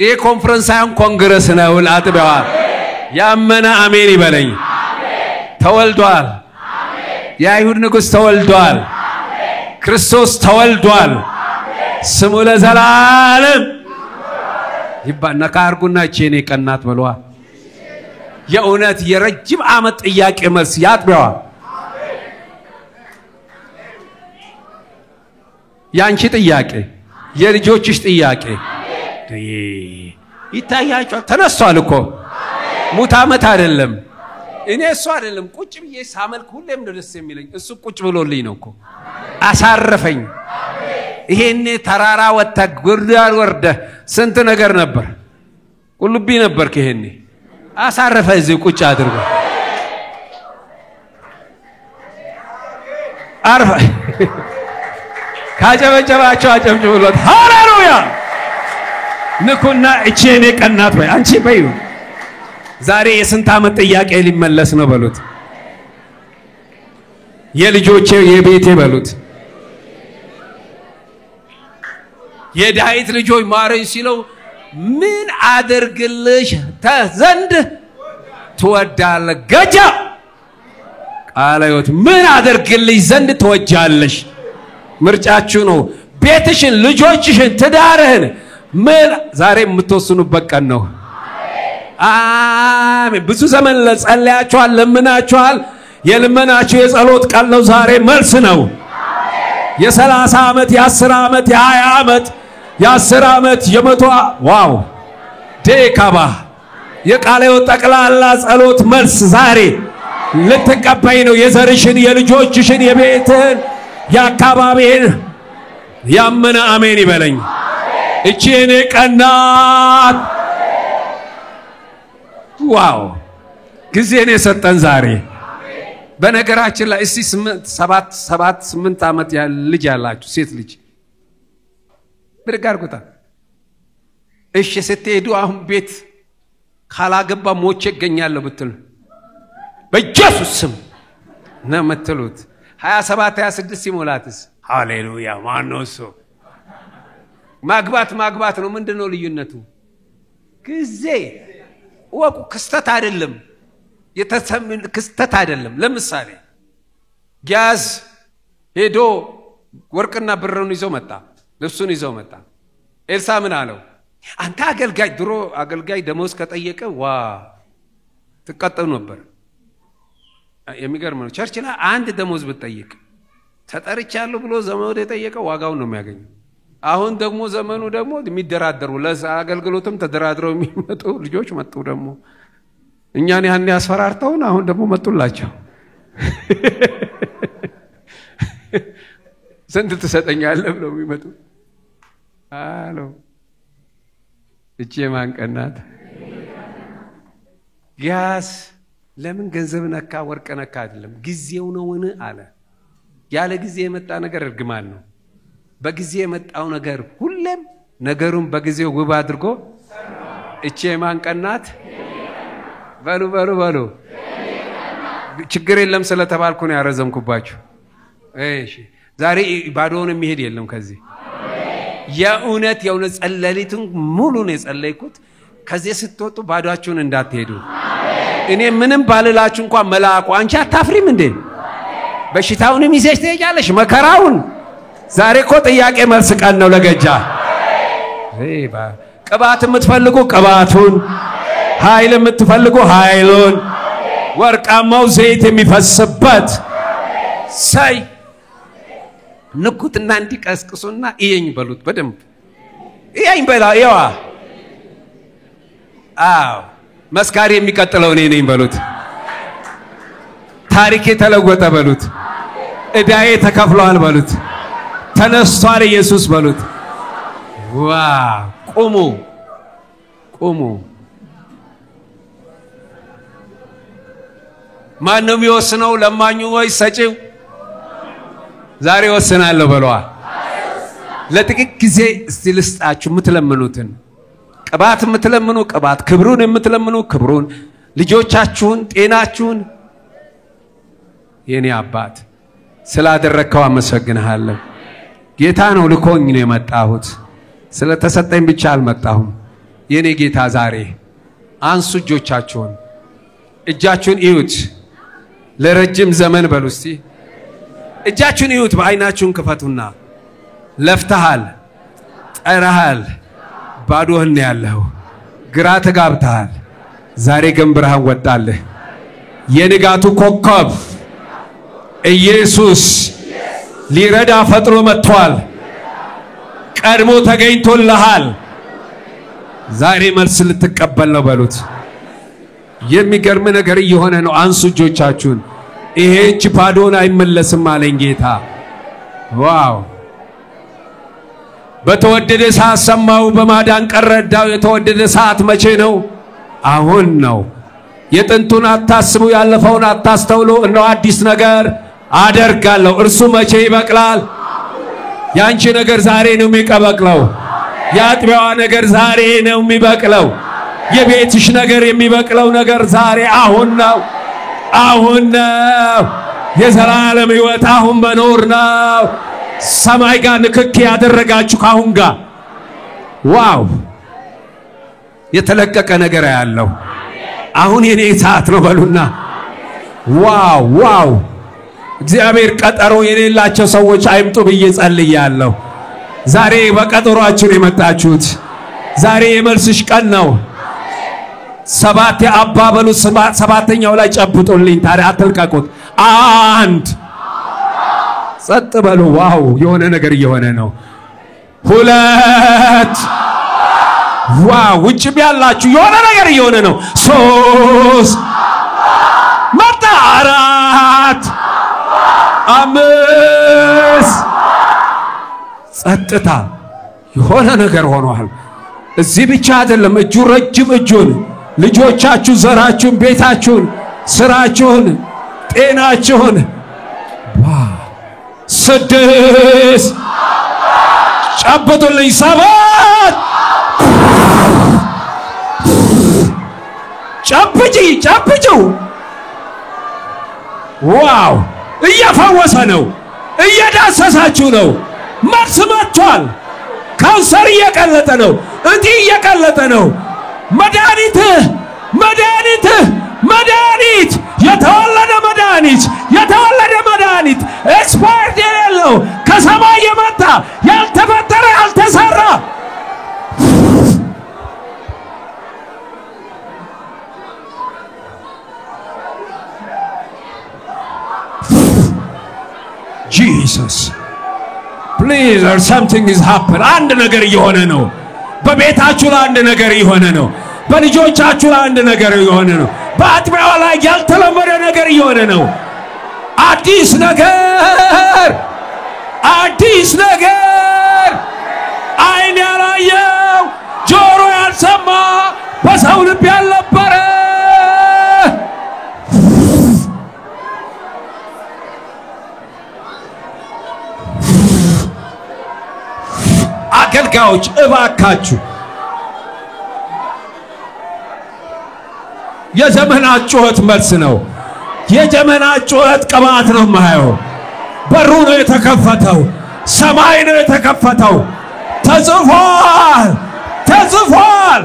ይሄ ኮንፈረንስ አይን ኮንግረስ ነው ለአጥቢያዋ ያመነ አሜን ይበለኝ ተወልዷል የአይሁድ ንጉስ ተወልዷል ክርስቶስ ተወልዷል ስሙ ለዘላለም ይባና ካርጉና ቼኔ ቀናት በሏ የእውነት የረጅም ዓመት ጥያቄ መልስ ያጥቢያዋ ያንቺ ጥያቄ የልጆችሽ ጥያቄ ይታያችኋል ተነስቷል እኮ ሙት ዓመት አይደለም እኔ እሱ አይደለም ቁጭ ብዬ ሳመልክ ሁሌም ደስ የሚለኝ እሱ ቁጭ ብሎልኝ ነው እኮ አሳረፈኝ ይሄኔ ተራራ ወጣ ጉርዳር ወርደ ስንት ነገር ነበር ቁልቢ ነበር ከሄኔ አሳረፈ እዚህ ቁጭ አድርጎ አርፈ ካጨበጨባቸው አጨብጭቡለት ሃሌሉያ ንኩና እቺኔ ቀናት ወይ አንቺ በዩ ዛሬ የስንት ዓመት ጥያቄ ሊመለስ ነው በሉት የልጆቼ የቤቴ በሉት የዳዊት ልጆች ማረኝ ሲለው ምን አደርግልሽ ተዘንድ ትወዳለህ ገጃ ቃላዮት ምን አደርግልሽ ዘንድ ትወጃለሽ ምርጫችሁ ነው ቤትሽን ልጆችሽን ትዳርህን ምን ዛሬ የምትወስኑበት ቀን ነው አሜን ብዙ ዘመን ለጸለያችኋል ለምናችኋል የልመናችሁ የጸሎት ቀን ነው ዛሬ መልስ ነው የ30 ዓመት የ10 ዓመት የ20 ዓመት የ10 ዓመት የ100 ዋው ዴካባ የቃለው ጠቅላላ ጸሎት መልስ ዛሬ ልትቀበይ ነው የዘርሽን የልጆችሽን የቤትን ያካባቢን ያመነ አሜን ይበለኝ እቺ እኔ ቀናት ዋው ጊዜን የሰጠን ዛሬ በነገራችን ላይ እስቲ 7 ዓመት ልጅ ያላችሁ ሴት ልጅ ብርጋርጉታ እሺ ስትሄዱ አሁን ቤት ካላገባ ሞቼ ገኛለሁ ብትል በኢየሱስ ስም ነው መተሉት 27 26 ይሞላትስ ሃሌሉያ ማኖሶ ማግባት ነው ምንድነው ልዩነቱ ጊዜ ወቁ ክስተት አይደለም የተሰምን ክስተት አይደለም ለምሳሌ ጋዝ ሄዶ ወርቅና ብሩን ይዞ መጣ ልብሱን ይዞ መጣ ኤልሳ ምን አለው አንተ አገልጋይ ድሮ አገልጋይ ደሞዝ ከጠየቀ ዋ ተቀጠው ነበር የሚገርም ነው ቸርች ላይ አንድ ደሞዝ ብትጠይቅ ተጠርቻለሁ ብሎ ዘመኑ የጠየቀ ዋጋውን ነው የሚያገኘው አሁን ደግሞ ዘመኑ ደግሞ የሚደራደሩ ለአገልግሎትም ተደራድረው የሚመጡ ልጆች መጡ ደግሞ እኛን ያን ያስፈራርተውን አሁን ደግሞ መጡላቸው ስንት ትሰጠኛለህ ብለው የሚመጡ አሎ እቺ ማንቀናት ጋስ ለምን ገንዘብ ነካ ወርቅ ነካ አይደለም ጊዜው ነውን አለ ያለ ጊዜ የመጣ ነገር እርግማን ነው በጊዜ የመጣው ነገር ሁሌም ነገሩን በጊዜው ውብ አድርጎ እቺ ማንቀናት በሉ ችግር የለም ስለተባልኩ ነው ያረዘምኩባችሁ እሺ ዛሬ ባዶውን የሚሄድ የለም ከዚህ የእውነት ጸለሊቱን ሙሉ ነው የጸለይኩት ከዚህ ስትወጡ ባዶአችሁን እንዳትሄዱ እኔ ምንም ባልላችሁ እንኳን መልአኩ አንቺ አታፍሪም እንዴ በሽታውንም ይዘሽ ትሄጃለሽ መከራውን ዛሬ እኮ ጥያቄ መልስ ቀን ነው ለገጃ ቅባት የምትፈልጉ ቅባቱን ኃይል የምትፈልጉ ኃይሉን ወርቃማው ዘይት የሚፈስበት ሳይ ንኩትና እንዲቀስቅሱና እየኝ በሉት በደንብ እየኝ በላ ያዋ አው መስካሪ የሚቀጥለው እኔ ነኝ በሉት ታሪክ የተለወጠ በሉት እዳዬ ተከፍሏል በሉት ተነስቷል ኢየሱስ በሉት ዋ ቆሙ ማን ነው የሚወስነው ለማኙ ወይ ሰጪው ዛሬ ወስናለሁ በሏል ለጥቂት ጊዜ እስቲ ልስጣችሁ የምትለምኑትን ቅባት የምትለምኑ ቅባት ክብሩን የምትለምኑ ክብሩን ልጆቻችሁን ጤናችሁን የኔ አባት ስላደረከው አመሰግንሃለሁ ጌታ ነው ልኮኝ ነው የመጣሁት ስለተሰጠኝ ብቻ አልመጣሁም የኔ ጌታ ዛሬ አንሱ እጃችሁን እዩት ለረጅም ዘመን በሉ እስቲ እጃችሁን እዩት በአይናችሁን ክፈቱና ለፍተሃል ጠራሃል ባዶህን ያለው ግራ ተጋብተሃል ዛሬ ግን ብርሃን ወጣልህ የንጋቱ ኮከብ ኢየሱስ ሊረዳ ፈጥሮ መጥቷል ቀድሞ ተገኝቶልሃል ዛሬ መልስ ልትቀበል ነው በሉት የሚገርም ነገር እየሆነ ነው አንሱ እጆቻችሁን ይሄ እጅ ባዶን አይመለስም አለኝ ጌታ ዋው በተወደደ ሰዓት ሰማው በማዳን ቀረዳው የተወደደ ሰዓት መቼ ነው አሁን ነው የጥንቱን አታስቡ ያለፈውን አታስተውሉ እነሆ አዲስ ነገር አደርጋለሁ እርሱ መቼ ይበቅላል ያንቺ ነገር ዛሬ ነው የሚበቅለው ያጥቢያዋ ነገር ዛሬ ነው የሚበቅለው የቤትሽ ነገር የሚበቅለው ነገር ዛሬ አሁን ነው የዘላለም ሕይወት አሁን መኖር ነው ሰማይ ጋር ንክኪ ያደረጋችሁ ካሁን ጋር ዋው የተለቀቀ ነገር ያለው አሁን የኔ ሰዓት ነው በሉና ዋው እግዚአብሔር ቀጠሮ የሌላቸው ሰዎች አይምጡ ብዬ ጸልያለሁ ዛሬ በቀጠሯችሁ የመጣችሁት ዛሬ የመልስሽ ቀን ነው ሰባት የአባ በሉ ሰባተኛው ላይ ጨብጡልኝ ታዲያ አትልቀቁት አንድ ጸጥ በሉ ዋው የሆነ ነገር እየሆነ ነው ሁለት ዋው ውጭ ቢያላችሁ የሆነ ነገር እየሆነ ነው ሶስት መጣ አራት አምስት ጸጥታ የሆነ ነገር ሆኗል እዚህ ብቻ አይደለም እጁ ረጅም እጁን ልጆቻችሁ ዘራችሁን ቤታችሁን ስራችሁን ጤናችሁን ስድስት ጨብጡልኝ ሰባት ጨብጩ ዋው እየፈወሰ ነው እየዳሰሳችሁ ነው መልስ መጥቷል ካንሰር እየቀለጠ ነው እጢ እየቀለጠ ነው መድኃኒት የተወለደ መድኃኒት ኤክስፓየርድ የሌለው ከሰማይ የመጣ ያልተፈጠረ ያልተሰራ Jesus please or something is happening አንድ ነገር እየሆነ ነው በቤታችሁ ላይ አንድ ነገር እየሆነ ነው በልጆቻችሁ ላይ አንድ ነገር እየሆነ ነው በአጥቢያው ላይ ያልተለመደ ነገር እየሆነ ነው አዲስ ነገር አይን ያላየው ጆሮ ያልሰማ በሰው ልብ ያልነበረ አገልጋዮች እባካችሁ የዘመናት ጩኸት መልስ ነው የዘመናት ጩኸት ቅባት ነው ማየው በሩ ነው የተከፈተው ሰማይ ነው የተከፈተው ተጽፏል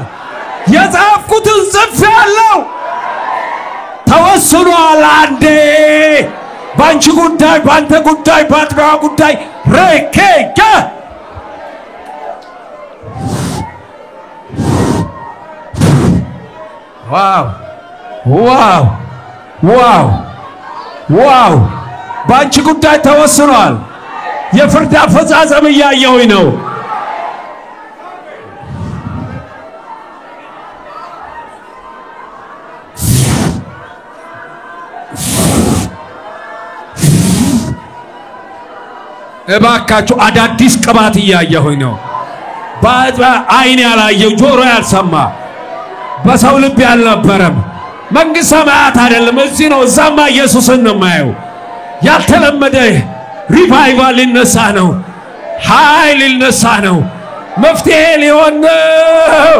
የጻፍኩትን ጽፌአለሁ ተወስኗል አንዴ ባንቺ ጉዳይ ባንተ ጉዳይ ባጥቢያ ጉዳይ ረከከ ዋው ባንቺ ጉዳይ ተወስኗል የፍርድ አፈጻጸም ያየሁኝ ነው እባካችሁ አዳዲስ ቅባት ያየሁኝ ነው በአይን ያላየው ጆሮ ያልሰማ በሰው ልብ ያልነበረም መንግስት ሰማያት አይደለም እዚህ ነው እዛማ ኢየሱስን ነው ማየው ያልተለመደ ሪቫይቫል ሊነሳ ነው ኃይል ሊነሳ ነው መፍትሄ ሊሆን ነው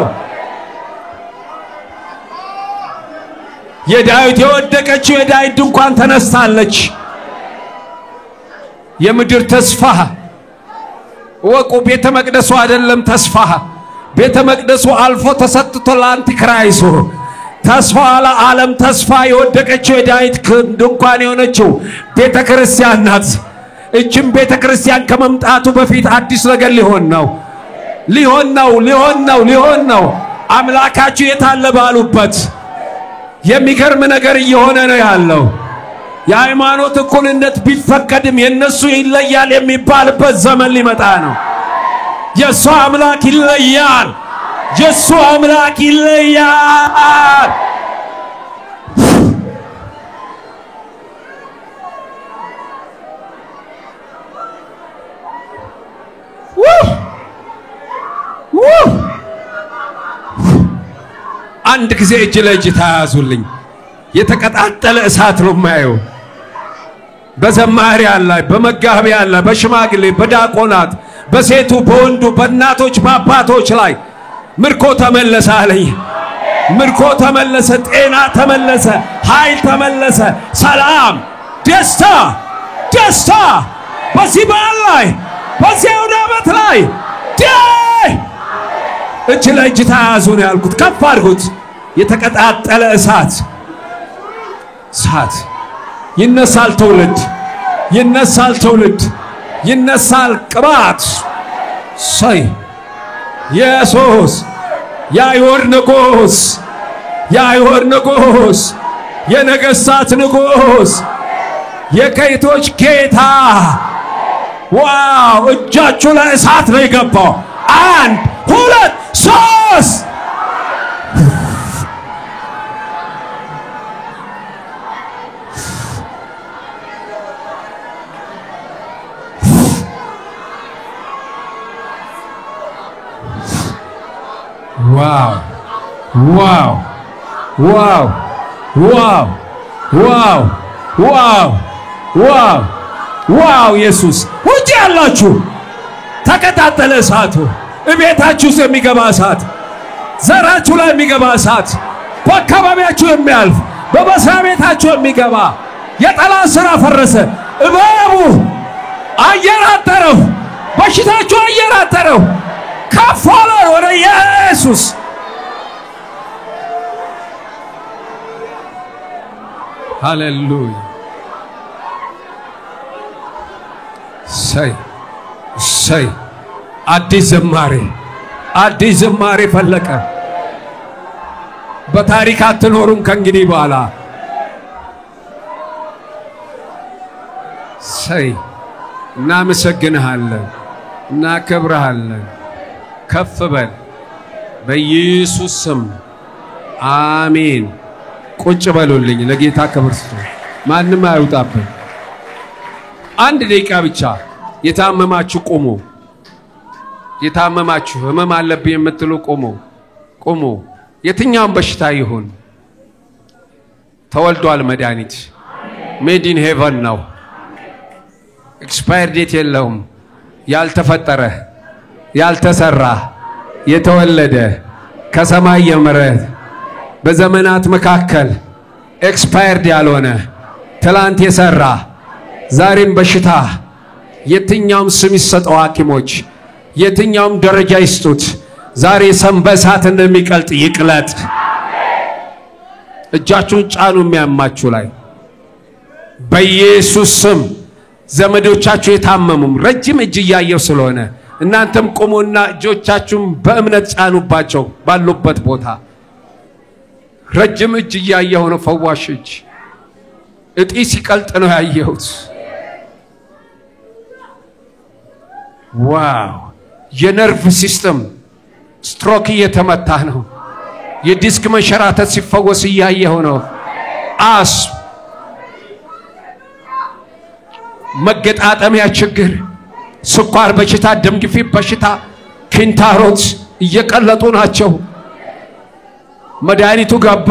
የዳዊት የወደቀችው የዳዊት ድንኳን ተነስታለች የምድር ተስፋ ወቁ ቤተ መቅደሱ አይደለም ተስፋ ቤተ መቅደሱ አልፎ ተሰጥቶ ለአንቲክራይስቱ ተስፋ ለዓለም ተስፋ የወደቀችው የዳዊት ድንኳን የሆነችው ቤተ ክርስቲያን ናት እቺም ቤተ ክርስቲያን ከመምጣቱ በፊት አዲስ ነገር ሊሆን ነው አምላካችሁ የታለ ባሉበት የሚገርም ነገር እየሆነ ነው ያለው የሃይማኖት እኩልነት ቢፈቀድም የነሱ ይለያል የሚባልበት ዘመን ሊመጣ ነው የሱ አምላክ ይለያል አንድ ጊዜ እጅ ለእጅ ተያዙልኝ የተቀጣጠለ እሳት ነው ማየው በዘማሪ አለ በመጋቢ አለ በሽማግሌ በዳቆናት በሴቱ በወንዱ በእናቶች በአባቶች ላይ ምርኮ ተመለሰ አለኝ ምርኮ ተመለሰ ጤና ተመለሰ ኃይል ተመለሰ ሰላም ደስታ በዚህ በዓል ላይ በዚህ ዓመት ላይ እጅ ለእጅ ተያዙ ነው ያልኩት ከፍ አድርጉት የተቀጣጠለ እሳት ይነሳል ትውልድ ይነሳል ቅባት ሳይ ኢየሱስ የአይሁድ ንጉስ የነገሥታት ንጉስ የጌቶች ጌታ ዋው እጃችሁ ላይ እሳት ነው የገባው 1 2 3 ዋው ኢየሱስ ውጪ ያላችሁ ተቀጣጠለ እሳቱ እቤታችሁ የሚገባ እሳት ዘራችሁ ላይ የሚገባ እሳት በአካባቢያችሁ የሚያልፍ በመስሪያ ቤታችሁ የሚገባ የጠላት ሥራ ፈረሰ እባቡ አየራጠረው በሽታችሁ አየራጠረው ከፋለ ወደ ኢየሱስ ሃሌሉያ ሳይ አዲስ ዝማሬ ፈለቀ በታሪክ አትኖሩም ከእንግዲህ በኋላ ሳይ እናመሰግንሃለን እናከብርሃለን ከፍ በል በኢየሱስ ስም አሜን ቁጭ በሉልኝ ለጌታ ክብር ስጡ ማንንም አይውጣብን አንድ ደቂቃ ብቻ የታመማችሁ ቆሙ የታመማችሁ ህመም አለብኝ የምትሉ ቆሙ የትኛውም በሽታ ይሁን ተወልዷል መድኃኒት ሜድ ኢን ሄቨን ነው ኤክስፓየር ዴት የለውም ያልተፈጠረ ያልተሰራ የተወለደ ከሰማይ የመረተ በዘመናት መካከል ኤክስፓየርድ ያልሆነ ትላንት የሰራ ዛሬም በሽታ የትኛውም ስም ይሰጠው ሐኪሞች የትኛውም ደረጃ ይስጡት ዛሬ ሰንበሳት እንደሚቀልጥ ይቅለጥ እጃችሁን ጫኑ የሚያማችሁ ላይ በኢየሱስ ስም ዘመዶቻችሁ የታመሙም ረጅም እጅ ያየው ስለሆነ እናንተም ቆሙና እጆቻችሁን በእምነት ጫኑባቸው ባሉበት ቦታ ረጅም እጅ ያየው ነው ፈዋሽ እጅ እጢ ሲቀልጥ ነው ያየሁት ዋው የነርቭ ሲስተም ስትሮክ እየተመታ ነው የዲስክ መንሸራተት ሲፈወስ ያየው ነው አስ መገጣጠሚያ ችግር ስኳር በሽታ ደም ግፊት በሽታ ኪንታሮት እየቀለጡ ናቸው መድኃኒቱ ገባ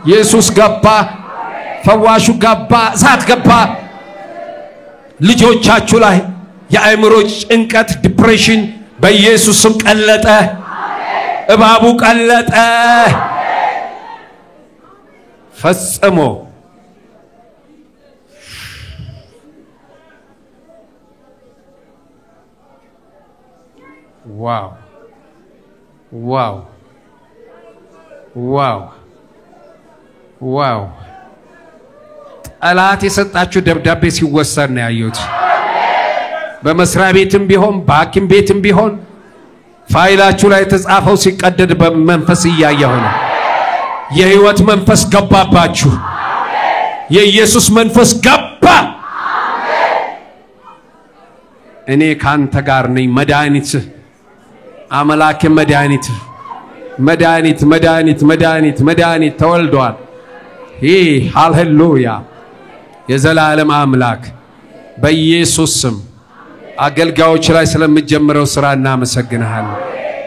ኢየሱስ ገባ ፈዋሹ ገባ እሳት ገባ ልጆቻችሁ ላይ የአእምሮ ጭንቀት ዲፕሬሽን በኢየሱስ ስም ቀለጠ። እባቡ ቀለጠ ፈጽሞ። ዋው ዋው ዋው ዋው! ጠላት የሰጣችሁ ደብዳቤ ሲወሰድ ነው ያዩት። በመስሪያ ቤትም ቢሆን በሐኪም ቤትም ቢሆን ፋይላችሁ ላይ የተጻፈው ሲቀደድ በመንፈስ እያየሁ ነው። የሕይወት መንፈስ ገባባችሁ። የኢየሱስ መንፈስ ገባ። እኔ ካንተ ጋር ነኝ። መድኃኒት አምላክ መድኃኒት መድኃኒት መድኃኒት መድኃኒት መድኃኒት ተወልዷል። ሃሌሉያ! የዘላለም አምላክ በኢየሱስ ስም አገልጋዮች ላይ ስለምትጀምረው ሥራ እናመሰግንሃለን።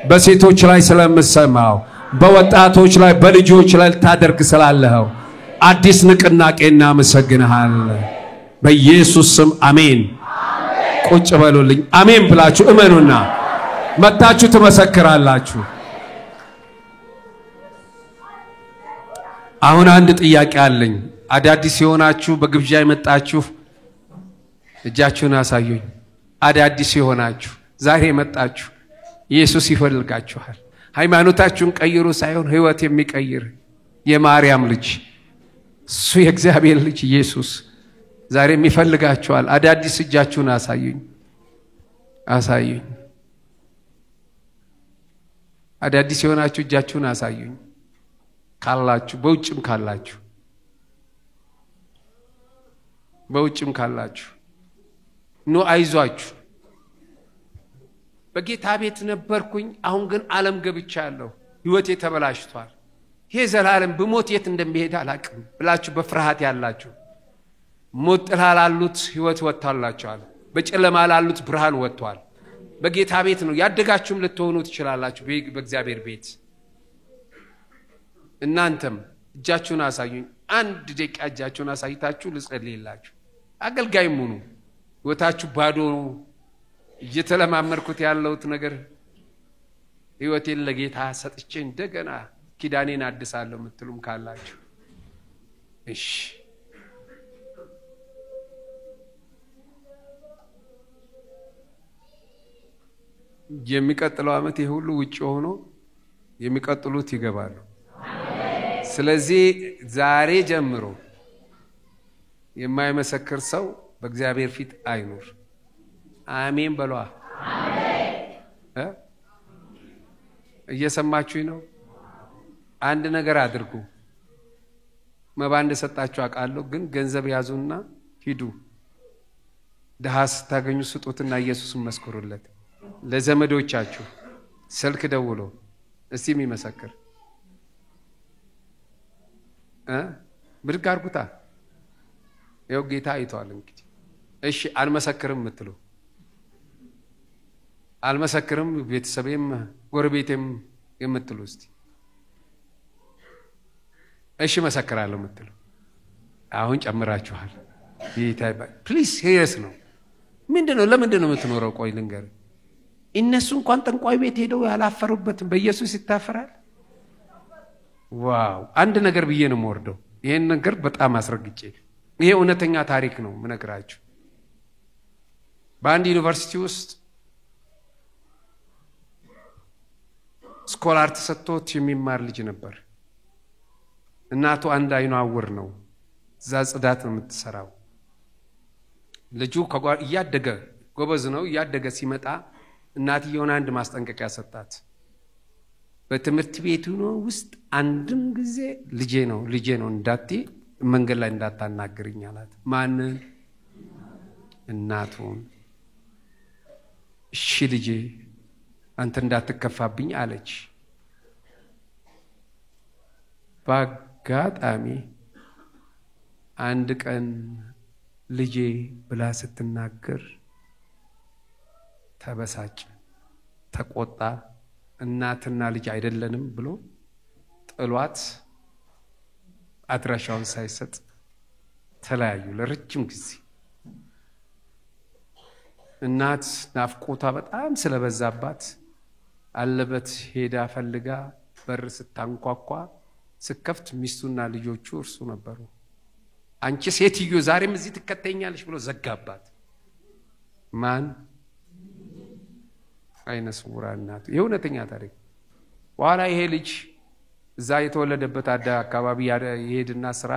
በሴቶች ላይ ስለምትሰማው፣ በወጣቶች ላይ በልጆች ላይ ልታደርግ ስላለኸው አዲስ ንቅናቄ እናመሰግንሃለን። በኢየሱስ ስም አሜን። ቁጭ በሉልኝ። አሜን ብላችሁ እመኑና መጣችሁ ትመሰክራላችሁ። አሁን አንድ ጥያቄ አለኝ። አዳዲስ የሆናችሁ በግብዣ የመጣችሁ እጃችሁን አሳዩኝ። አዳዲስ የሆናችሁ ዛሬ መጣችሁ ኢየሱስ ይፈልጋችኋል። ሃይማኖታችሁን ቀይሩ ሳይሆን ሕይወት የሚቀይር የማርያም ልጅ እሱ የእግዚአብሔር ልጅ ኢየሱስ ዛሬም ይፈልጋችኋል። አዳዲስ እጃችሁን አሳዩኝ አሳዩኝ። አዳዲስ የሆናችሁ እጃችሁን አሳዩኝ ካላችሁ፣ በውጭም ካላችሁ በውጭም ካላችሁ ኑ አይዟችሁ። በጌታ ቤት ነበርኩኝ አሁን ግን ዓለም ገብቻለሁ፣ ሕይወቴ ተበላሽቷል፣ ይሄ ዘላለም በሞት የት እንደሚሄድ አላቅም ብላችሁ በፍርሃት ያላችሁ ሞት ጥላ ላሉት ሕይወት ወጥቷላችኋል። በጨለማ ላሉት ብርሃን ወጥቷል። በጌታ ቤት ነው ያደጋችሁም ልትሆኑ ትችላላችሁ። በእግዚአብሔር ቤት እናንተም እጃችሁን አሳዩኝ። አንድ ደቂቃ እጃችሁን አሳይታችሁ ልጸልይላችሁ። አገልጋይም ሁኑ። ሕይወታችሁ ባዶ ነው። እየተለማመርኩት ያለውት ነገር ሕይወቴን ለጌታ ሰጥቼ እንደገና ኪዳኔን አድሳለሁ የምትሉም ካላችሁ እሺ። የሚቀጥለው ዓመት ይሄ ሁሉ ውጭ ሆኖ የሚቀጥሉት ይገባሉ። ስለዚህ ዛሬ ጀምሮ የማይመሰክር ሰው በእግዚአብሔር ፊት አይኖር። አሜን በሏ። አሜን። እየሰማችሁኝ ነው? አንድ ነገር አድርጉ። መባ እንደሰጣችሁ አውቃለሁ፣ ግን ገንዘብ ያዙና ሂዱ። ድሃ ስታገኙ ስጡትና ኢየሱስን መስክሩለት። ለዘመዶቻችሁ ስልክ ደውሎ እስቲ የሚመሰክር ብድግ አድርጉታ። ይኸው ጌታ አይቷል። እንግዲህ እሺ አልመሰክርም የምትሉ አልመሰክርም ቤተሰቤም ጎረቤቴም የምትሉ እስቲ እሺ መሰክራለሁ የምትሉ አሁን ጨምራችኋል። ጌታ ፕሊዝ ሄርስ ነው። ምንድነው? ለምንድነው የምትኖረው? ቆይ ልንገር። እነሱ እንኳን ጠንቋይ ቤት ሄደው ያላፈሩበትን በኢየሱስ ይታፈራል። ዋው! አንድ ነገር ብዬ ነው የምወርደው። ይሄን ነገር በጣም አስረግጬ፣ ይሄ እውነተኛ ታሪክ ነው ምነግራችሁ። በአንድ ዩኒቨርሲቲ ውስጥ ስኮላር ተሰጥቶት የሚማር ልጅ ነበር። እናቱ አንድ አይኗ አውር ነው። እዛ ጽዳት ነው የምትሰራው። ልጁ እያደገ ጎበዝ ነው። እያደገ ሲመጣ እናትየውን አንድ ማስጠንቀቂያ ሰጣት። በትምህርት ቤቱ ነው ውስጥ አንድም ጊዜ ልጄ ነው እንዳትዪ፣ መንገድ ላይ እንዳታናግሪኝ አላት። ማንን? እናቱን። እሺ ልጄ አንተ እንዳትከፋብኝ አለች። በአጋጣሚ አንድ ቀን ልጄ ብላ ስትናገር ተበሳጭ፣ ተቆጣ። እናትና ልጅ አይደለንም ብሎ ጥሏት አድራሻውን ሳይሰጥ ተለያዩ ለረጅም ጊዜ። እናት ናፍቆቷ በጣም ስለበዛባት አለበት ሄዳ ፈልጋ በር ስታንኳኳ ስከፍት ሚስቱና ልጆቹ እርሱ ነበሩ። አንቺ ሴትዮ ዛሬም እዚህ ትከተኛለሽ ብሎ ዘጋባት። ማን? አይነ ስውራ እናቱ። የእውነተኛ ታሪክ። በኋላ ይሄ ልጅ እዛ የተወለደበት አካባቢ ይሄድና ስራ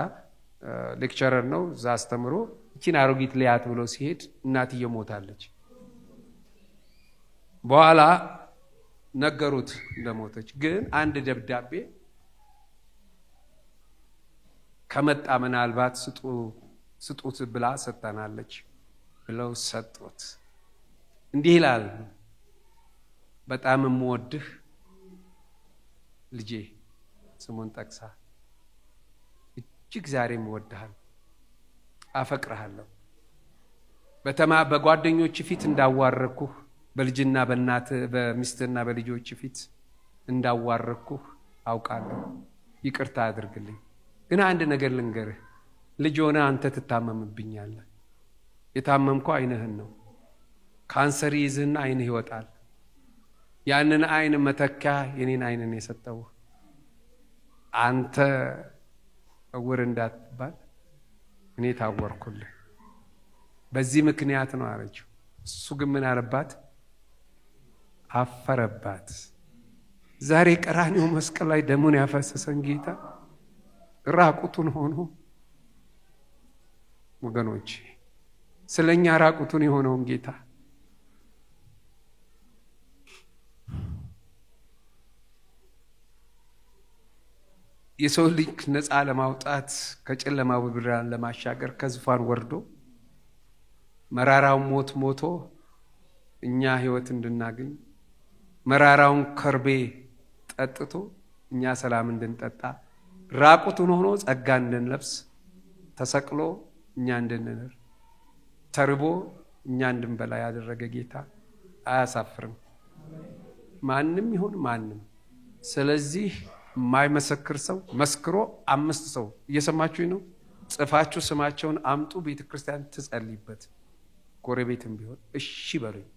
ሌክቸረር ነው፣ እዛ አስተምሮ እቺን አሮጊት ሊያት ብሎ ሲሄድ እናትየው ሞታለች። በኋላ ነገሩት እንደሞተች። ግን አንድ ደብዳቤ ከመጣ ምናልባት ስጡት ብላ ሰጣናለች ብለው ሰጡት። እንዲህ ይላል፣ በጣም የምወድህ ልጄ፣ ስሙን ጠቅሳ፣ እጅግ ዛሬም እወድሃለሁ፣ አፈቅርሃለሁ። በጓደኞች ፊት እንዳዋረኩህ፣ በልጅና በእናት በሚስትና በልጆች ፊት እንዳዋረኩህ አውቃለሁ። ይቅርታ አድርግልኝ። ግን አንድ ነገር ልንገርህ፣ ልጅ ሆነ አንተ ትታመምብኛለህ። የታመምከው አይንህን ነው። ካንሰር ይዝህና አይንህ ይወጣል። ያንን አይን መተካ የኔን አይንን የሰጠው አንተ እውር እንዳትባል እኔ ታወርኩልህ። በዚህ ምክንያት ነው አለችው። እሱ ግን ምን አለባት? አፈረባት። ዛሬ ቀራንዮ መስቀል ላይ ደሙን ያፈሰሰን ጌታ ራቁቱን ሆኖ ወገኖች፣ ስለኛ ራቁቱን የሆነውን ጌታ የሰው ልጅ ነፃ ለማውጣት ከጨለማው ብርሃን ለማሻገር ከዙፋን ወርዶ መራራውን ሞት ሞቶ እኛ ህይወት እንድናገኝ መራራውን ከርቤ ጠጥቶ እኛ ሰላም እንድንጠጣ ራቁቱን ሆኖ ጸጋ እንድንለብስ ተሰቅሎ እኛ እንድንኖር ተርቦ እኛ እንድንበላ ያደረገ ጌታ አያሳፍርም፣ ማንም ይሁን ማንም። ስለዚህ የማይመሰክር ሰው መስክሮ 5 ሰው እየሰማችሁኝ ነው፣ ጽፋችሁ ስማቸውን አምጡ፣ ቤተክርስቲያን ትጸልይበት። ጎረቤትም ቢሆን እሺ በሉኝ።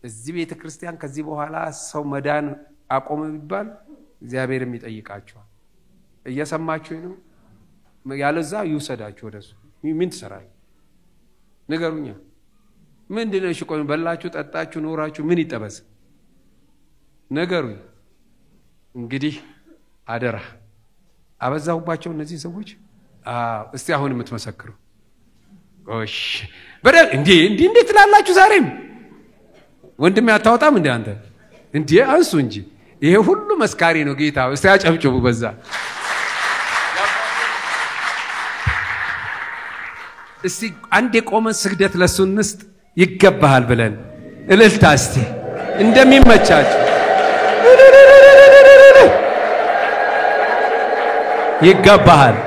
እዚህ ቤተክርስቲያን ከዚህ በኋላ ሰው መዳን አቆመ ቢባል እግዚአብሔርም ይጠይቃችኋል። እየሰማችሁኝ ነው? ያለዛ ይውሰዳችሁ ወደሱ። ምን ትሰራል? ንገሩኛ። ምንድነው? እሺ ቆይ በላችሁ፣ ጠጣችሁ፣ ኖራችሁ ምን ይጠበስ? ንገሩኝ። እንግዲህ አደራ አበዛውባቸው እነዚህ ሰዎች። እስቲ አሁን የምትመሰክሩ እሺ በደል እንዴ ትላላችሁ? ዛሬም ወንድም ያታወጣም እንዴ አንተ እንዴ? አንሱ እንጂ ይሄ ሁሉ መስካሪ ነው ጌታ። እስቲ አጨብጭቡ በዛ። እስቲ አንድ የቆመ ስግደት ለሱ እንስጥ። ይገባሃል ብለን እልልታ እስቲ እንደሚመቻችሁ ይገባሃል።